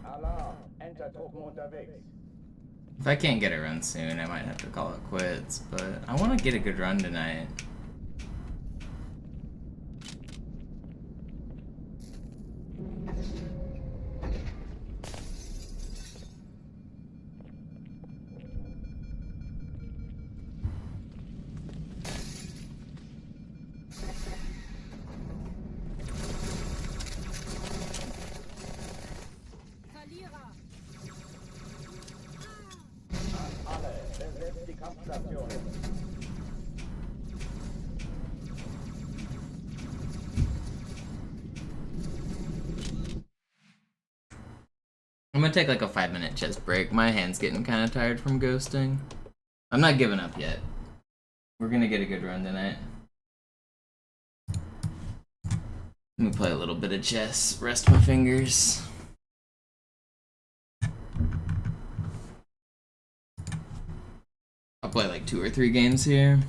Alarm! Entertruppen unterwegs. If I can't get a run soon, I might have to call it quits, but I want to get a good run tonight. Alle, besetzt die Kampfstation. I'm gonna take like a 5-minute chest break. My hand's getting kind of tired from ghosting. I'm not giving up yet. We're gonna get a good run tonight. Let me play a little bit of chess, rest my fingers. I'll play like 2 or 3 games here.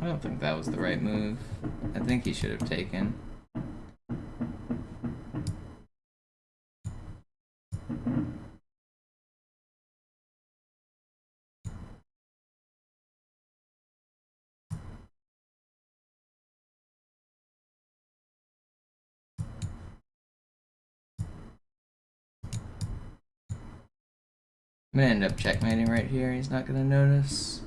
I don't think that was the right move. I think he should have taken. I'm gonna end up checkmating right here. He's not gonna notice.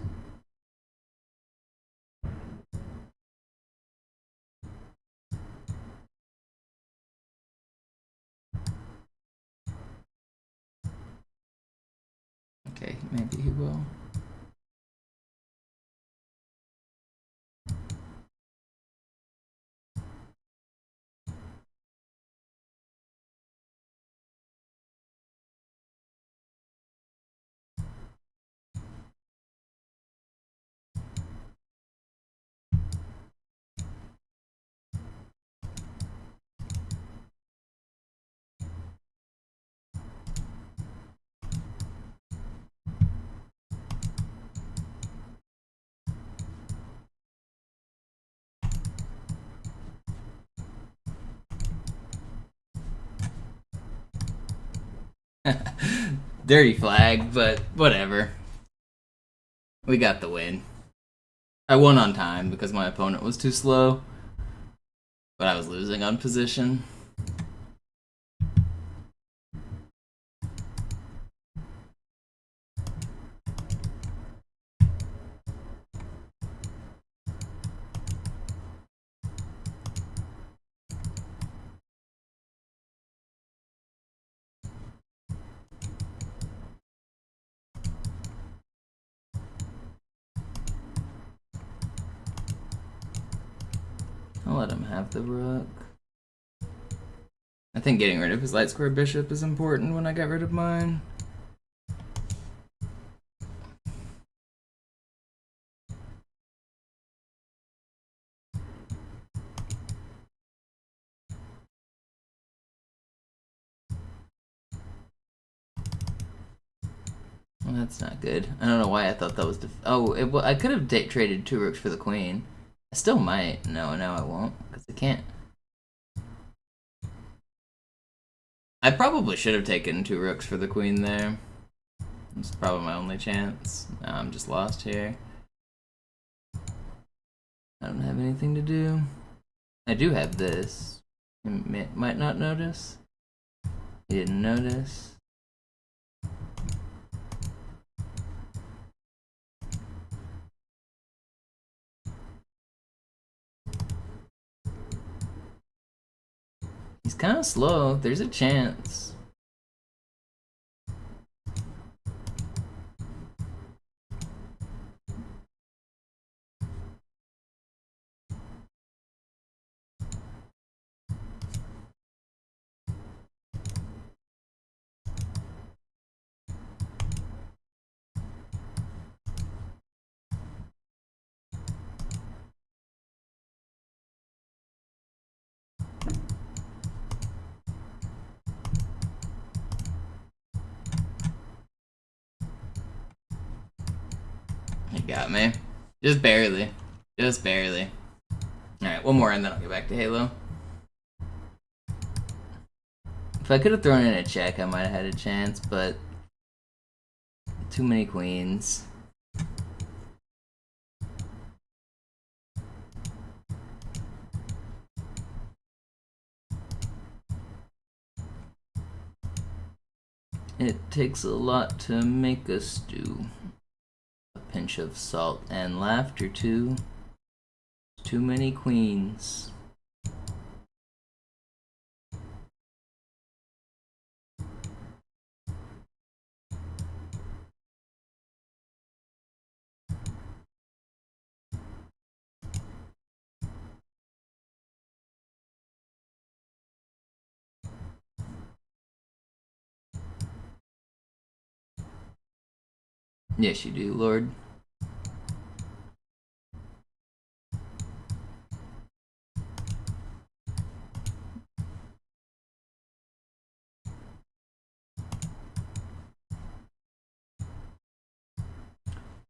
Okay, maybe he will. Dirty flag, but whatever. We got the win. I won on time because my opponent was too slow, but I was losing on position. I'll let him have the rook. I think getting rid of his light square bishop is important when I get rid of mine. Well, that's not good. I don't know why I thought that was I could have traded 2 rooks for the queen. I still might. No, I won't, because I can't. I probably should have taken 2 rooks for the queen there. It's probably my only chance. Now I'm just lost here. I don't have anything to do. I do have this. You might not notice. You didn't notice. He's kind of slow. There's a chance. He got me. Just barely. Just barely. Alright, one more and then I'll get back to Halo. If I could have thrown in a check, I might have had a chance, but too many queens. It takes a lot to make a stew. A pinch of salt and laughter too. Too many queens. Yes, you do, Lord.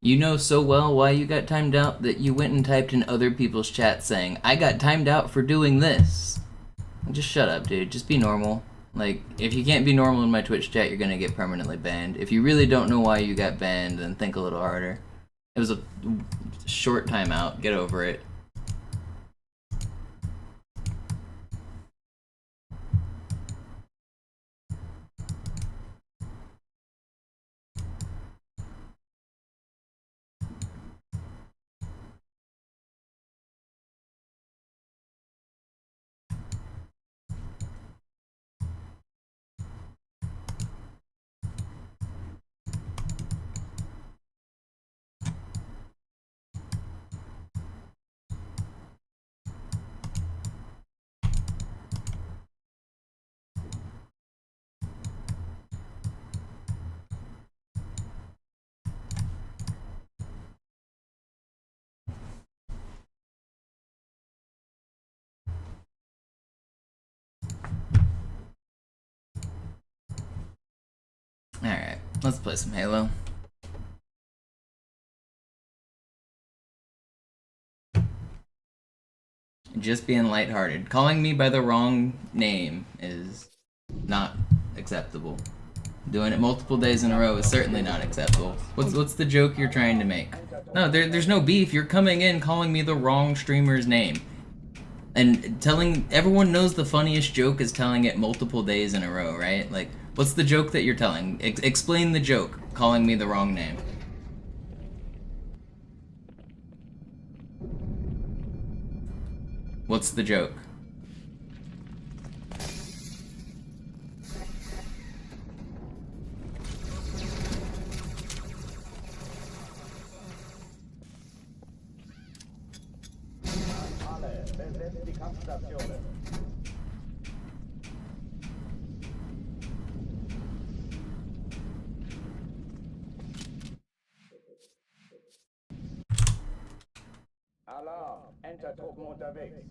You know so well why you got timed out that you went and typed in other people's chat saying, I got timed out for doing this. Just shut up, dude. Just be normal. Like, if you can't be normal in my Twitch chat, you're gonna get permanently banned. If you really don't know why you got banned, then think a little harder. It was a short timeout. Get over it. Alright, let's play some Halo. Just being lighthearted. Calling me by the wrong name is not acceptable. Doing it multiple days in a row is certainly not acceptable. What's the joke you're trying to make? No, there's no beef. You're coming in calling me the wrong streamer's name. And telling... Everyone knows the funniest joke is telling it multiple days in a row, right? Like, what's the joke that you're telling? Explain the joke, calling me the wrong name. What's the joke? Alarm! Entertruppen unterwegs.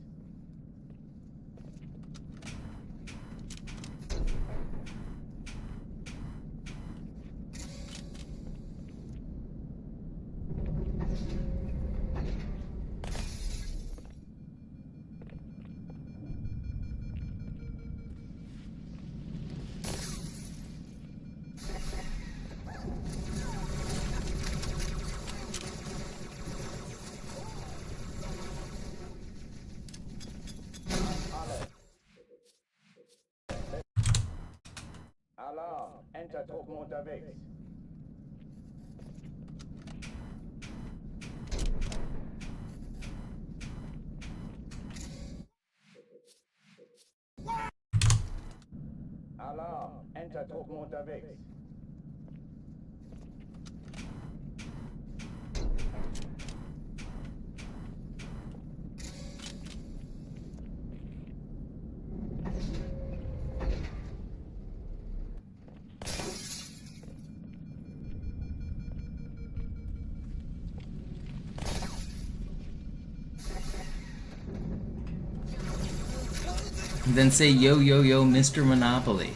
Alarm! Entertruppen unterwegs. Alarm! Entertruppen unterwegs. Then say yo yo yo MisterMonopoli.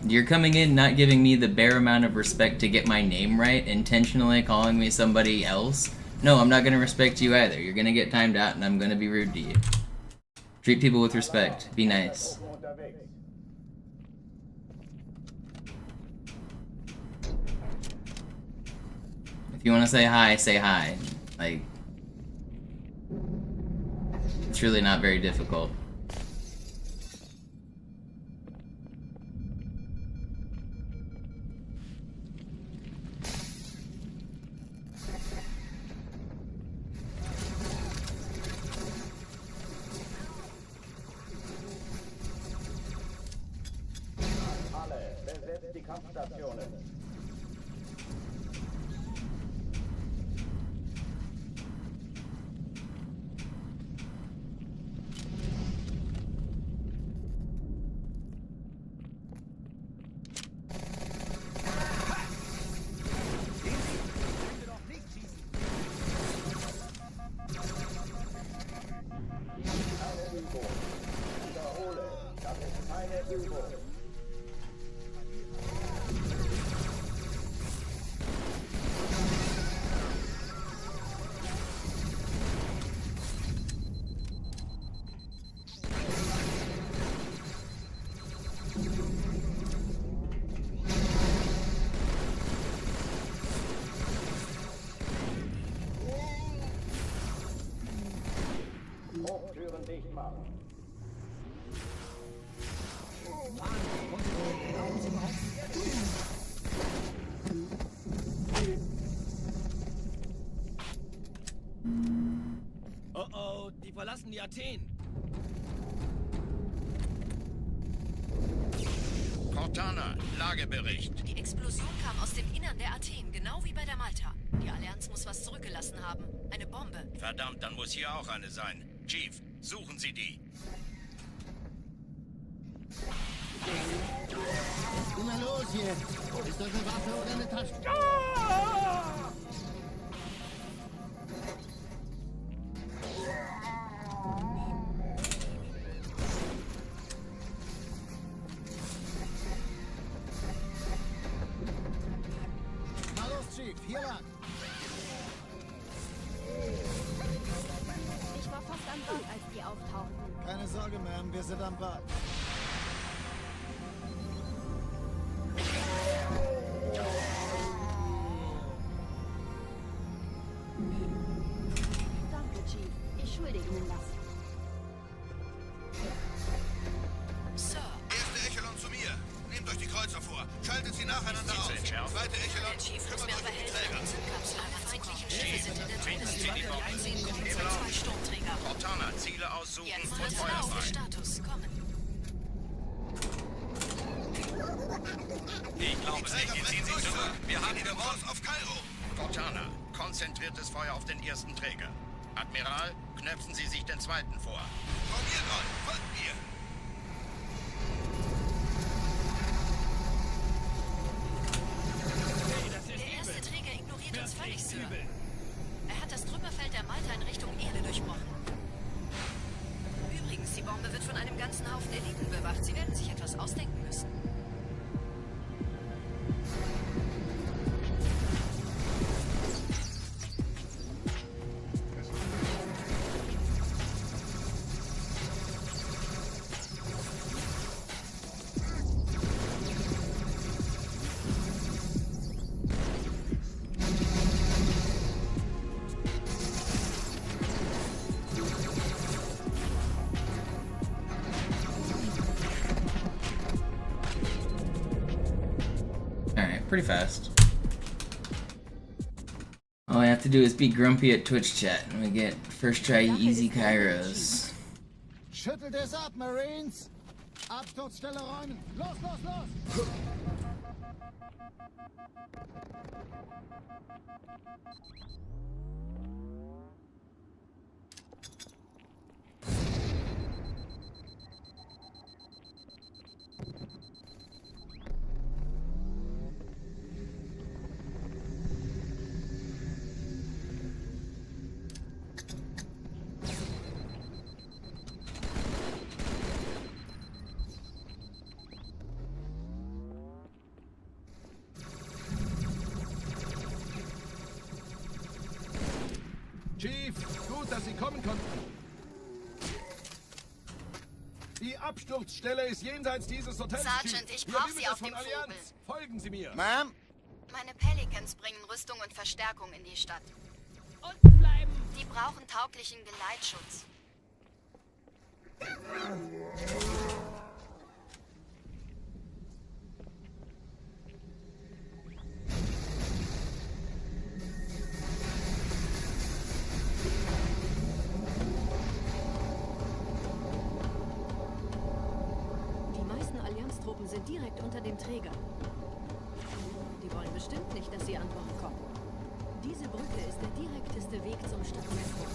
You're coming in not giving me the bare amount of respect to get my name right, intentionally calling me somebody else. No, I'm not gonna respect you either. You're gonna get timed out and I'm gonna be rude to you. Treat people with respect. Be nice. If you want to say hi, say hi. Like, it's really not very difficult. Alle, besetzt die Kampfstationen. Hochtüren dicht machen. Oh oh, die verlassen die Athen. Cortana, Lagebericht. Die Explosion kam aus dem Innern der Athen, genau wie bei der Malta. Die Allianz muss was zurückgelassen haben. Eine Bombe. Verdammt, dann muss hier auch eine sein. Chief, suchen Sie die. Immer los hier! Ist das eine Waffe oder eine Tasche? Na los, Chief, hier lang. Ich war fast an Bord, als die auftauchten. Keine Sorge, Ma'am, wir sind am Bad. Danke, Chief. Ich schulde Ihnen das. Sir, Erste Echelon zu mir. Nehmt euch die Kreuzer vor. Schaltet sie nacheinander aus. Zweite Echelon, der Chief muss kümmert mir euch aber um die helfen. Träger. Die Zündkapsel aller feindlichen Schiffe sind in der Todeszone. Einsehen kommen unsere 2 Sturmträger. Cortana, Ziele aussuchen Jetzt und ist Feuer der frei. Status kommen. Ich glaube es nicht. Jetzt ziehen Sie zurück. Wir haben den gewonnen. Kurs auf Kairo. Cortana, konzentriertes Feuer auf den ersten Träger. Admiral, knöpfen Sie sich den zweiten vor. Formiert euch, folgt mir. Der erste Träger ignoriert uns völlig, Sir. Er hat das Trümmerfeld der Malta in Richtung Erde durchbrochen. Übrigens, die Bombe wird von einem ganzen Haufen Eliten bewacht. Sie werden sich etwas ausdenken müssen. pretty fast. All I have to do is be grumpy at Twitch chat, and we get first try easy Kairos. Schüttelt es ab, Marines! Absturzstelle räumen! Los, los, los! Chief, gut, dass Sie kommen konnten. Die Absturzstelle ist jenseits dieses Hotels. Sergeant, Chief. ich Hier brauch gibt Sie es auf von dem Allianz. Folgen Sie mir. Ma'am? Meine Pelicans bringen Rüstung und Verstärkung in die Stadt. Unten bleiben! Die brauchen tauglichen Geleitschutz. Die meisten Allianztruppen sind direkt unter dem Träger. Die wollen bestimmt nicht, dass sie an Bord kommen. Diese Brücke ist der direkteste Weg zum Stadtzentrum.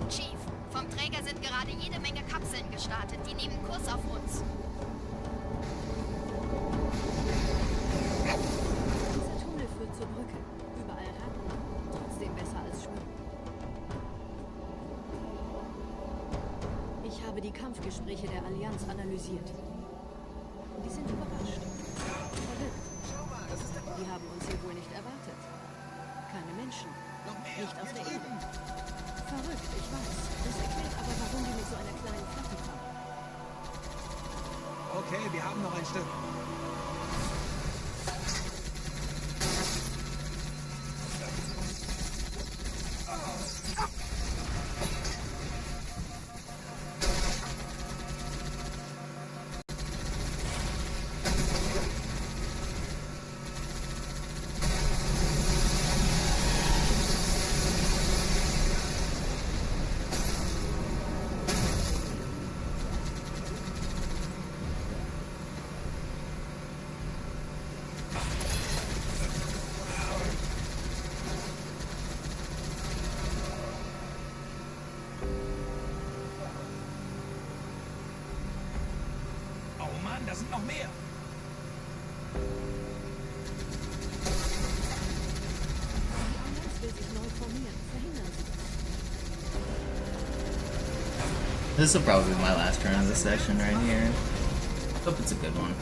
Chief, vom Träger sind gerade jede Menge Kapseln gestartet. Die nehmen Kurs auf uns. Dieser Tunnel führt zur Brücke. Überall Ratten. Trotzdem besser als schwimmen. Ich habe die Kampfgespräche der Allianz analysiert. Die sind überrascht. Verrückt. Die haben uns hier wohl nicht erwartet. Keine Menschen. Nicht auf der Erde. Verrückt, ich weiß. Das erklärt aber, warum die mit so einer kleinen Flotte kommen. Okay, wir haben noch ein Stück. Oh Mann, da sind noch mehr. Die Allianz will sich neu formieren. Verhindern Sie das. This will probably be my last turn of the session right here. Hope it's a good one.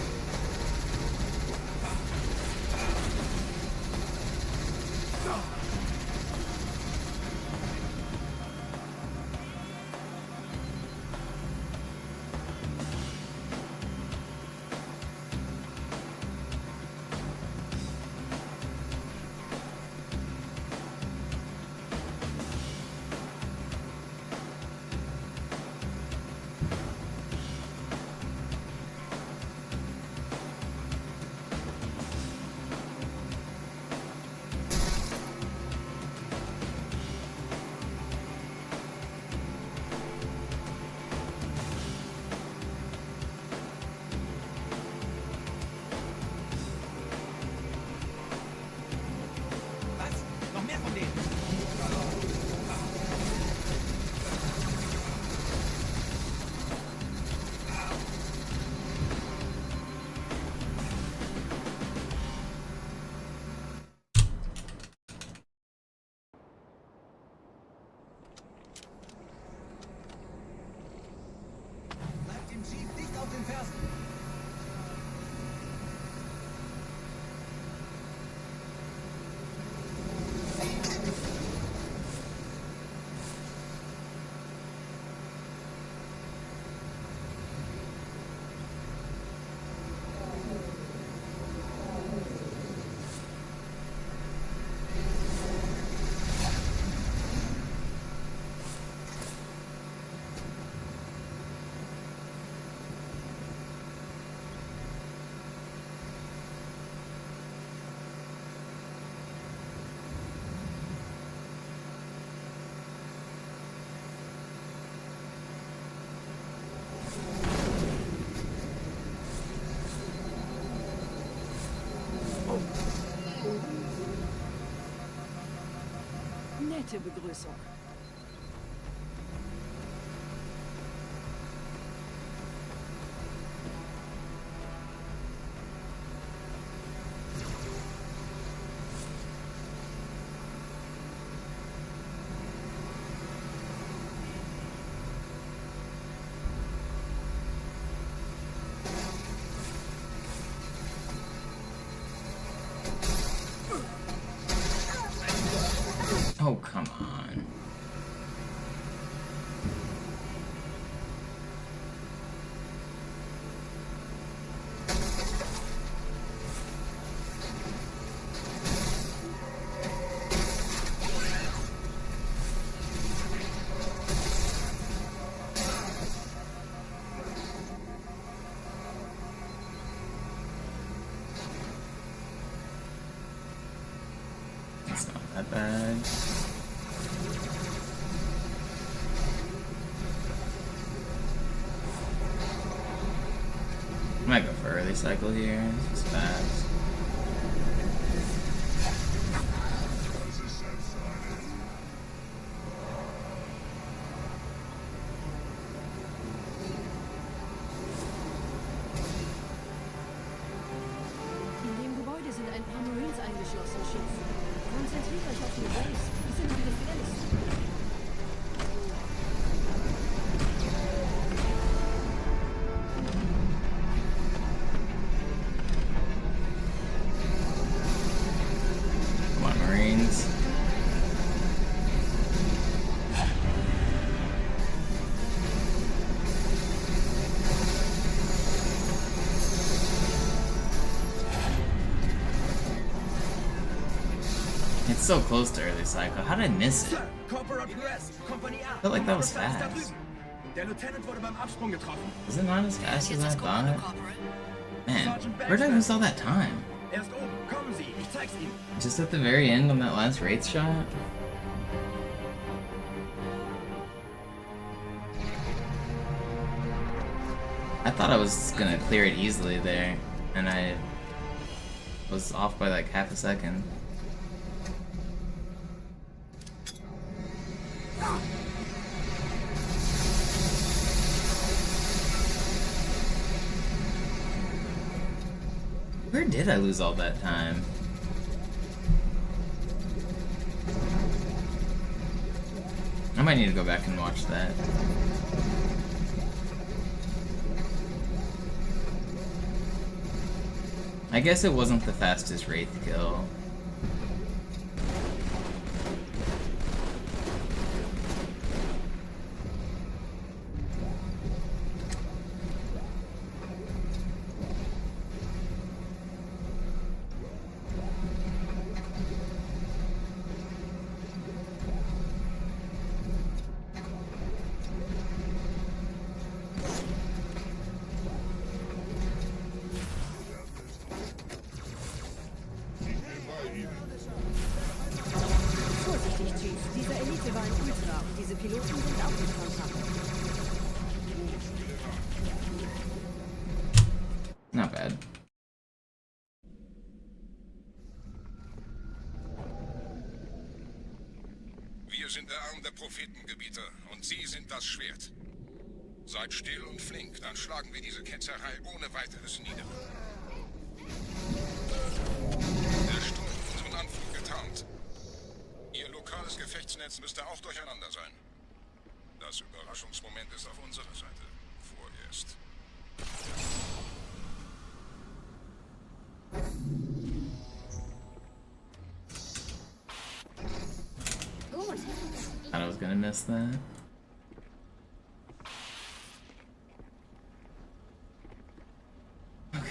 Nette Begrüßung. Oh, come on. It's not that bad. I might go for early cycle here. This is fast. In dem Gebäude sind ein paar Marines eingeschlossen, Chief. Konzentriert euch auf die Base. Die sind am gefährlichsten. Come on, Marines. It's so close to early cycle. How did I miss it? I felt like that was fast. Der Lieutenant wurde beim Absprung getroffen. Is it not as fast as I thought? Man, where did I lose all that time? Erst oben, kommen Sie, ich zeig's Ihnen. Just at the very end on that last Wraith shot? I thought I was gonna clear it easily there, and I was off by like half a second. Where did I lose all that time? I might need to go back and watch that. I guess it wasn't the fastest Wraith kill. Vorsichtig, Chief. Diese Elite war ein Ultra und diese Piloten sind auch nicht von Pappe. Not bad. Wir sind der Arm der Prophetengebieter und Sie sind das Schwert. Seid still und flink, dann schlagen wir diese Ketzerei ohne weiteres nieder. Der Sturm hat unseren Anflug getarnt. Ihr lokales Gefechtsnetz müsste auch durcheinander sein. Das Überraschungsmoment ist auf unserer Seite. Vorerst. Thought I was gonna miss that. Okay.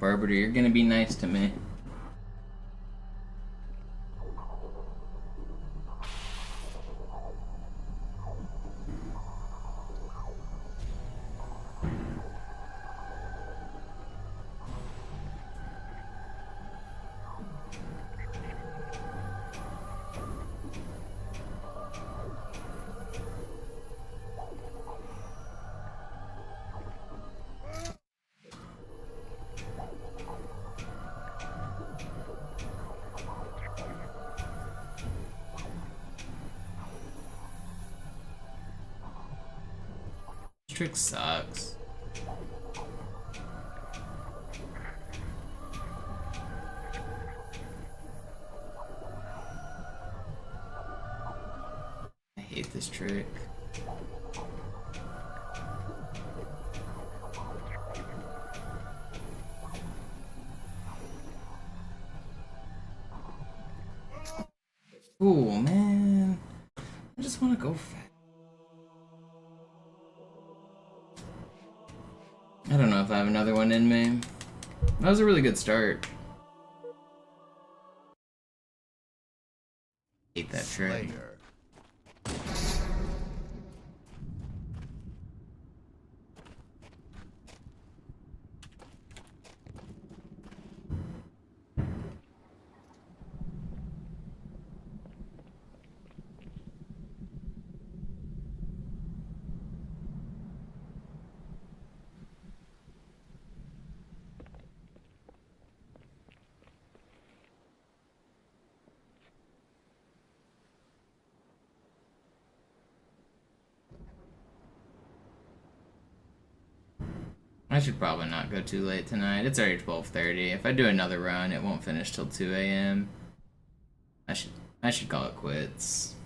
Arbiter, you're gonna be nice to me. trick sucks. I hate this trick. Ooh, man. I just want to go fast. I don't know if I have another one in me. That was a really good start. Hate that trick. I should probably not go too late tonight. It's already 12:30. If I do another run, it won't finish till 2 a.m. I should call it quits.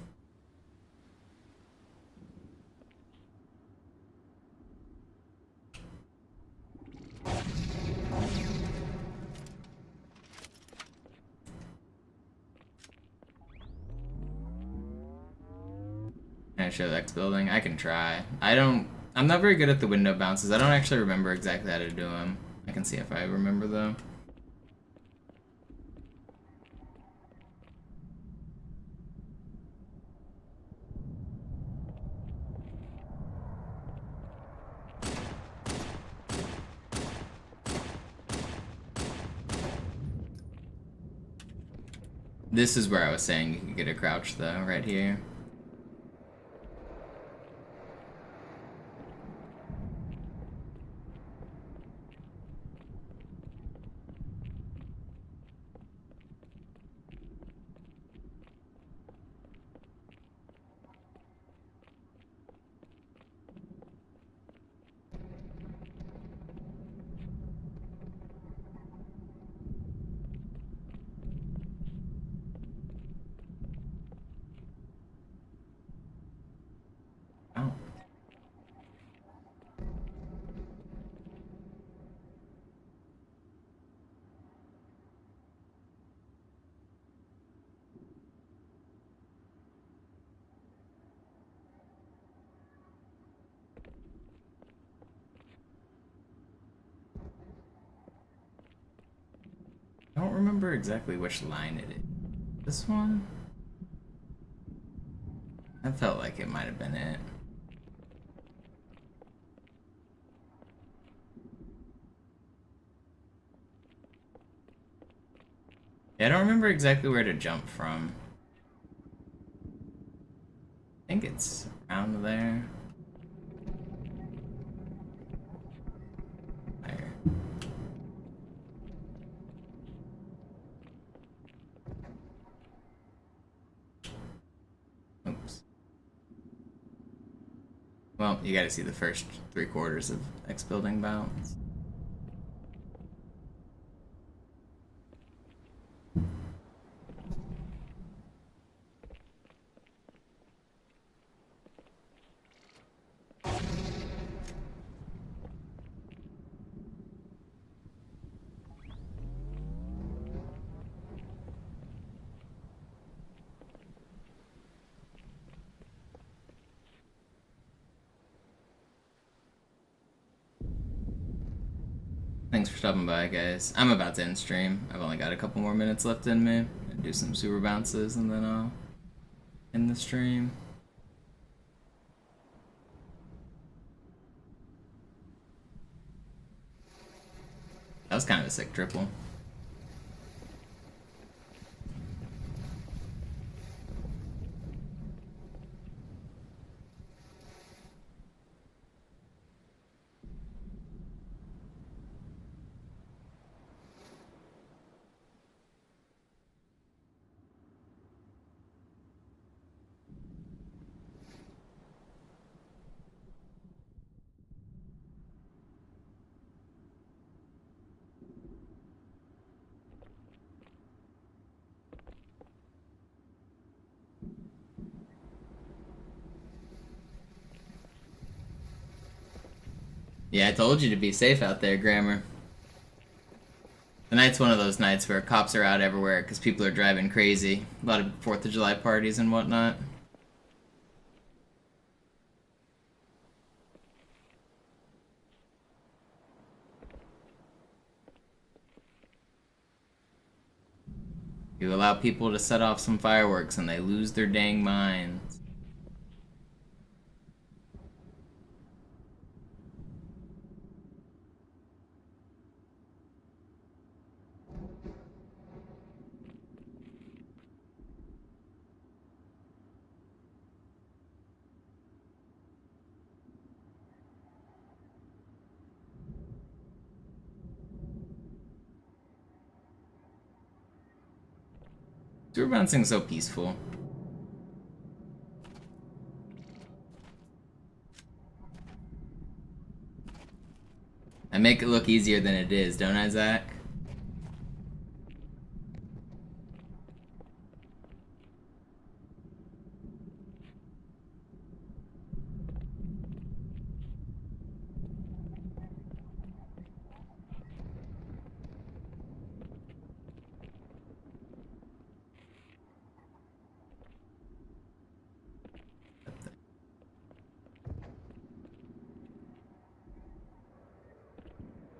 Can I show the X building? I can try. I'm not very good at the window bounces. I don't actually remember exactly how to do them. I can see if I remember though. This is where I was saying you could get a crouch though, right here. Oh. I don't remember exactly which line it is. This one? I felt like it might have been it. Yeah, I don't remember exactly where to jump from. I think it's around there. There. Oops. Well, you gotta see the first 3/4 of X building bounce. Thanks for stopping by, guys. I'm about to end stream. I've only got a couple more minutes left in me. Do some super bounces and then I'll end the stream. That was kind of a sick triple. Yeah, I told you to be safe out there, Grammar. Tonight's one of those nights where cops are out everywhere because people are driving crazy. A lot of 4th of July parties and whatnot. You allow people to set off some fireworks and they lose their dang minds. Sewer bouncing's so peaceful. I make it look easier than it is, don't I, Zach?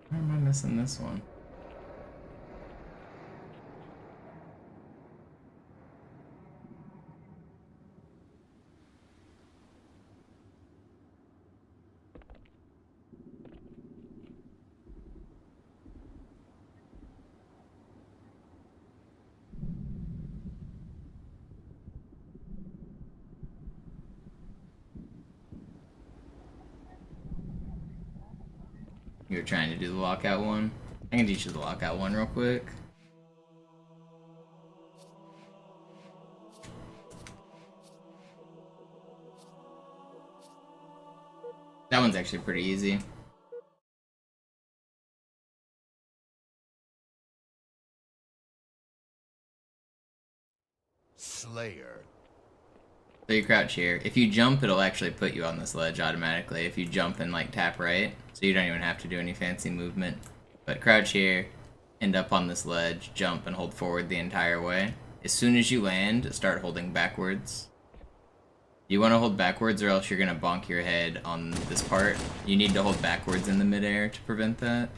Why am I missing this one? You were trying to do the lockout one? I can teach you the lockout one real quick. That one's actually pretty easy. Slayer. So you crouch here. If you jump, it'll actually put you on this ledge automatically. If you jump and like tap right, so you don't even have to do any fancy movement. But crouch here, end up on this ledge, jump and hold forward the entire way. As soon as you land, start holding backwards. You want to hold backwards or else you're going to bonk your head on this part. You need to hold backwards in the midair to prevent that.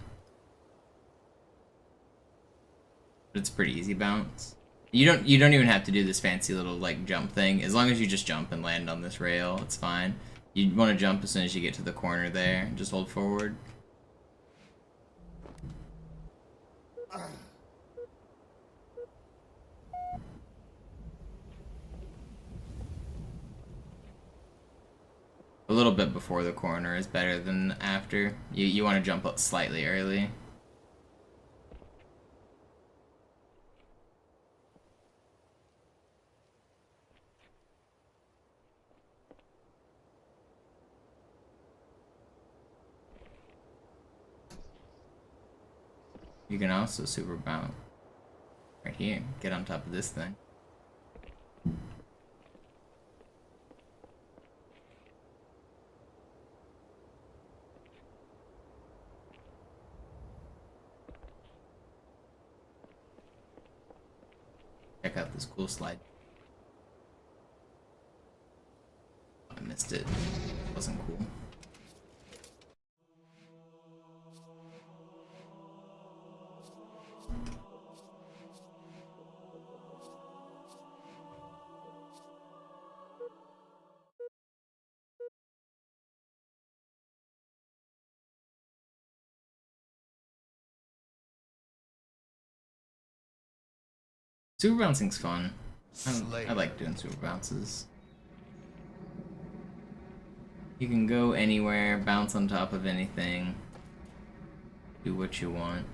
But it's a pretty easy bounce. You don't even have to do this fancy little like jump thing. As long as you just jump and land on this rail, it's fine. You want to jump as soon as you get to the corner there. Just hold forward. A little bit before the corner is better than after. You want to jump up slightly early. You can also super bounce right here. Get on top of this thing. Check out this cool slide. I missed it. It wasn't cool. Super bouncing's fun. I like doing super bounces. You can go anywhere, bounce on top of anything, do what you want.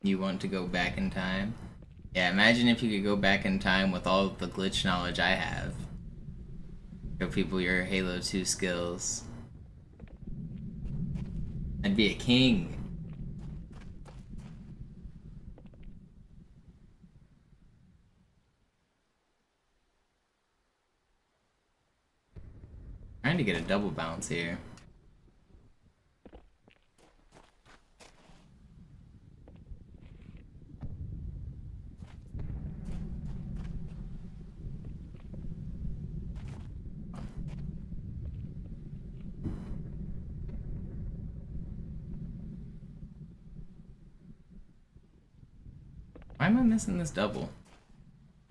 You want to go back in time? Yeah, imagine if you could go back in time with all the glitch knowledge I have. Show people your Halo 2 skills. I'd be a king. Trying to get a double bounce here. Why am I missing this double? I'm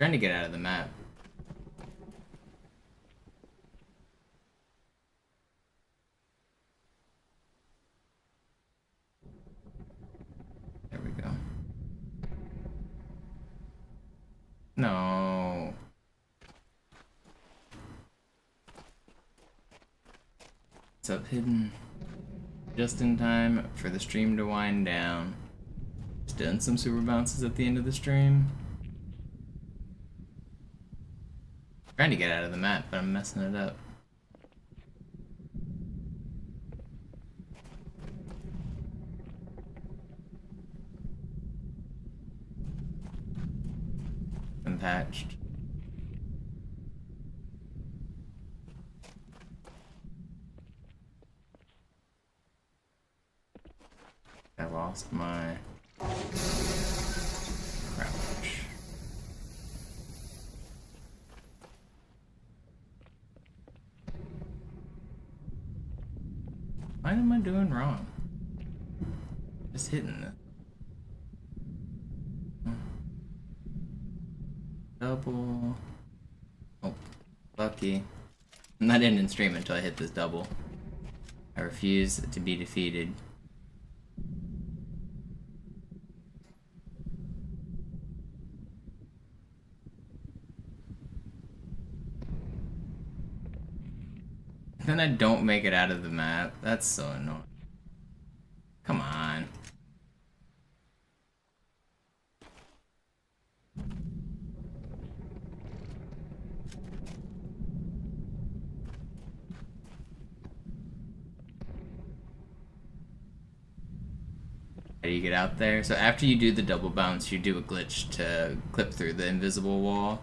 trying to get out of the map. There we go. No. It's up hidden. Just in time for the stream to wind down. Just doing some super bounces at the end of the stream. Trying to get out of the map, but I'm messing it up. I'm patched. I lost my crouch. What am I doing wrong? Just hitting it. Double. Oh, lucky. I'm not ending stream until I hit this double. I refuse to be defeated. Then I don't make it out of the map. That's so annoying. Come on. How do you get out there? So after you do the double bounce, you do a glitch to clip through the invisible wall.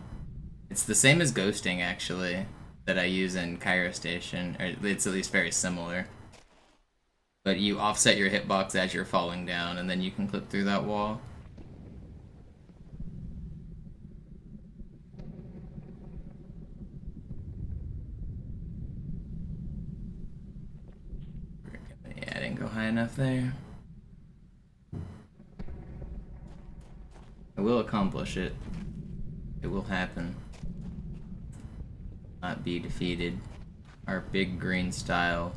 It's the same as ghosting, actually, that I use in Cairo Station, or it's at least very similar. But you offset your hitbox as you're falling down, and then you can clip through that wall. Yeah, I didn't go high enough there. I will accomplish it. It will happen. Not be defeated. Our big green style.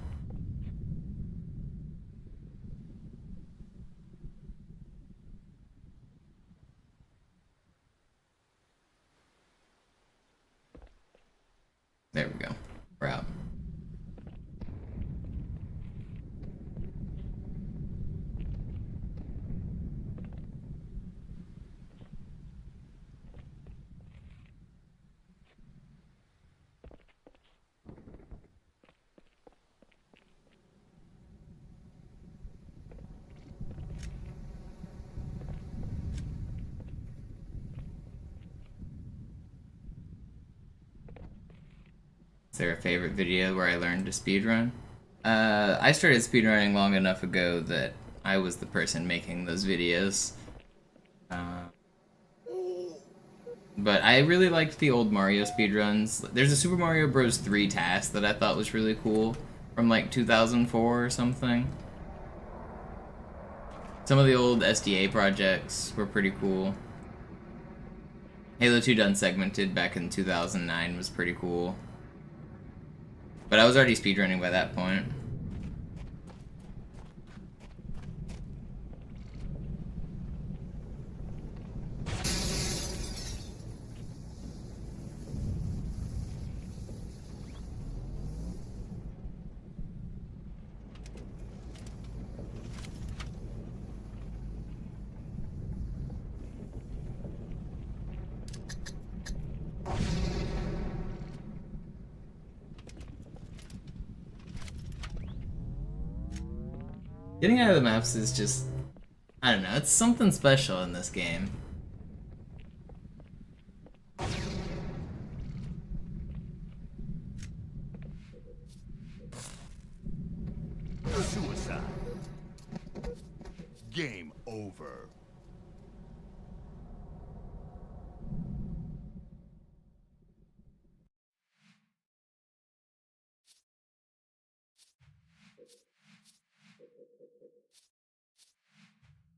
There we go. We're out. Is there a favorite video where I learned to speedrun? I started speedrunning long enough ago that I was the person making those videos. But I really liked the old Mario speedruns. There's a Super Mario Bros. 3 task that I thought was really cool from like 2004 or something. Some of the old SDA projects were pretty cool. Halo 2 Done Segmented back in 2009 was pretty cool. But I was already speedrunning by that point. Getting out of the maps is just, I don't know, it's something special in this game. Suicide. Game over.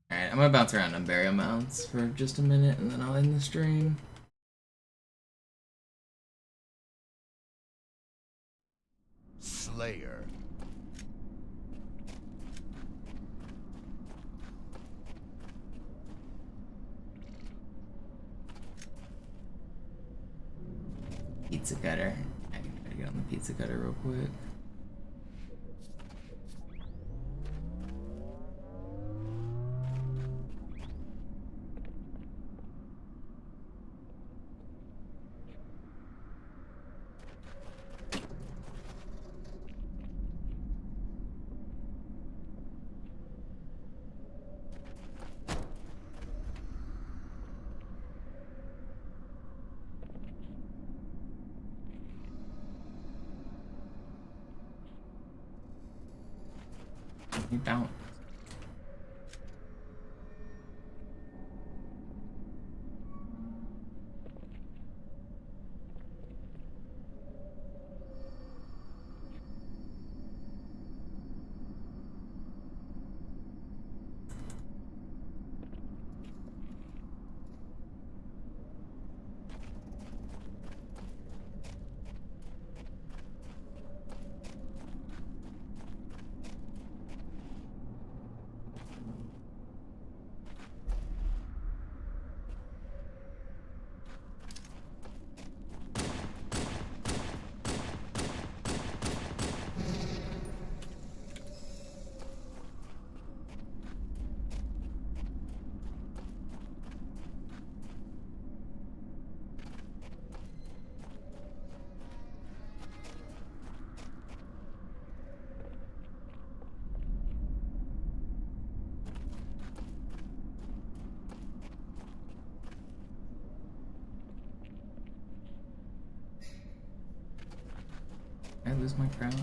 Alright, I'm gonna bounce around on burial mounts for just a minute and then I'll end the stream. Slayer. Pizza cutter. I can try to get on the pizza cutter real quick. You don't. Did I lose my crouch?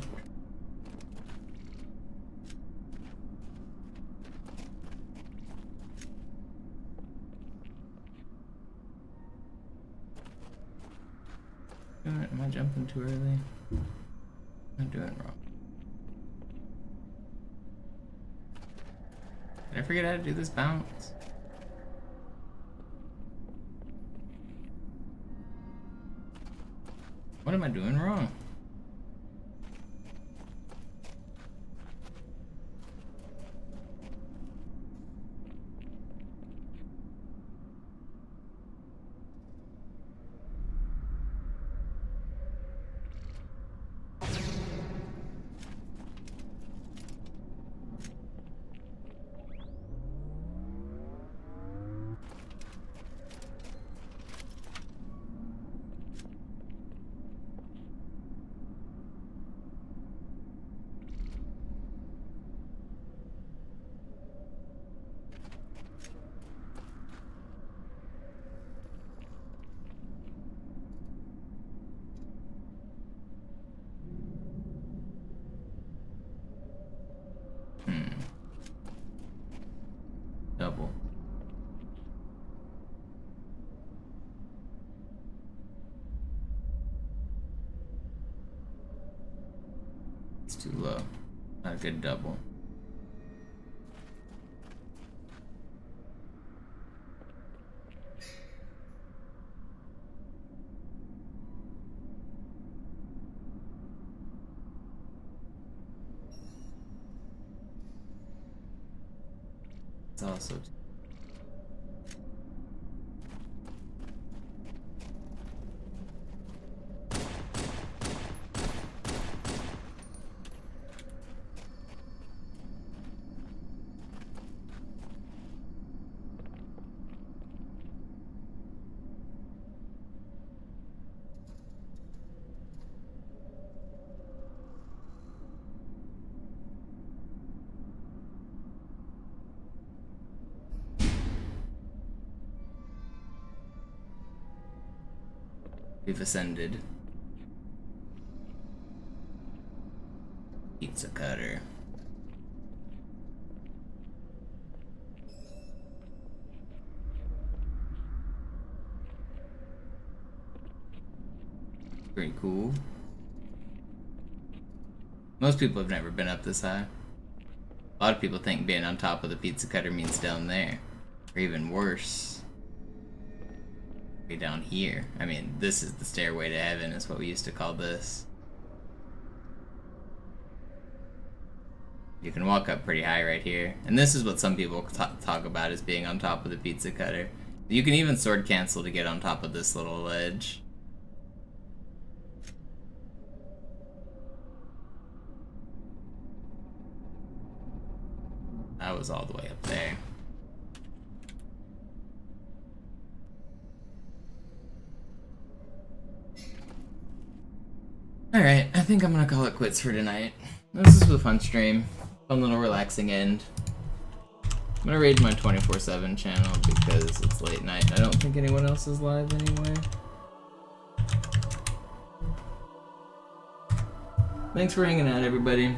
Am I jumping too early? I'm doing it wrong. Did I forget how to do this bounce? What am I doing wrong? Double. It's too low. Not a good double. It's also We've ascended. Pizza cutter. Pretty cool. Most people have never been up this high. A lot of people think being on top of the pizza cutter means down there. Or even worse. Way down here. I mean, this is the stairway to heaven is what we used to call this. You can walk up pretty high right here. And this is what some people talk about as being on top of the pizza cutter. You can even sword cancel to get on top of this little ledge. That was all the way up there. Alright, I think I'm gonna call it quits for tonight. This is a fun stream. Fun little relaxing end. I'm gonna raid my 24/7 channel because it's late night. I don't think anyone else is live anyway. Thanks for hanging out, everybody.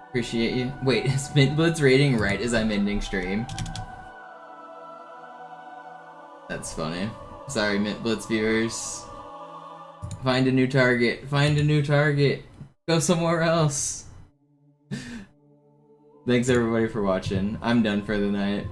Appreciate you. Wait, is Mintblitz rating right as I'm ending stream? That's funny. Sorry, Mintblitz viewers. Find a new target. Find a new target. Go somewhere else. Thanks everybody for watching. I'm done for the night.